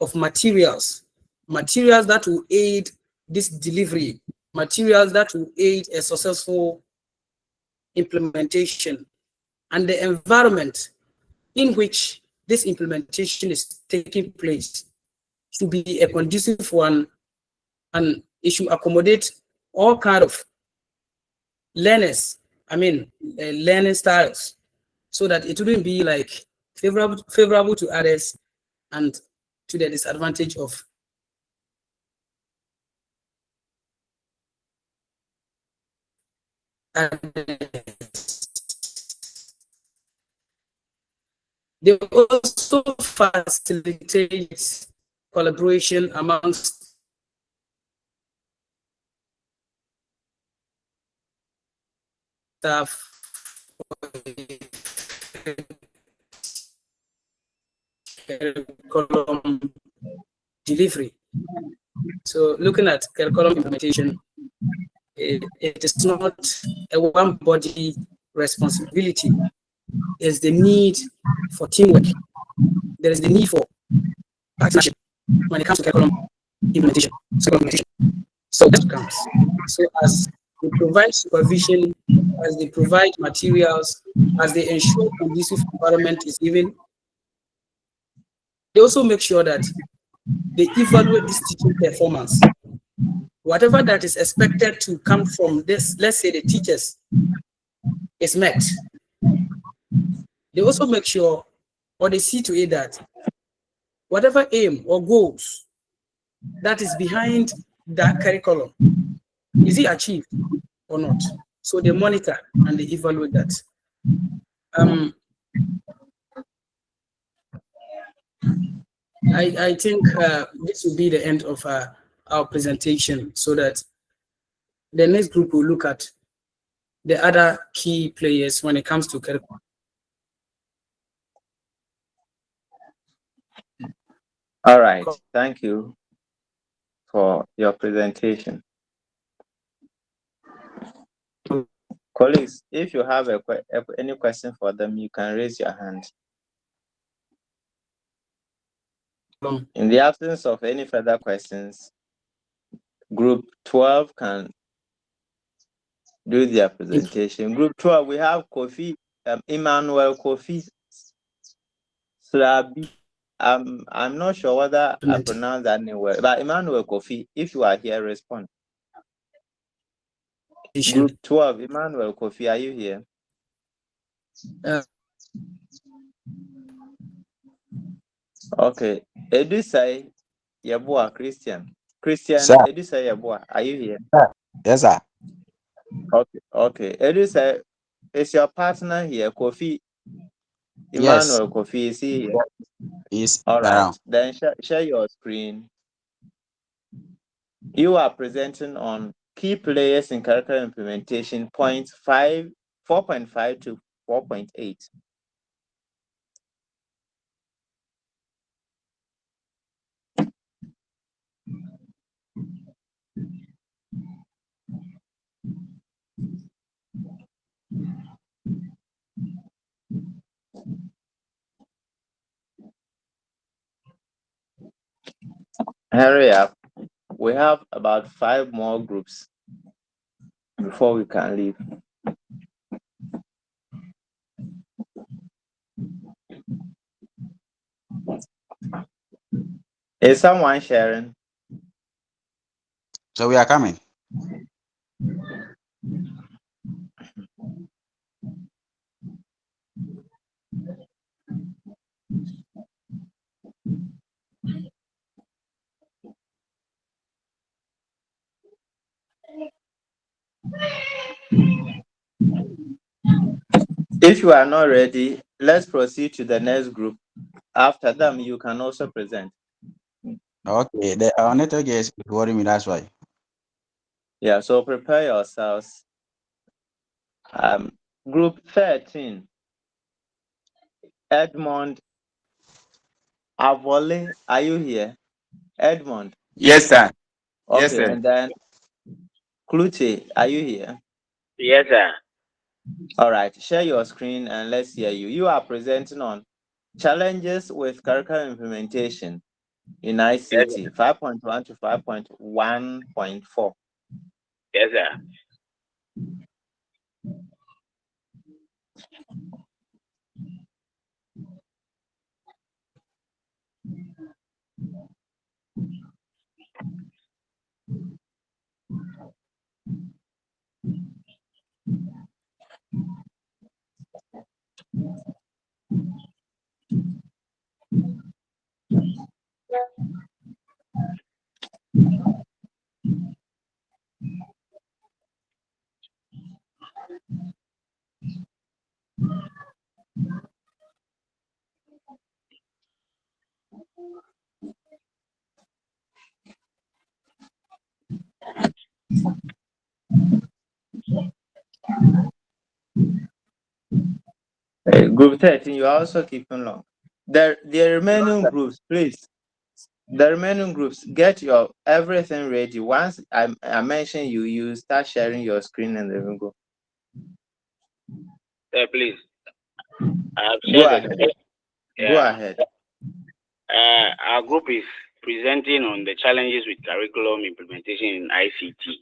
of materials that will aid this delivery, materials that will aid a successful implementation, and the environment in which this implementation is taking place should be a conducive one, and it should accommodate all kinds of learners, learning styles, so that it wouldn't be like favorable to others and to the disadvantage of others. They also also facilitates collaboration amongst staff curriculum delivery. So looking at curriculum implementation, it is not a one body responsibility. There's the need for teamwork. There is the need for partnership when it comes to curriculum implementation. So that comes. So as they provide supervision, as they provide materials, as they ensure conducive environment is given, they also make sure that they evaluate this teaching performance. Whatever that is expected to come from this, let's say the teachers, is met. They also make sure, or they see to it that whatever aim or goals that is behind that curriculum, is it achieved or not? So they monitor and they evaluate that. I think this will be the end of our presentation, so that the next group will look at the other key players when it comes to curriculum. All right, thank you for your presentation. Colleagues, if you have any question for them, you can raise your hand. In the absence of any further questions, Group 12 can do their presentation. Group 12, we have Kofi, Emmanuel Kofi Slabi. I'm not sure whether I pronounced that name well, but Emmanuel Kofi, if you are here, respond. Group 12, Emmanuel Kofi, are you here? Okay. Edusai Yabua Christian. Sir. Edusai Yabua, are you here? Yes, sir. Okay. Edusai, is your partner here, Kofi? Yes. Emmanuel Kofi, is he here? He's All right. around. Then share your screen. You are presenting on key players in curriculum implementation, points 4.5 to 4.8. Hurry up. We have about 5 more groups before we can leave. Is someone sharing? So we are coming. If you are not ready, let's proceed to the next group. After them, you can also present. Okay, our network is worrying me, that's why. Yeah, so prepare yourselves. Group 13, Edmond Avole, are you here? Edmond? Yes, sir. Okay, Yes, sir. and then Clute, are you here? Yes, sir. All right, share your screen and let's hear you. You are presenting on challenges with curriculum implementation in ICT, 5.1 to 5.1.4. Yes, sir. Group 13, you are also keeping long. The remaining groups, please. The remaining groups, get your everything ready. Once I mention you start sharing your screen and then we go. Please. I've Go shared ahead. it. Go ahead. Our group is presenting on the challenges with curriculum implementation in ICT.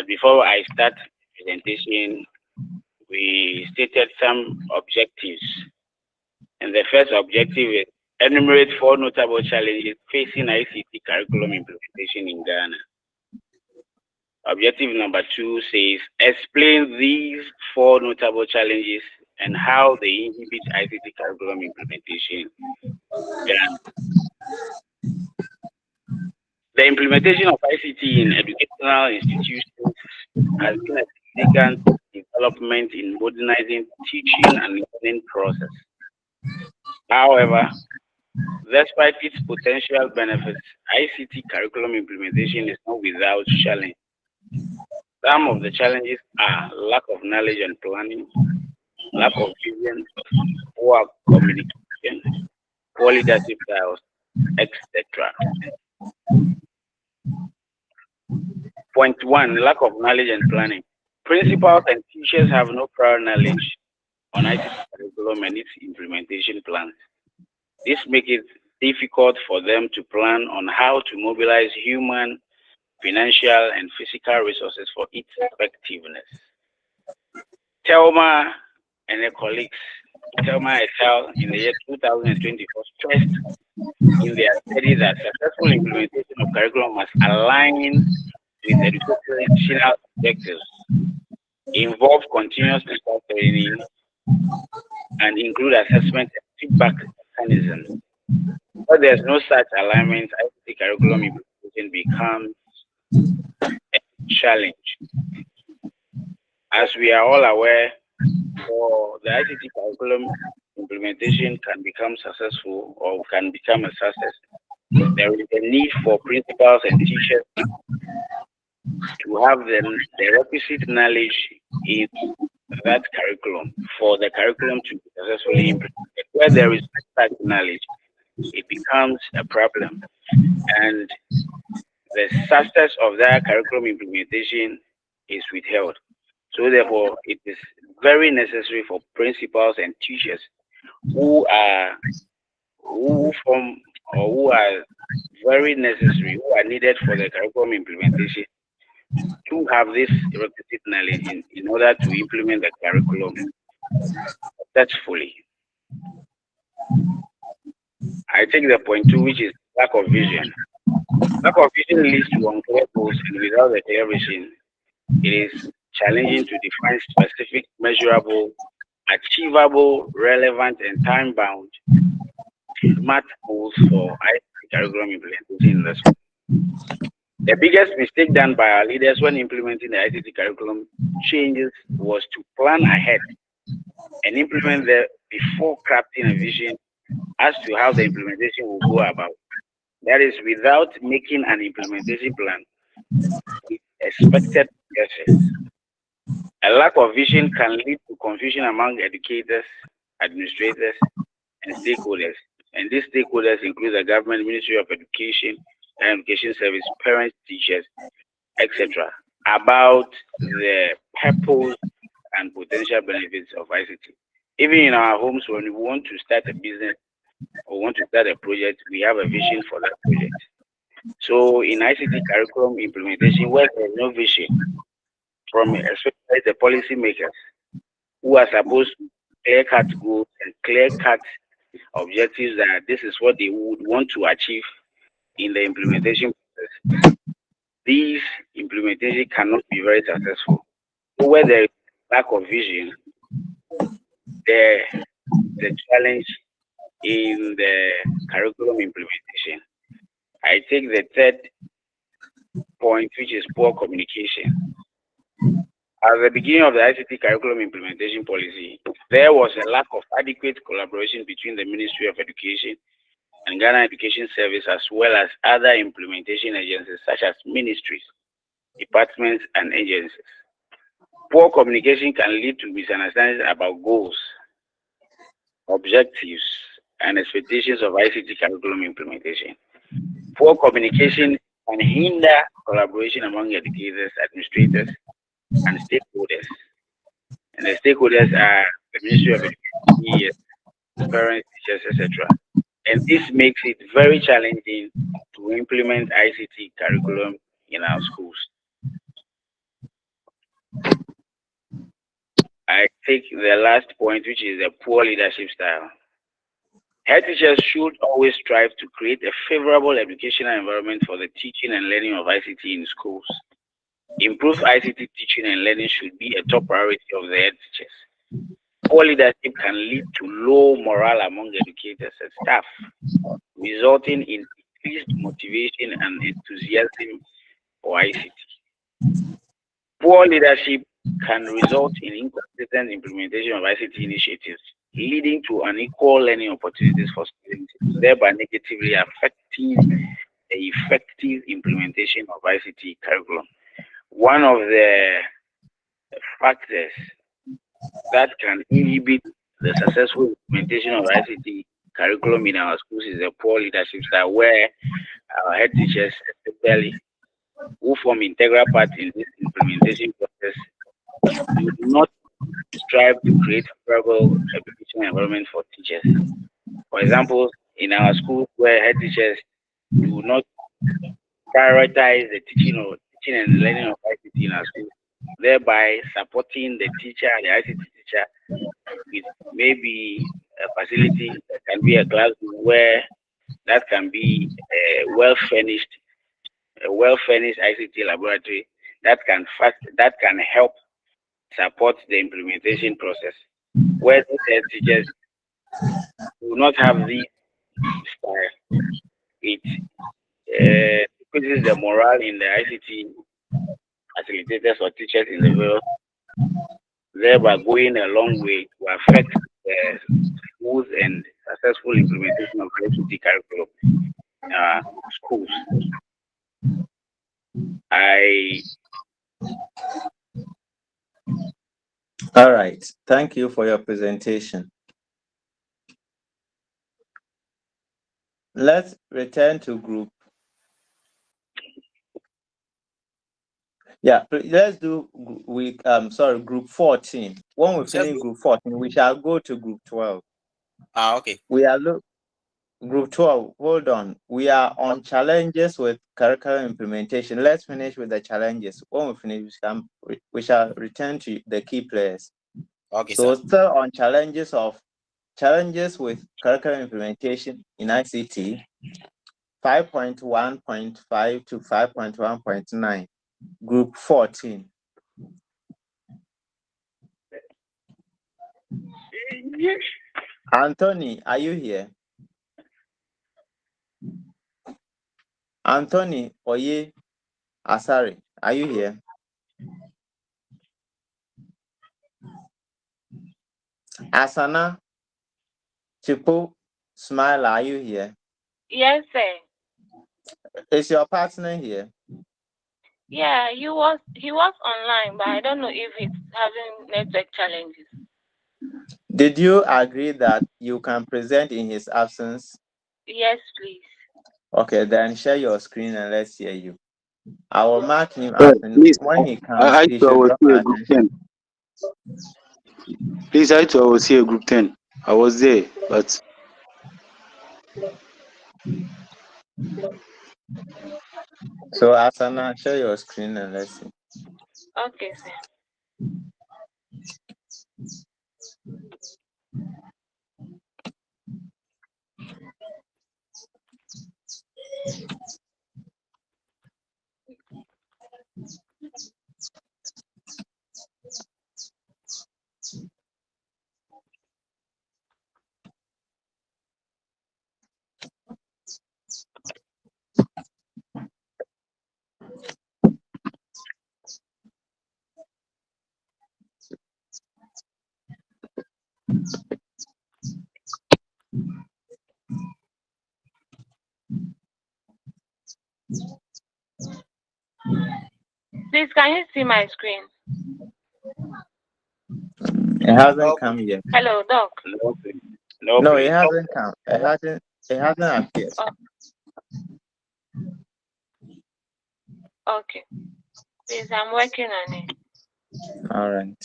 Before I start presentation, we stated some objectives. And the first objective is enumerate 4 notable challenges facing ICT curriculum implementation in Ghana. Objective number 2 says explain these 4 notable challenges and how they inhibit ICT curriculum implementation. The implementation of ICT in educational institutions has been a significant development in modernizing teaching and learning process. However, despite its potential benefits, ICT curriculum implementation is not without challenge. Some of the challenges are lack of knowledge and planning, lack of vision, poor communication, poor leadership styles, etc. Point 1, lack of knowledge and planning. Principals and teachers have no prior knowledge on ICT curriculum and its implementation plans. This makes it difficult for them to plan on how to mobilize human, financial, and physical resources for its effectiveness. Thelma and her colleagues, Thelma et al. In the year 2024 stressed in their study that successful implementation of curriculum must align with educational objectives, involve continuous teacher training, and include assessment and feedback mechanisms. But there's no such alignment, ICT curriculum implementation becomes a challenge. As we are all aware, for the ICT curriculum implementation can become successful or can become a success, there is a need for principals and teachers to have the requisite knowledge in that curriculum for the curriculum to be successfully implemented. Where there is such knowledge, it becomes a problem. And the success of that curriculum implementation is withheld. So therefore, it is very necessary for principals and teachers who are very necessary, who are needed for the curriculum implementation, to have this requisite knowledge in order to implement the curriculum successfully. I take the point 2, which is lack of vision. Lack of vision leads to unclear goals, and without a clear vision, it is challenging to define specific, measurable, achievable, relevant, and time-bound SMART goals for ICT curriculum implementation in the school. The biggest mistake done by our leaders when implementing the ICT curriculum changes was to plan ahead and implement them before crafting a vision as to how the implementation will go about. That is, without making an implementation plan with expected progresses. A lack of vision can lead to confusion among educators, administrators, and stakeholders. And these stakeholders include the government, Ministry of Education, and Education Service, parents, teachers, etc., about the purpose and potential benefits of ICT. Even in our homes, when we want to start a business or want to start a project, we have a vision for that project. So in ICT curriculum implementation, where there's no vision from especially the policymakers who are supposed to clear-cut goals and clear-cut objectives that this is what they would want to achieve in the implementation process, these implementation cannot be very successful. So where there is lack of vision, the challenge in the curriculum implementation. I take the third point, which is poor communication. At the beginning of the ICT curriculum implementation policy, there was a lack of adequate collaboration between the Ministry of Education and Ghana Education Service, as well as other implementation agencies such as ministries, departments, and agencies. Poor communication can lead to misunderstandings about goals, objectives, and expectations of ICT curriculum implementation. Poor communication can hinder collaboration among educators, administrators, and stakeholders. And the stakeholders are the Ministry of Education, parents, teachers, etc. And this makes it very challenging to implement ICT curriculum in our schools. I take the last point, which is the poor leadership style. Head teachers should always strive to create a favorable educational environment for the teaching and learning of ICT in schools. Improved ICT teaching and learning should be a top priority of the head teachers. Poor leadership can lead to low morale among educators and staff, resulting in decreased motivation and enthusiasm for ICT. Poor leadership can result in inconsistent implementation of ICT initiatives, leading to unequal learning opportunities for students, thereby negatively affecting the effective implementation of ICT curriculum. One of the factors that can inhibit the successful implementation of ICT curriculum in our schools is a poor leadership style, where our head teachers, especially who form integral part in this implementation process, do not strive to create a favorable education environment for teachers. For example, in our schools where head teachers do not prioritize the teaching and learning of ICT in our schools, thereby supporting the teacher, the ICT teacher, with maybe a facility that can be a classroom where that can be a well-furnished ICT laboratory that can help support the implementation process. Where the teachers do not have this style, it increases the morale in the ICT facilitators or teachers in the world, thereby going a long way to affect the smooth and successful implementation of ICT curriculum in schools. All right. Thank you for your presentation. Let's return to group. Yeah, let's do group 14. When we finish group 14, we shall go to group 12. Okay. We are group 12. Hold on. We are on challenges with curriculum implementation. Let's finish with the challenges. When we finish, we shall return to the key players. Okay. So Sir. still on challenges with curriculum implementation in ICT, 5.1.5 to 5.1.9, group 14. Anthony, are you here? Anthony Oye Asari, are you here? Asana Chipo Smile, are you here? Yes, sir. Is your partner here? Yeah, he was online, but I don't know if it's having network challenges. Did you agree that you can present in his absence? Yes, please. Okay, then share your screen and let's hear you. I will mark him as Please, when he comes. I He thought I should was drop here our group attention. 10. Please, I thought I was here group 10. I was there, but So Asana, share your screen and let's see. Okay, sir. Please, can you see my screen? It hasn't come yet. Hello, Doc. No, it hasn't come. It hasn't appeared. Okay. Please, I'm working on it. All right.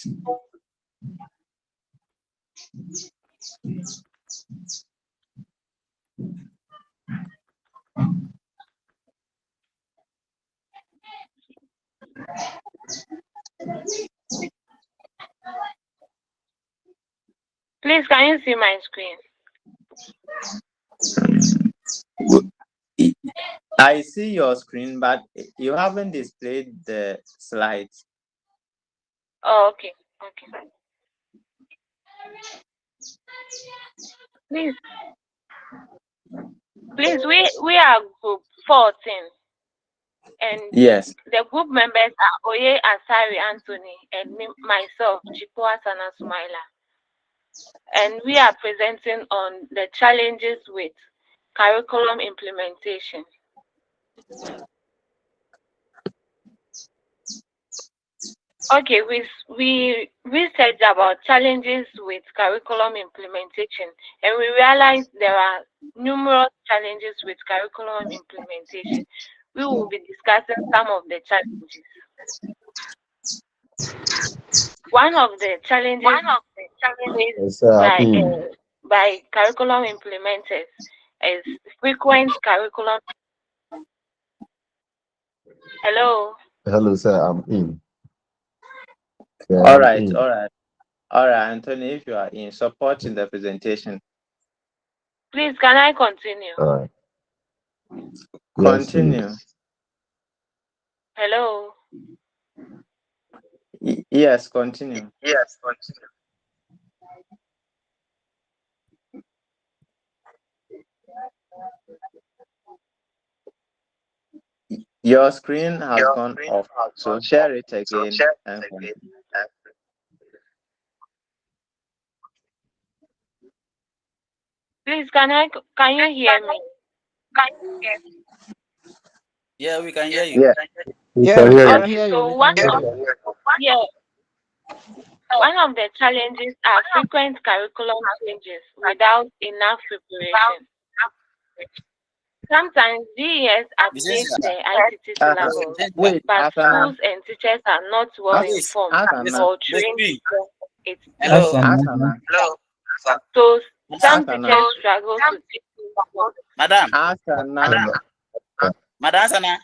Please, can you see my screen? I see your screen, but you haven't displayed the slides. Oh, okay. Okay. Please, we are group 14, and Yes. the group members are Oye Asari Anthony and myself, Chipua Sana Sumaila. And we are presenting on the challenges with curriculum implementation. Okay, we researched about challenges with curriculum implementation, and we realized there are numerous challenges with curriculum implementation. We will be discussing some of the challenges. One of the challenges faced by curriculum implementers is frequent curriculum. Hello. Hello, sir. I'm in. Yeah, All I'm right, in. all right. All right, Anthony, if you are in supporting the presentation. Please, can I continue? All right. Continue. Hello. Yes, continue. Yes, continue. Your screen has gone off, so share it again. Please, can you hear me? Yeah, we can hear you. Yeah. We can hear you. So one of the challenges are frequent curriculum changes without enough preparation. Sometimes DES updates the ICT syllabus, but schools and teachers are not well informed or trained. Hello. So some teachers struggle to teach. Madam. Madam Sana.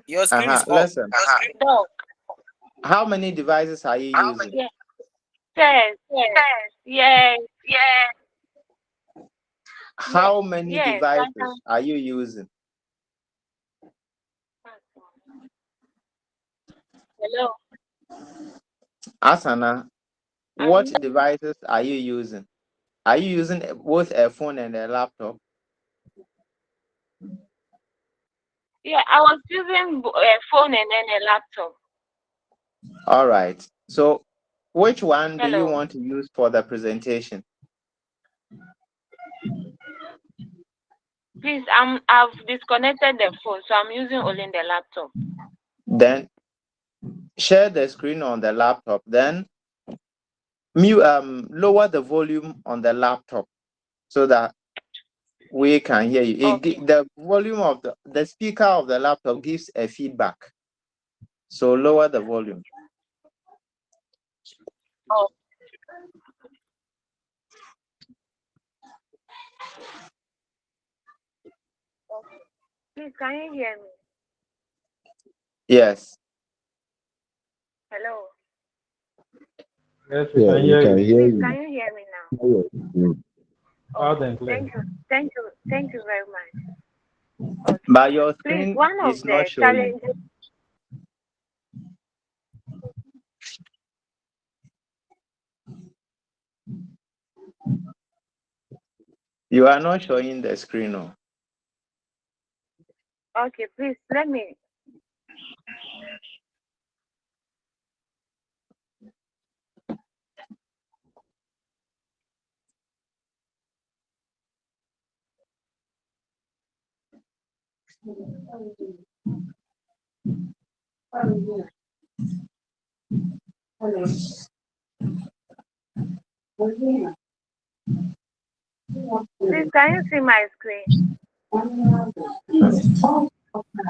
Your screen is off. Listen. How many devices are you using? Yes. How many devices are you using? Hello. Asana, what devices are you using? Are you using both a phone and a laptop? Yeah, I was using a phone and then a laptop. All right. So which one do you want to use for the presentation? Please, I've disconnected the phone, so I'm using only the laptop. Then share the screen on the laptop. Then lower the volume on the laptop so that we can hear you. Okay. The volume of the speaker of the laptop gives a feedback. So lower the volume. Oh. Please, can you hear me? Yes. Hello. Yes, we can hear you. Please, can you hear me now? Loud and clear. Thank you very much. Okay. But your screen Please, is not showing. You are not showing the screen. No. Okay, please let me. Please, can you see my screen?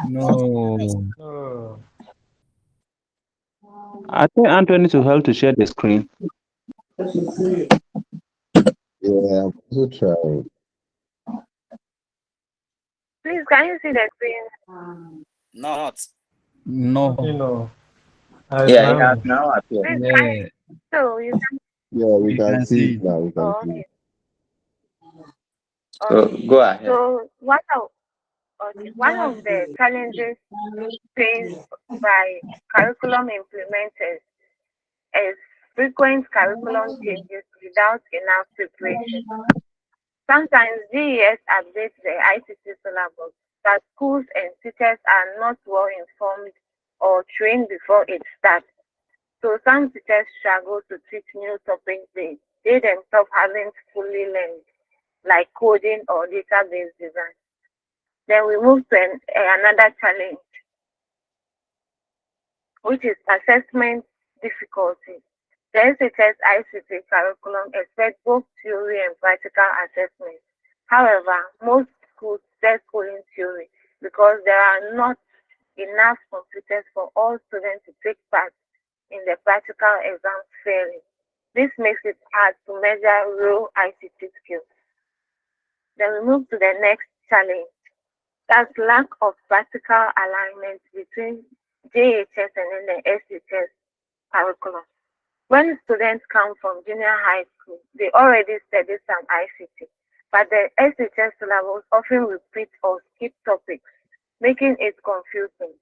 No. No. I think Anthony to help to share the screen. Yeah, I'm also trying. Please, can you see the screen? Not. No. Yeah, it has now appeared. Please, Yeah. so you can. Yeah, we We can can see see. it now. We can Oh, see okay. it. So go ahead. So one of the challenges faced by curriculum implementers is frequent curriculum changes without enough preparation. Sometimes GES updates the ICT syllabus, but schools and teachers are not well informed or trained before it starts. So some teachers struggle to teach new topics they themselves haven't fully learned, like coding or database design. Then we move to another challenge, which is assessment difficulty. The SHS ICT curriculum expects both theory and practical assessments. However, most schools test only theory because there are not enough computers for all students to take part in the practical exams fairly. This makes it hard to measure real ICT skills. Then we move to the next challenge. That's lack of practical alignment between JHS and then the SHS curriculum. When students come from junior high school, they already study some ICT, but the SHS syllabus often repeats or skip topics, making it confusing.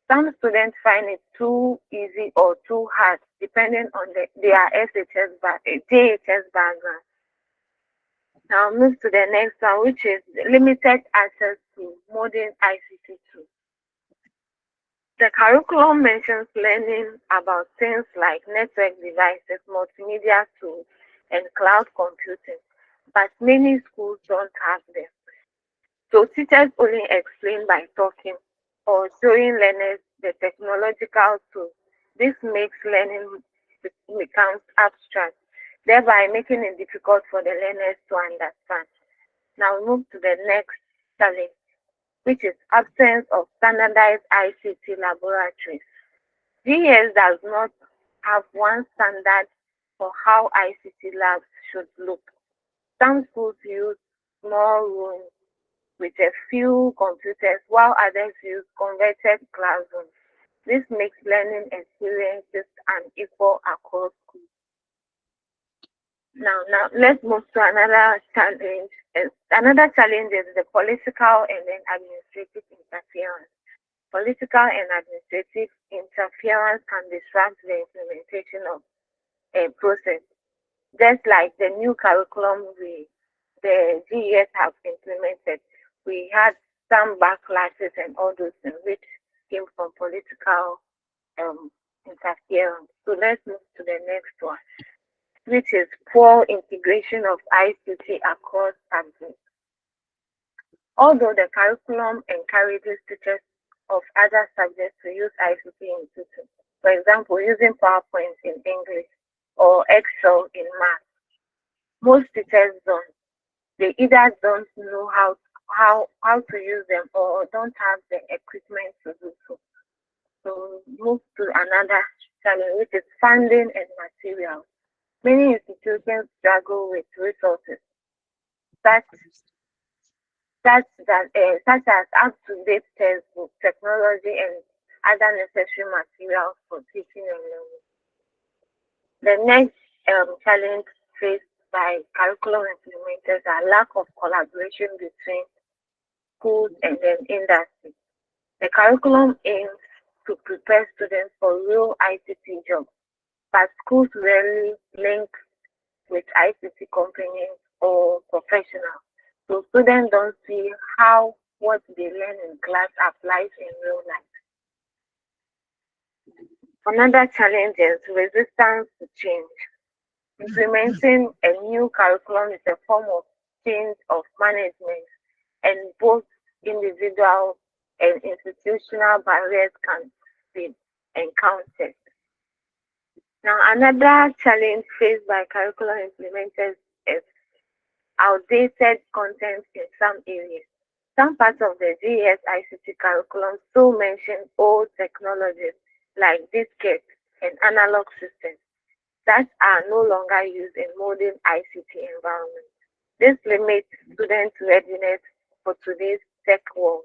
Some students find it too easy or too hard, depending on their JHS background. Now move to the next one, which is limited access to modern ICT tools. The curriculum mentions learning about things like network devices, multimedia tools, and cloud computing, but many schools don't have them. So teachers only explain by talking or showing learners the technological tools. This makes learning becomes abstract, thereby making it difficult for the learners to understand. Now move to the next challenge, which is absence of standardized ICT laboratories. GS does not have one standard for how ICT labs should look. Some schools use small rooms with a few computers, while others use converted classrooms. This makes learning experiences unequal across schools. Now let's move to another challenge. Another challenge is the political and then administrative interference. Political and administrative interference can disrupt the implementation of a process. Just like the new curriculum the GES have implemented, we had some backlashes and all those things which came from political interference. So let's move to the next one, which is poor integration of ICT across subjects. Although the curriculum encourages teachers of other subjects to use ICT in teaching, for example, using PowerPoint in English or Excel in math, most teachers don't. They either don't know how to use them or don't have the equipment to do so. So move to another challenge, which is funding and materials. Many institutions struggle with resources such as up-to-date textbooks, technology, and other necessary materials for teaching and learning. The next challenge faced by curriculum implementers are lack of collaboration between schools and then industry. The curriculum aims to prepare students for real ICT jobs, but schools rarely link with ICT companies or professionals. So students don't see how what they learn in class applies in real life. Another challenge is resistance to change. Implementing a new curriculum is a form of change of management, and both individual and institutional barriers can be encountered. Now, another challenge faced by curriculum implementers is outdated content in some areas. Some parts of the GES ICT curriculum still mention old technologies like diskettes and analog systems that are no longer used in modern ICT environments. This limits student readiness for today's technological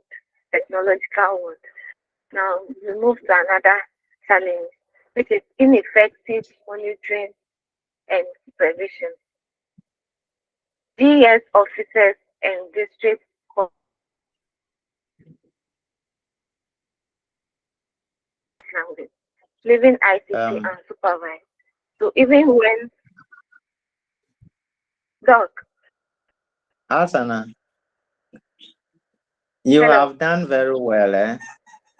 world. Now we move to another challenge, which is ineffective monitoring and supervision. GES officers and district leaving ICT unsupervised. So even when Doc, Asana, you hello, have done very well, eh?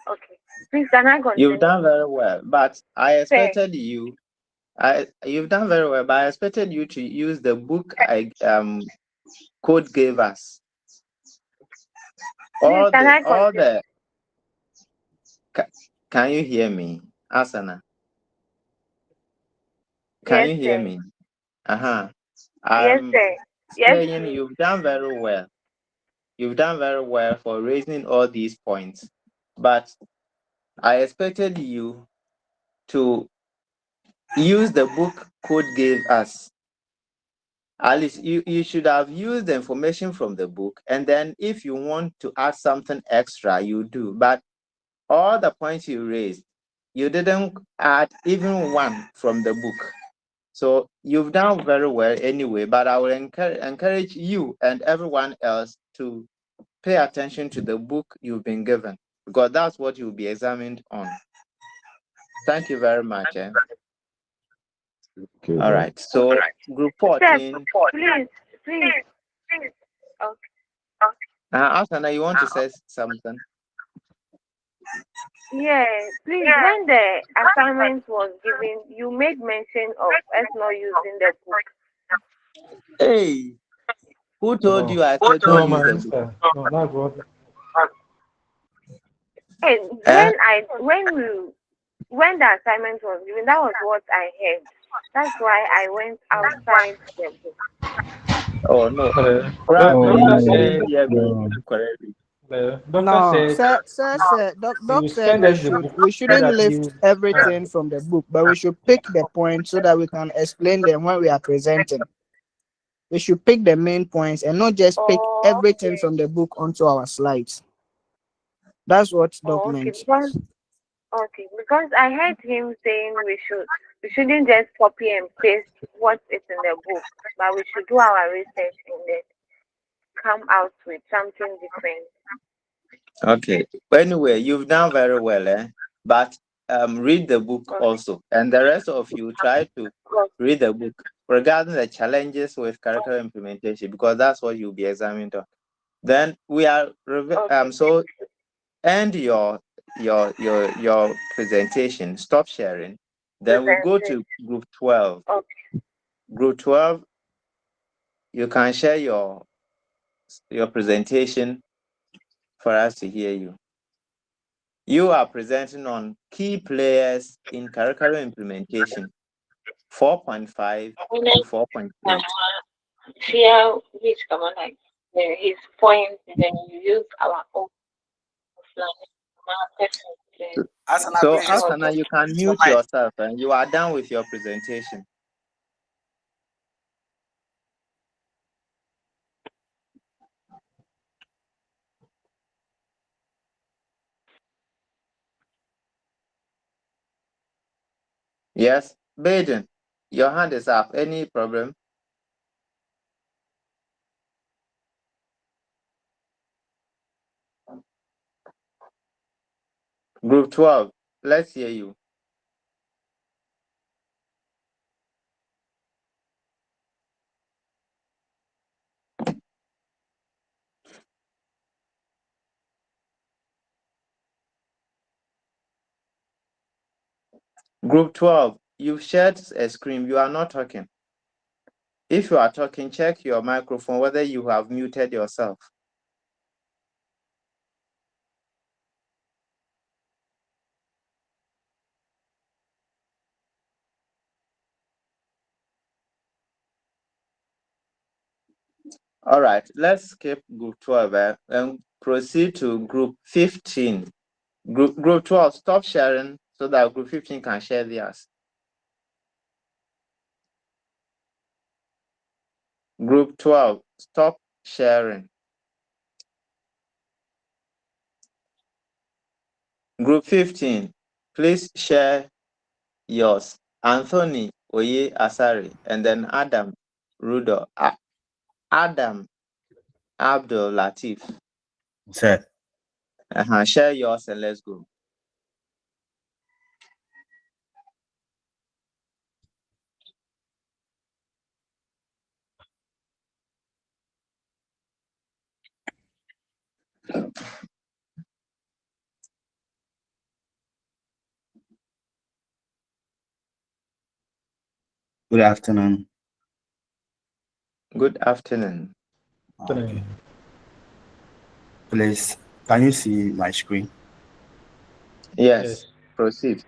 okay, please can I continue? You've done very well, but I Fair. expected you. You've done very well, but I expected you to use the book Code gave us. Please, can I continue? Can you hear me, Asana? Can Yes, you hear sir. me? Yes, I'm sir. Yes, saying please. you've done very well. You've done very well for raising all these points, but I expected you to use the book Code gave us. At least you should have used the information from the book, and then if you want to add something extra, you do. But all the points you raised, you didn't add even one from the book. So you've done very well anyway, but I will encourage you and everyone else to pay attention to the book you've been given, because that's what you'll be examined on. Thank you very much. Okay, all right. So group 14. Please. Okay. Asana, you want to say something? Yeah, please. When the assignment was given, you made mention of us not using the book. Hey, who told you I said No, don't my use the book? sister. No, that's what. And when the assignment was given, that was what I heard. That's why I went outside the book. Oh no. Doctor said. Doctor No, said Doc you said send us the book we so shouldn't that lift everything from the book, but we should pick the points so that we can explain them when we are presenting. We should pick the main points and not just pick everything from the book onto our slides. That's what Doc meant. Because I heard him saying we shouldn't just copy and paste what is in the book, but we should do our research and then come out with something different. Okay. Anyway, you've done very well, but read the book also, and the rest of you try to read the book regarding the challenges with curriculum implementation, because that's what you'll be examined on. Then we are so end your presentation. Stop sharing. Then we go to group 12. Group 12, you can share your presentation for us to hear you. You are presenting on key players in curriculum implementation, 4.5 to 4.8. Share which come on like his point, then you use our own So Asana, you can mute yourself and you are done with your presentation. Yes, Baden, your hand is up. Any problem? Group 12, let's hear you. Group 12, you've shared a screen. You are not talking. If you are talking, check your microphone, whether you have muted yourself. All right, let's skip group 12 and proceed to group 15. Group 12, stop sharing so that group 15 can share theirs. Group 12, stop sharing. Group 15, please share yours. Anthony Oye Asari, and then Adam Rudo. Adam Abdul Latif. Sir. Share yours and let's go. Good afternoon. Good afternoon. Okay. Please, can you see my screen? Yes. Proceed.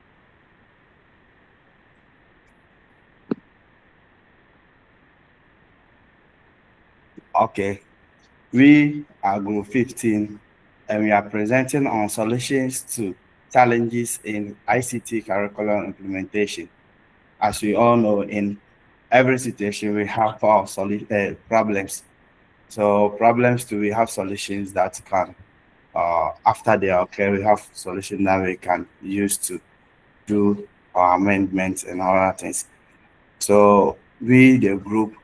Okay. We are group 15 and we are presenting on solutions to challenges in ICT curriculum implementation. As we all know, in every situation we have our problems. So problems we have solutions that can, after they occur, we have solutions that we can use to do our amendments and other things. So we, the group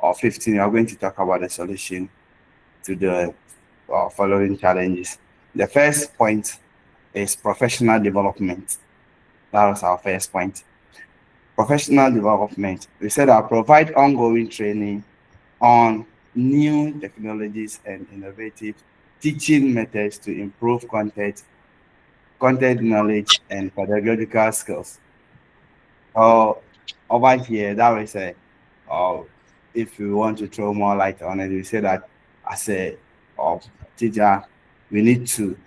of 15, are going to talk about the solution to the following challenges. The first point is professional development. That was our first point. Professional development. We said I'll provide ongoing training on new technologies and innovative teaching methods to improve content knowledge, and pedagogical skills. Over here, that was a, if we want to throw more light on it, we say that as a teacher, we need to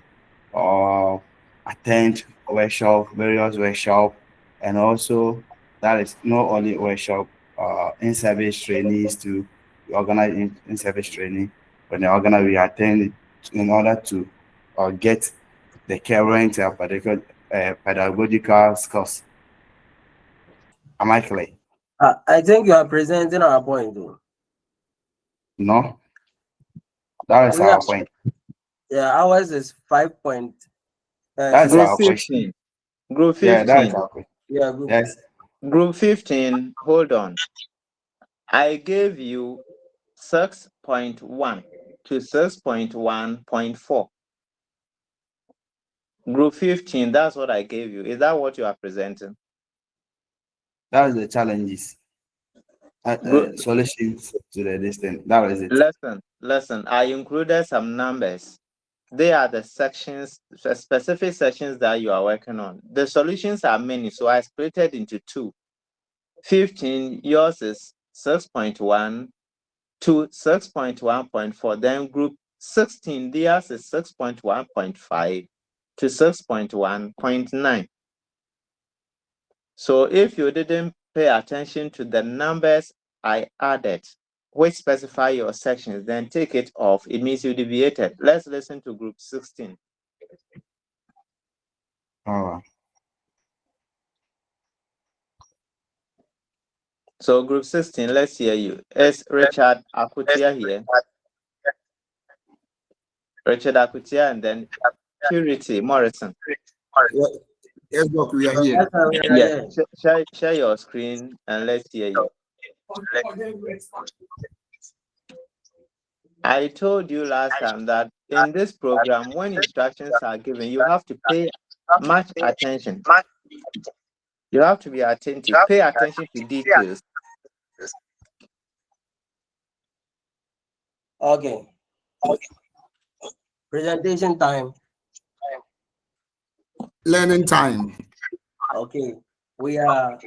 attend various workshop, and also that is not only workshop, in-service trainees to organize in-service training. When they organize, we attend in order to get the current pedagogical skills. Am I clear? I think you are presenting our point, though. No, that is our point. Yeah, ours is 5 point. That's Group our 15. question. Group 15. Yeah, that's our question. Yeah, group. Yes. Group 15, hold on. I gave you 6.1 to 6.1.4. Group 15, that's what I gave you. Is that what you are presenting? That's the challenges. Solutions to the distance. That was it. Listen, I included some numbers. They are the sections, specific sections that you are working on. The solutions are many, so I split it into two. 15, yours is 6.1 to 6.1.4. Then group 16, theirs is 6.1.5 to 6.1.9. So if you didn't pay attention to the numbers I added, which specify your sections, then take it off. It means you deviated. Let's listen to group 16. All right. So group 16, let's hear you. Is Richard Akutia here? Richard Akutia, and then Purity Morrison. Yes, Doc, we are here. Yes, share your screen and let's hear you. I told you last time that in this program, when instructions are given, you have to pay much attention. You have to be attentive. Pay attention to details. Okay. Presentation time. Learning time. Okay. We are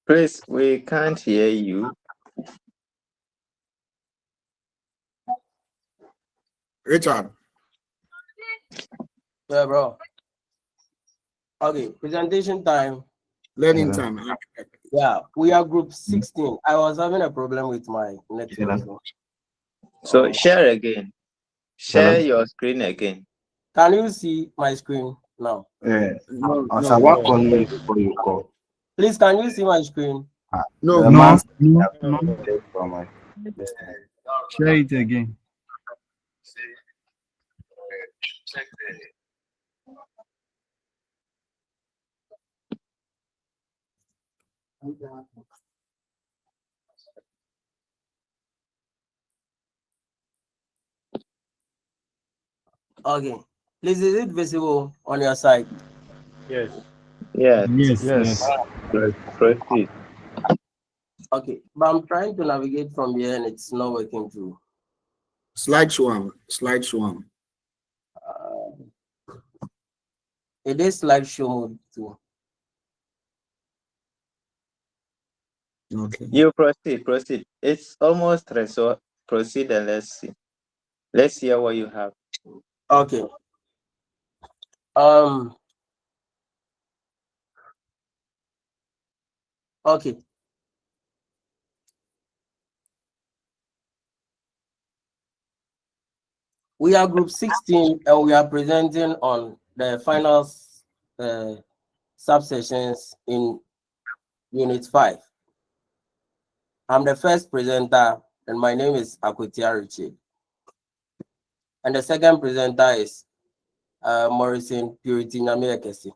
Please, we can't hear you. Richard. Yeah, bro. Okay, presentation time. Learning time. Yeah, we are group 16. I was having a problem with my network. So share again. Share your screen again. Can you see my screen now? What call you before you call? Please, can you see my screen? No. No. Share it again. Okay. Please, is it visible on your side? Yes. Yes. Yes. Proceed. Okay, but I'm trying to navigate from here and it's not working through. Slideshow. It is slideshow mode too. Okay. You proceed. It's almost ready, so proceed and let's see. Let's hear what you have. Okay. Okay. We are group 16 and we are presenting on the final subsessions in unit 5. I'm the first presenter and my name is Akwetia Richard. And the second presenter is Morrison Purity Nyamiekesi.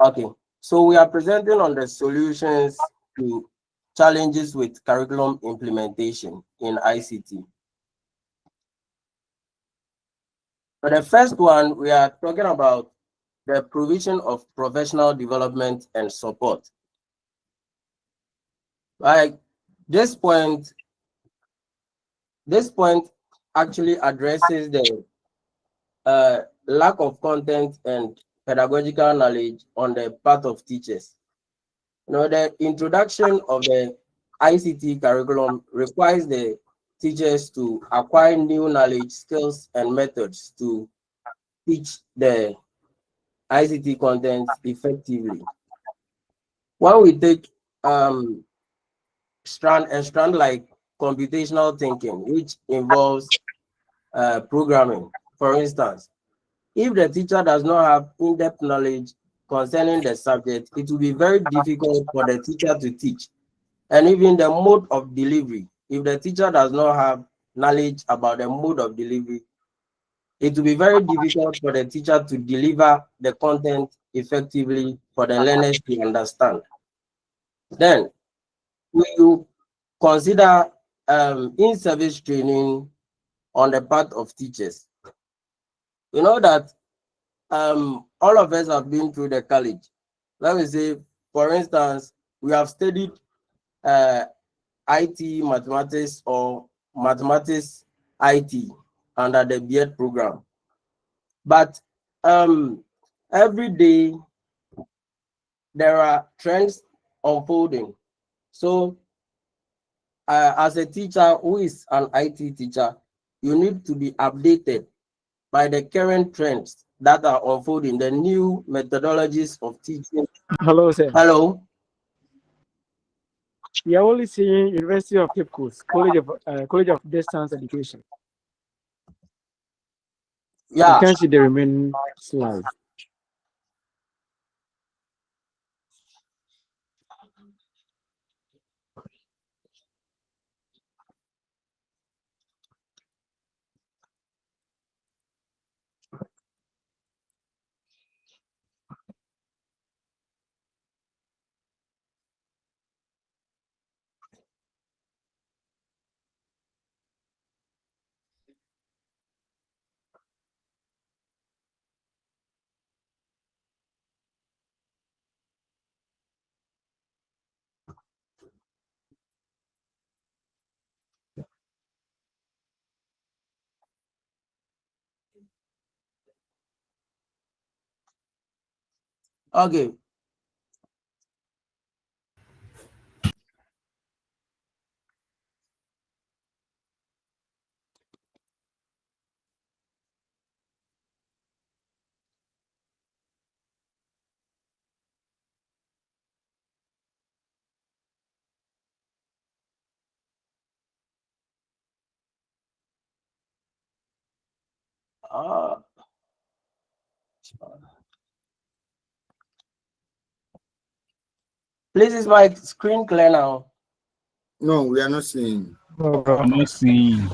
Okay, so we are presenting on the solutions to challenges with curriculum implementation in ICT. For the first one, we are talking about the provision of professional development and support. Like this point actually addresses the lack of content and pedagogical knowledge on the part of teachers. You know, the introduction of the ICT curriculum requires the teachers to acquire new knowledge, skills, and methods to teach the ICT content effectively. When we take strand like computational thinking, which involves programming, for instance, if the teacher does not have in-depth knowledge concerning the subject, it will be very difficult for the teacher to teach. And even the mode of delivery, if the teacher does not have knowledge about the mode of delivery, it will be very difficult for the teacher to deliver the content effectively for the learners to understand. Then we will consider in-service training on the part of teachers. You know that all of us have been through the college. Let me say, for instance, we have studied IT mathematics or mathematics IT under the B.Ed program. But every day there are trends unfolding. So as a teacher who is an IT teacher, you need to be updated by the current trends that are unfolding, the new methodologies of teaching. Hello, sir. Hello. We are only seeing University of Cape Coast, College of Distance Education. Yeah. You can see the remaining slide. Okay. Please, is my screen clear now? No, we are not seeing. No, bro. I'm not seeing.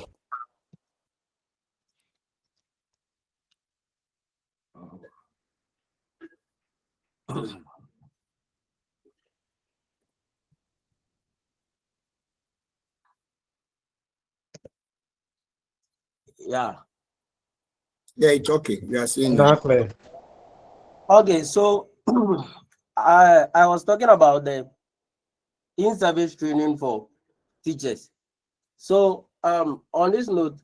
Yeah. Yeah, it's okay. We are seeing Not it. clear. Okay, so I was talking about the in-service training for teachers. So on this note,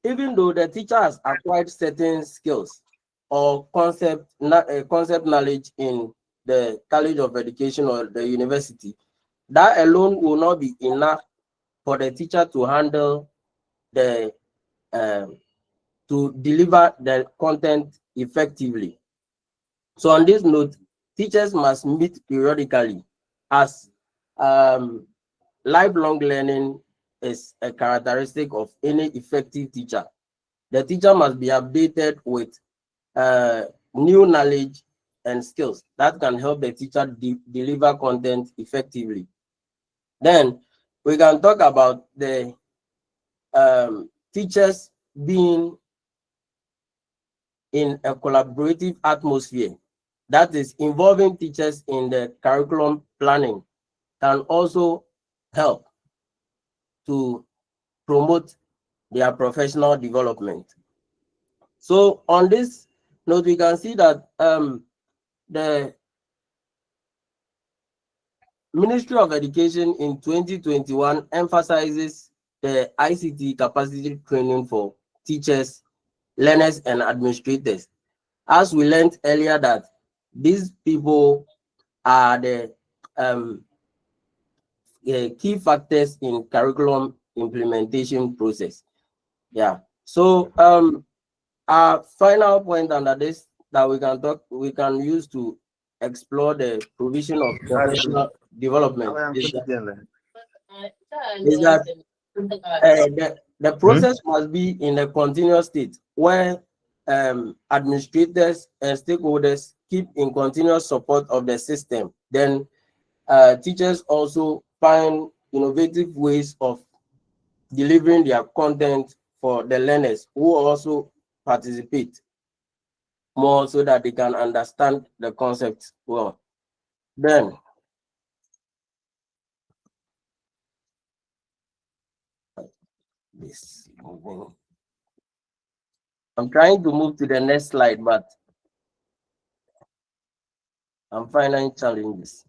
even though the teacher has acquired certain skills or concept knowledge in the College of Education or the university, that alone will not be enough for the teacher to handle the to deliver the content effectively. So on this note, teachers must meet periodically, as lifelong learning is a characteristic of any effective teacher. The teacher must be updated with new knowledge and skills that can help the teacher deliver content effectively. Then we can talk about the teachers being in a collaborative atmosphere that is involving teachers in the curriculum planning can also help to promote their professional development. So on this note, we can see that the Ministry of Education in 2021 emphasizes the ICT capacity training for teachers, learners, and administrators. As we learned earlier that these people are the key factors in curriculum implementation process. Yeah. So our final point under this that we can use to explore the provision of professional development is that the process must be in a continuous state where administrators and stakeholders keep in continuous support of the system. Then teachers also find innovative ways of delivering their content for the learners who also participate more so that they can understand the concept well. Then this I'm trying to move to the next slide, but I'm finding challenges.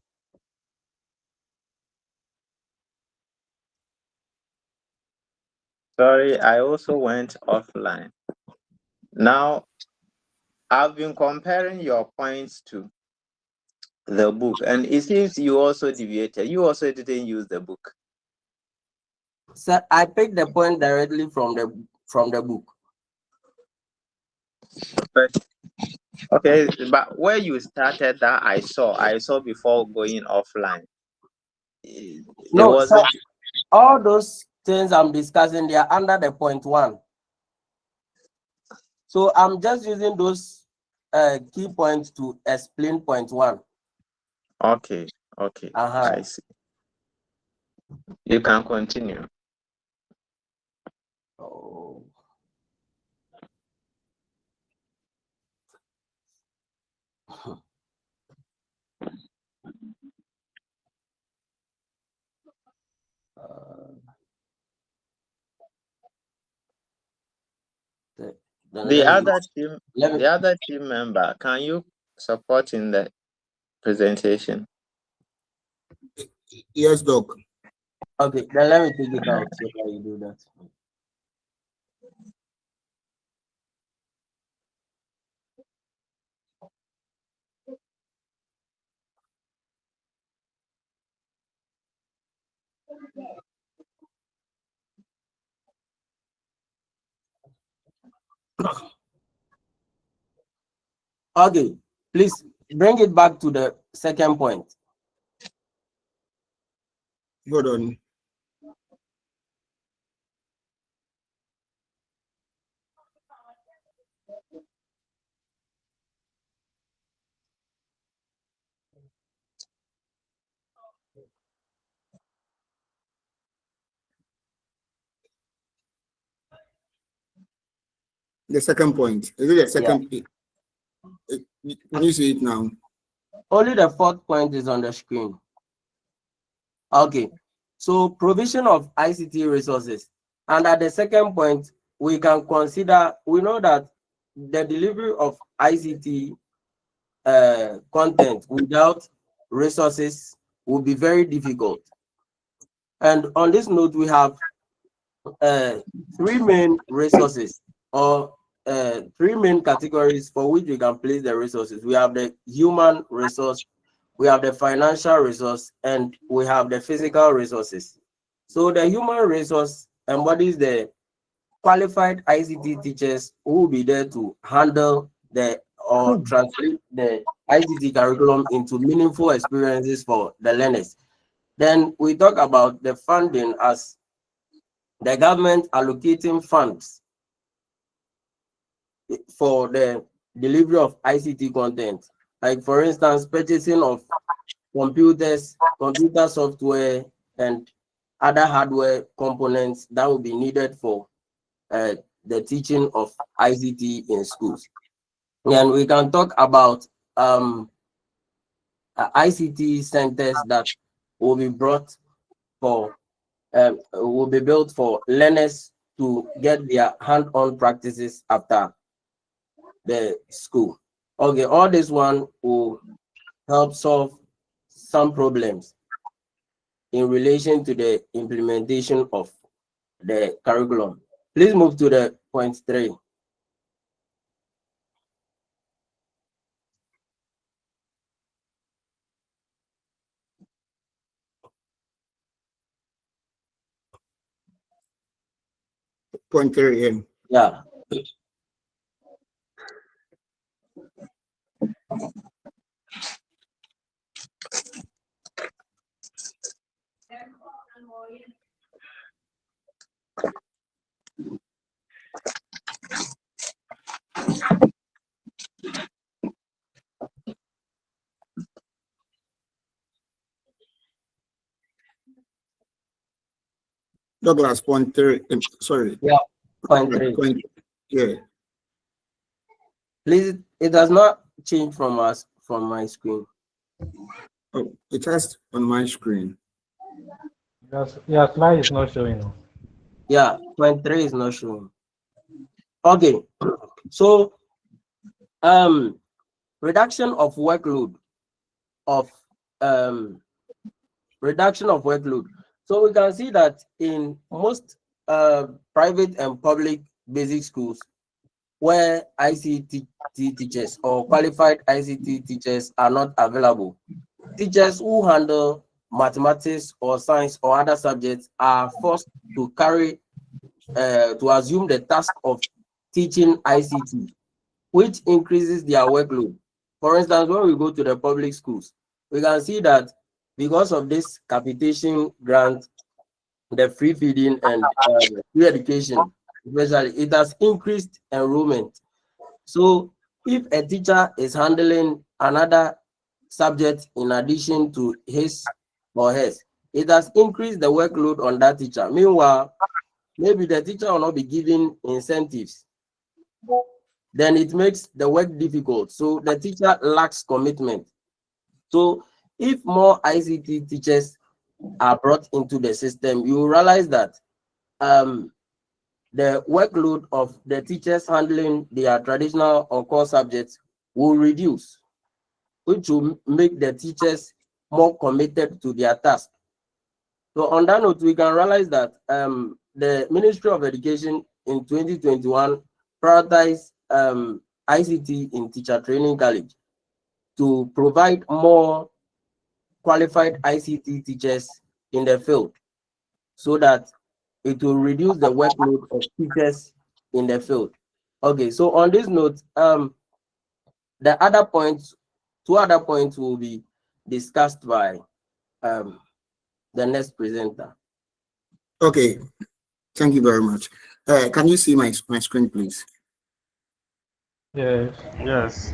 Sorry, I also went offline. Now, I've been comparing your points to the book, and it seems you also deviated. You also didn't use the book. So I picked the point directly from the book. Okay, but where you started that I saw before going offline. No, so all those things I'm discussing, they are under the point 1. So I'm just using those key points to explain point 1. Okay, I see. You can continue. Oh. The other team member, can you support in the presentation? Yes, Doc. Okay, then let me take it out so that you do that. Okay, please bring it back to the second point. Hold on. The second point. Is it the second? Can you see it now? Only the fourth point is on the screen. Okay. So provision of ICT resources. And at the second point, we can consider, we know that the delivery of ICT content without resources will be very difficult. And on this note, we have three main resources or three main categories for which we can place the resources. We have the human resource, we have the financial resource, and we have the physical resources. So the human resource embodies the qualified ICT teachers who will be there to handle the or translate the ICT curriculum into meaningful experiences for the learners. Then we talk about the funding as the government allocating funds for the delivery of ICT content. Like for instance, purchasing of computers, computer software, and other hardware components that will be needed for the teaching of ICT in schools. And we can talk about ICT centers that will be brought for, will be built for learners to get their hand-on practices after the school. Okay, all this one will help solve some problems in relation to the implementation of the curriculum. Please move to the point 3. Point 3. Yeah. Douglas, point 3. Sorry. Yeah, point 3. Yeah. Please, it does not change from my screen. Oh, it has on my screen. Yes, yeah, slide is not showing. Yeah, point 3 is not showing. Okay, so reduction of workload reduction of workload. So we can see that in most private and public basic schools where ICT teachers or qualified ICT teachers are not available, teachers who handle mathematics or science or other subjects are forced to carry to assume the task of teaching ICT, which increases their workload. For instance, when we go to the public schools, we can see that because of this capitation grant, the free feeding and free education, especially, it has increased enrollment. So if a teacher is handling another subject in addition to his or hers, it has increased the workload on that teacher. Meanwhile, maybe the teacher will not be given incentives. Then it makes the work difficult. So the teacher lacks commitment. So if more ICT teachers are brought into the system, you will realize that the workload of the teachers handling their traditional or core subjects will reduce, which will make the teachers more committed to their task. So on that note, we can realize that the Ministry of Education in 2021 prioritized ICT in teacher training college to provide more qualified ICT teachers in the field so that it will reduce the workload of teachers in the field. Okay, so on this note, the other points, 2 other points will be discussed by the next presenter. Okay, thank you very much. Can you see my screen, please? Yes. Yes.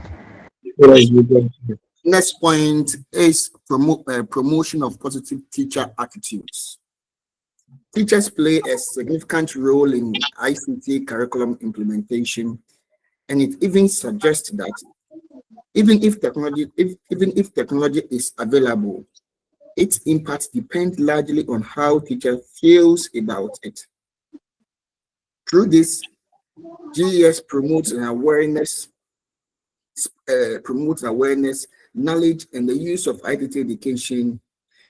Next point is promotion of positive teacher attitudes. Teachers play a significant role in ICT curriculum implementation, and it even suggests that even if technology is available, its impact depends largely on how teacher feels about it. Through this, GES promotes awareness, knowledge, and the use of ICT education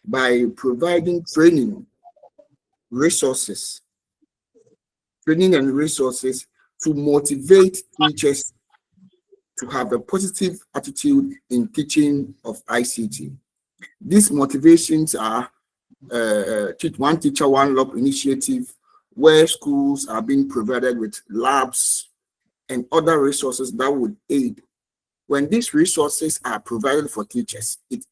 by providing training and resources to motivate teachers to have a positive attitude in teaching of ICT. These motivations are One Teacher, One Lab initiative, where schools are being provided with labs and other resources that would aid. When these resources are provided for teachers, it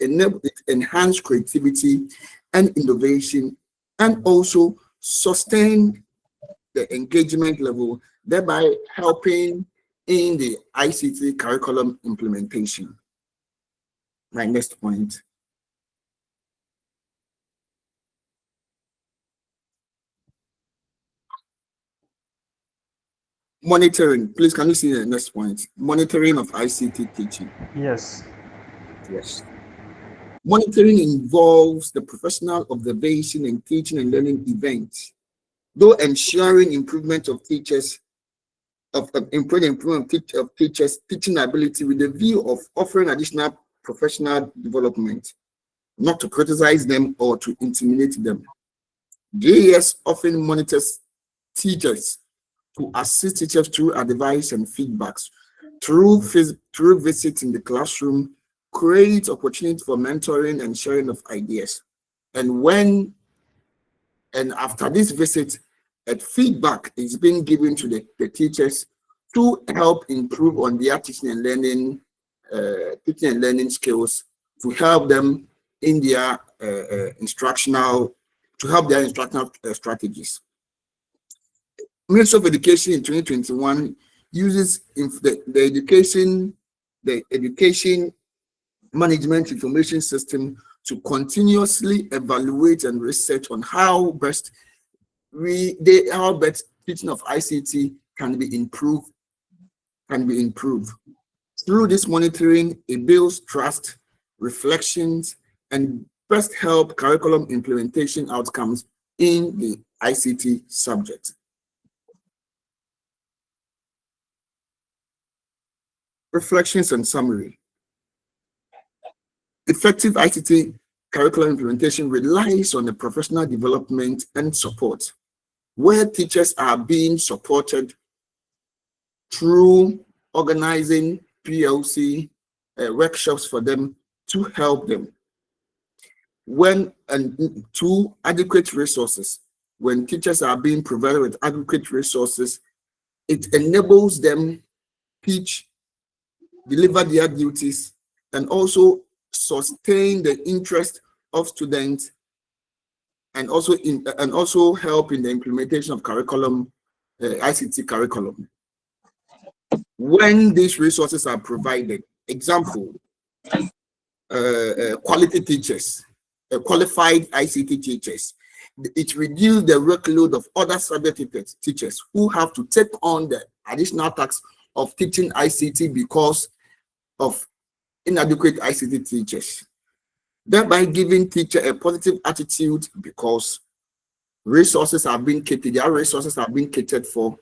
enhances creativity and innovation, and also sustain the engagement level, thereby helping in the ICT curriculum implementation. My next point. Monitoring. Please, can you see the next point? Monitoring of ICT teaching. Yes. Yes. Monitoring involves the professional observation and teaching and learning events, though ensuring improvement of teachers, improvement of teachers' teaching ability with the view of offering additional professional development, not to criticize them or to intimidate them. JES often monitors teachers to assist teachers through advice and feedbacks, through visits in the classroom, create opportunity for mentoring and sharing of ideas. And after this visit, a feedback is being given to the teachers to help improve on their teaching and learning skills, to help them in their instructional strategies. Ministry of Education in 2021 uses the education management information system to continuously evaluate and research on how best teaching of ICT can be improved. Through this monitoring, it builds trust, reflections, and best help curriculum implementation outcomes in the ICT subject. Reflections and summary. Effective ICT curriculum implementation relies on the professional development and support, where teachers are being supported through organizing PLC workshops for them to help them. Two, adequate resources. When teachers are being provided with adequate resources, it enables them teach, deliver their duties, and also sustain the interest of students, and also help in the implementation of curriculum, ICT curriculum. When these resources are provided, example, quality teachers, qualified ICT teachers, it reduces the workload of other subject teachers who have to take on the additional task of teaching ICT because of inadequate ICT teachers, thereby giving teacher a positive attitude because resources are being catered, their resources are being catered for,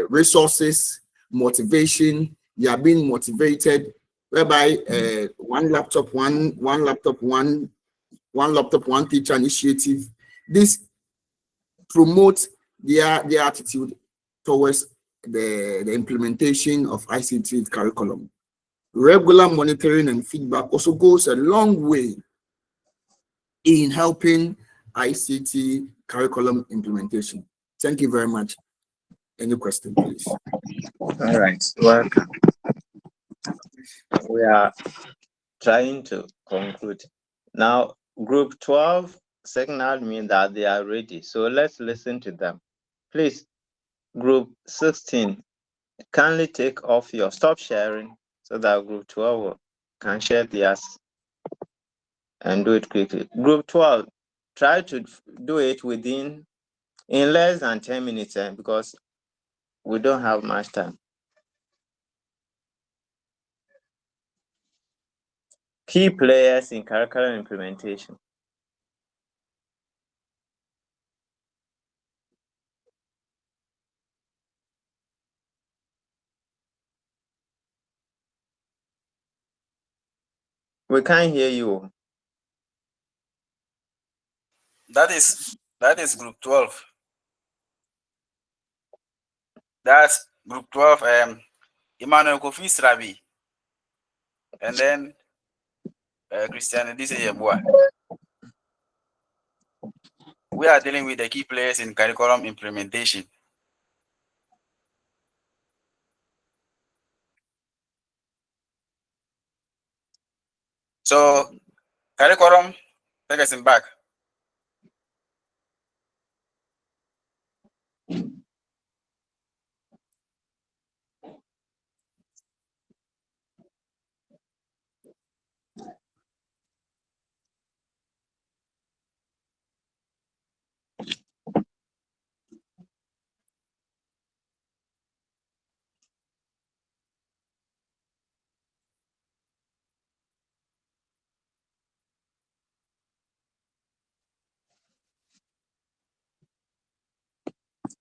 resources, motivation, they are being motivated, whereby one laptop, one teacher initiative. This promotes their attitude towards the implementation of ICT curriculum. Regular monitoring and feedback also goes a long way in helping ICT curriculum implementation. Thank you very much. Any question, please? All right, welcome. We are trying to conclude. Now, group 12 signaled me that they are ready, so let's listen to them. Please, group 16, kindly take off your stop sharing so that group 12 can share theirs. and do it quickly. Group 12, try to do it in less than 10 minutes because we don't have much time. Key players in curriculum implementation. We can't hear you. That is group 12. That's group 12. Emmanuel Kofi Srabi. And then Christian this is boy. We are dealing with the key players in curriculum implementation. So curriculum, take us back.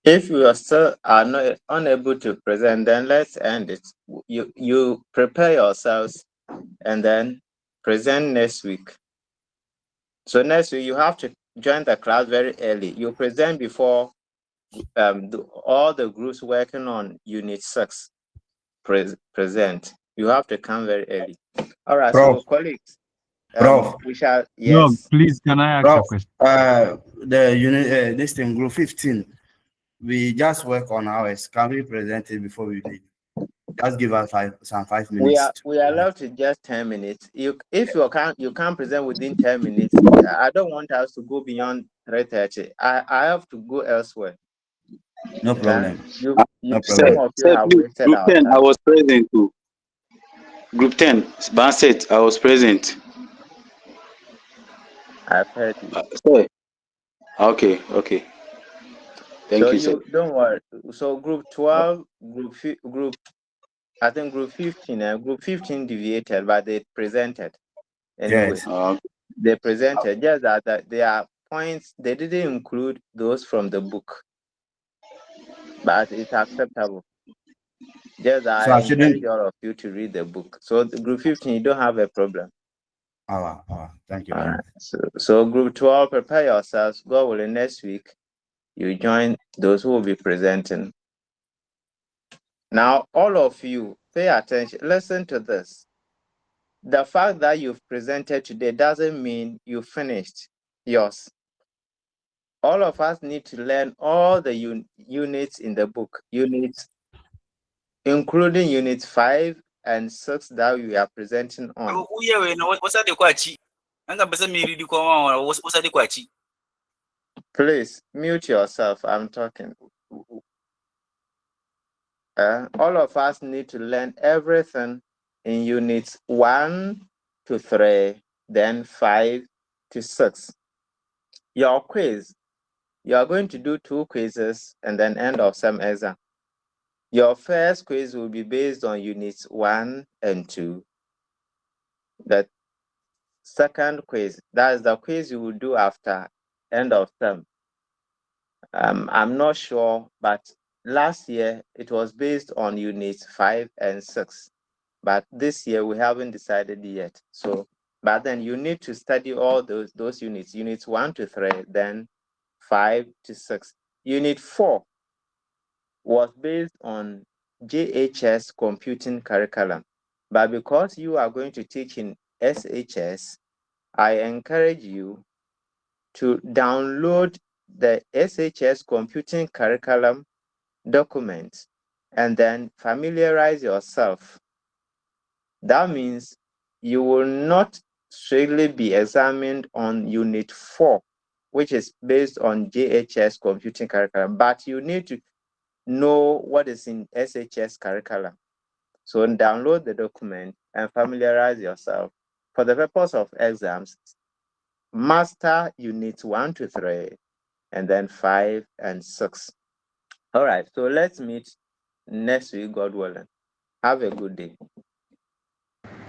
If you are still not unable to present, then let's end it. You prepare yourselves and then present next week. So next week you have to join the class very early. You present before all the groups working on Unit 6 present. You have to come very early. All right, Prof. so colleagues, Prof. we shall, No, yes. please, can I ask Prof, a question? the unit, this thing, group 15, we just work on ours. Can we present it before we leave? Just give us some 5 minutes. We are allowed to just 10 minutes. If you can't present within 10 minutes, I don't want us to go beyond 3:30. I have to go elsewhere. No problem. Yeah? Some of you have wasted Group our 10, time. I was present too. Group 10, Banset, I was present. I've heard you. Sir. Okay. Thank you, sir. Don't worry. So group 12, I think group 15, group 15 deviated, but they presented anyway. Yes. They presented, just that there are points, they didn't include those from the book, but it's acceptable. Just that So I I shouldn't. encourage all of you to read the book. So the group 15, you don't have a problem. Thank you All very right. much. So group 12, prepare yourselves. God willing, next week, you join those who will be presenting. Now, all of you, pay attention. Listen to this. The fact that you've presented today doesn't mean you finished yours. All of us need to learn all the units in the book, including units 5 and 6 that we are presenting on. Please mute yourself. I'm talking. All of us need to learn everything in units 1 to 3, then 5 to 6. Your quiz, you are going to do 2 quizzes and then end of some exam. Your first quiz will be based on units 1 and 2. The second quiz, that is the quiz you will do after end of term. I'm not sure, but last year it was based on units 5 and 6. But this year we haven't decided yet. So, but then you need to study all those units 1 to 3, then 5 to 6. Unit 4 was based on JHS computing curriculum. But because you are going to teach in SHS, I encourage you to download the SHS computing curriculum document and then familiarize yourself. That means you will not strictly be examined on unit 4, which is based on JHS computing curriculum, but you need to know what is in SHS curriculum. So download the document and familiarize yourself. For the purpose of exams, master units 1 to 3, and then 5 and 6. All right, so let's meet next week, God willing. Have a good day.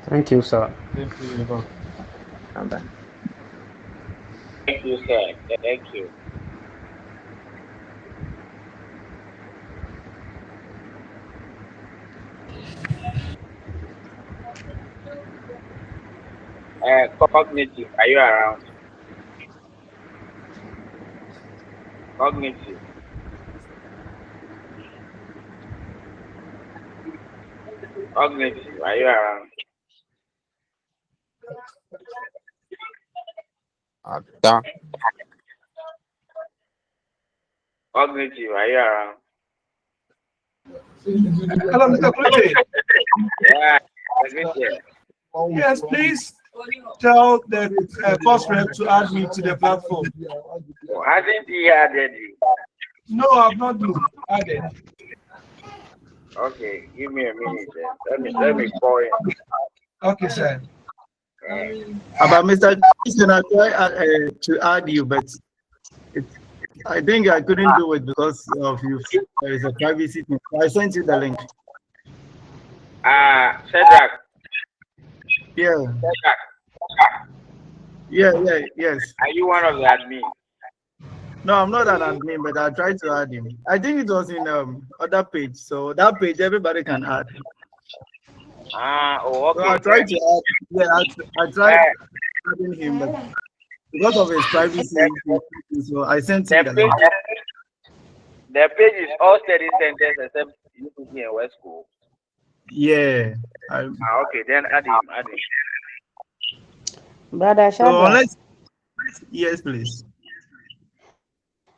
Thank you, sir. Thank you. Bye. Thank you, sir. Thank you. Cognitive, are you around? Cognitive. Cognitive, are you around? Cognitive, are you around? Hello, Mr. Clinton. Yeah, cognitive. Yes, please tell the course rep to add me to the platform. Oh, hasn't he added you? No, I've not been added. Okay, give me a minute then. Let me call him. Okay, sir. About Mr. Christian, I tried to add you, but I think I couldn't do it because of you. There is a privacy thing. I sent you the link. Cedric. Yeah. Cedric. Yes. Are you one of the admin? No, I'm not an admin, but I tried to add him. I think it was in other page. So that page everybody can add. Oh, okay. So I tried to add. Yeah, I tried adding him, but because of his privacy, so I sent him the link. The page is all study centers except UPC and West School. Yeah. Okay, then add him. Brother So Shadrach. Yes, please.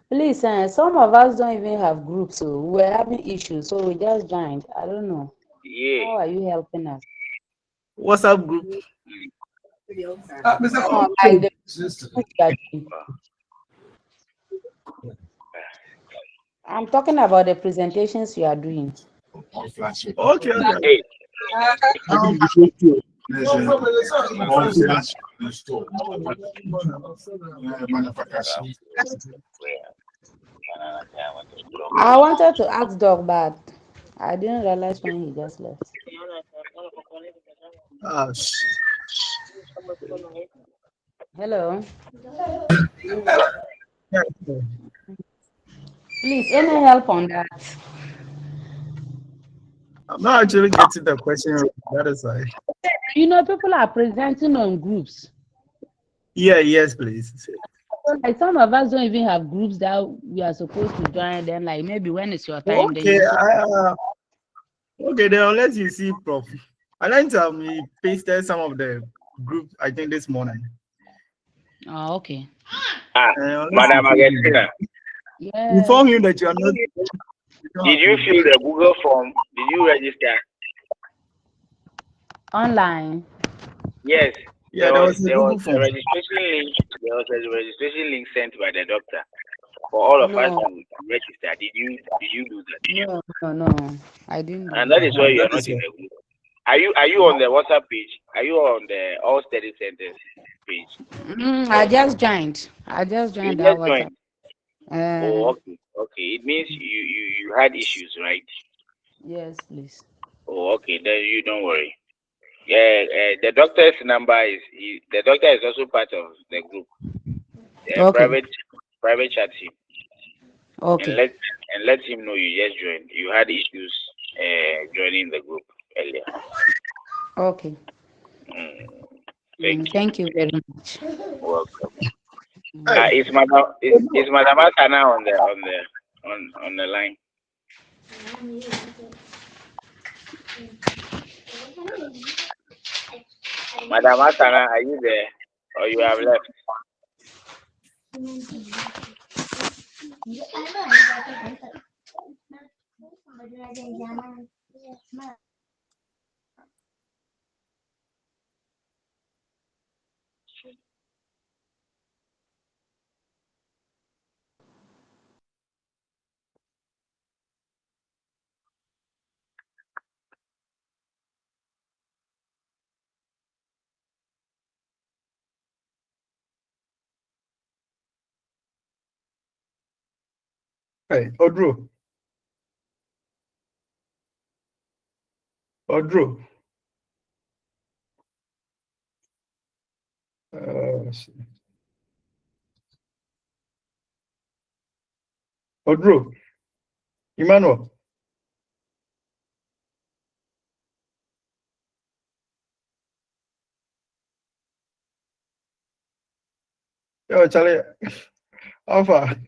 Please, some of us don't even have groups, so we're having issues, so we just joined. I don't know. Yeah. How are you helping us? WhatsApp group. No, like the group you are doing. I'm talking about the presentations you are doing. Okay. Hey. I wanted to ask Doc, but I didn't realize when he just left. Hello. Please, any help on that? I'm not actually getting the question. That is why. You know, people are presenting on groups. Yes, please. Like some of us don't even have groups that we are supposed to join. Then, like maybe when it's your time, then Okay. you Okay, then unless you see Prof. I learned he pasted some of the group, I think this morning. Oh, okay. Madam Augustina. Inform him that you are not. Did you fill the Google form? Did you register? Online. Yes. Yeah, there was a a Google registration link. There was a registration link sent by the doctor for all of us to register. Did you do that? No, I didn't. And that is why you are not in the group. Are you on the WhatsApp page? Are you on the All Study Centers page? I just joined. that WhatsApp. Oh, okay. It means you had issues, right? Yes, please. Oh, okay. Then you don't worry. Yeah, the doctor's number the doctor is also part of the group. Okay. Private chat him. Okay. And let him know you just joined. You had issues joining the group earlier. Okay. Thank you very much. Welcome. Is Madam Asana on the line? Madam Asana, are you there? Or you have left? Hey, Odro. Odro. Shit. Odro. Emmanuel. Yo, Charlie. Alpha.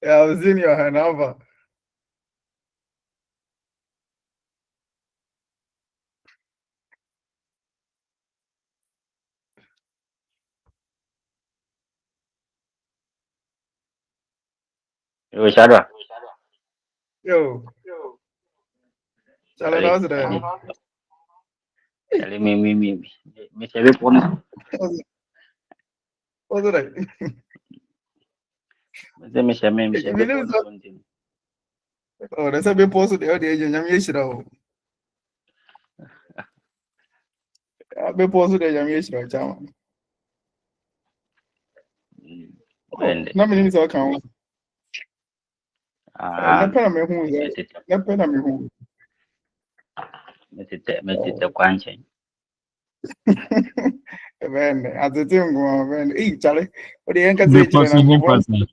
Yeah, I was in your hand, Alpha. Yo, Shadow. Yo. Charlie, how's it? Charlie, me, shall we phone? What's it? Me, shall we Even phone something? oh, that's a bit possible. The agent, I'm used to that. Be possible, I'm used to that. Oh, na mimi nisa kan. Na pena me hu ya. Na pena me hu. Me tete kwanche. Ben, atete ngo ben. Eh, chale. O de enka Be say chile na possible, ngo. person.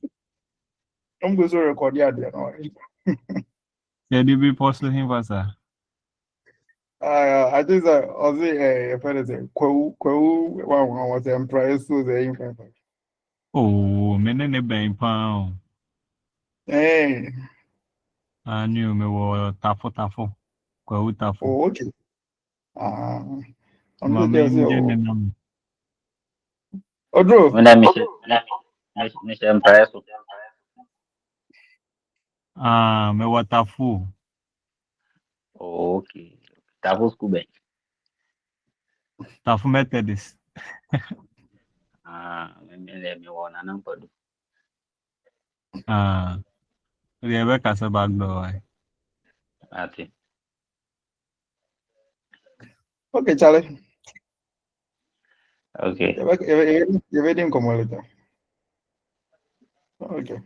I'm go so record ya de no. Yeah, they be possible, person. I just ozi pena say kwa was employees so the info. Oh, me ne ben pound. Eh. I knew me was tafo. Kwa tafo. Oh, okay. I'm Mama just say inje oh. nenam. Odro. When I miss Empire. Me was tafo. Oh, okay. Tafo school ben. Tafo Methodist. Me want an uncle. The ever casa back door. I think. Okay, Charlie. Okay. You ready come later. Okay.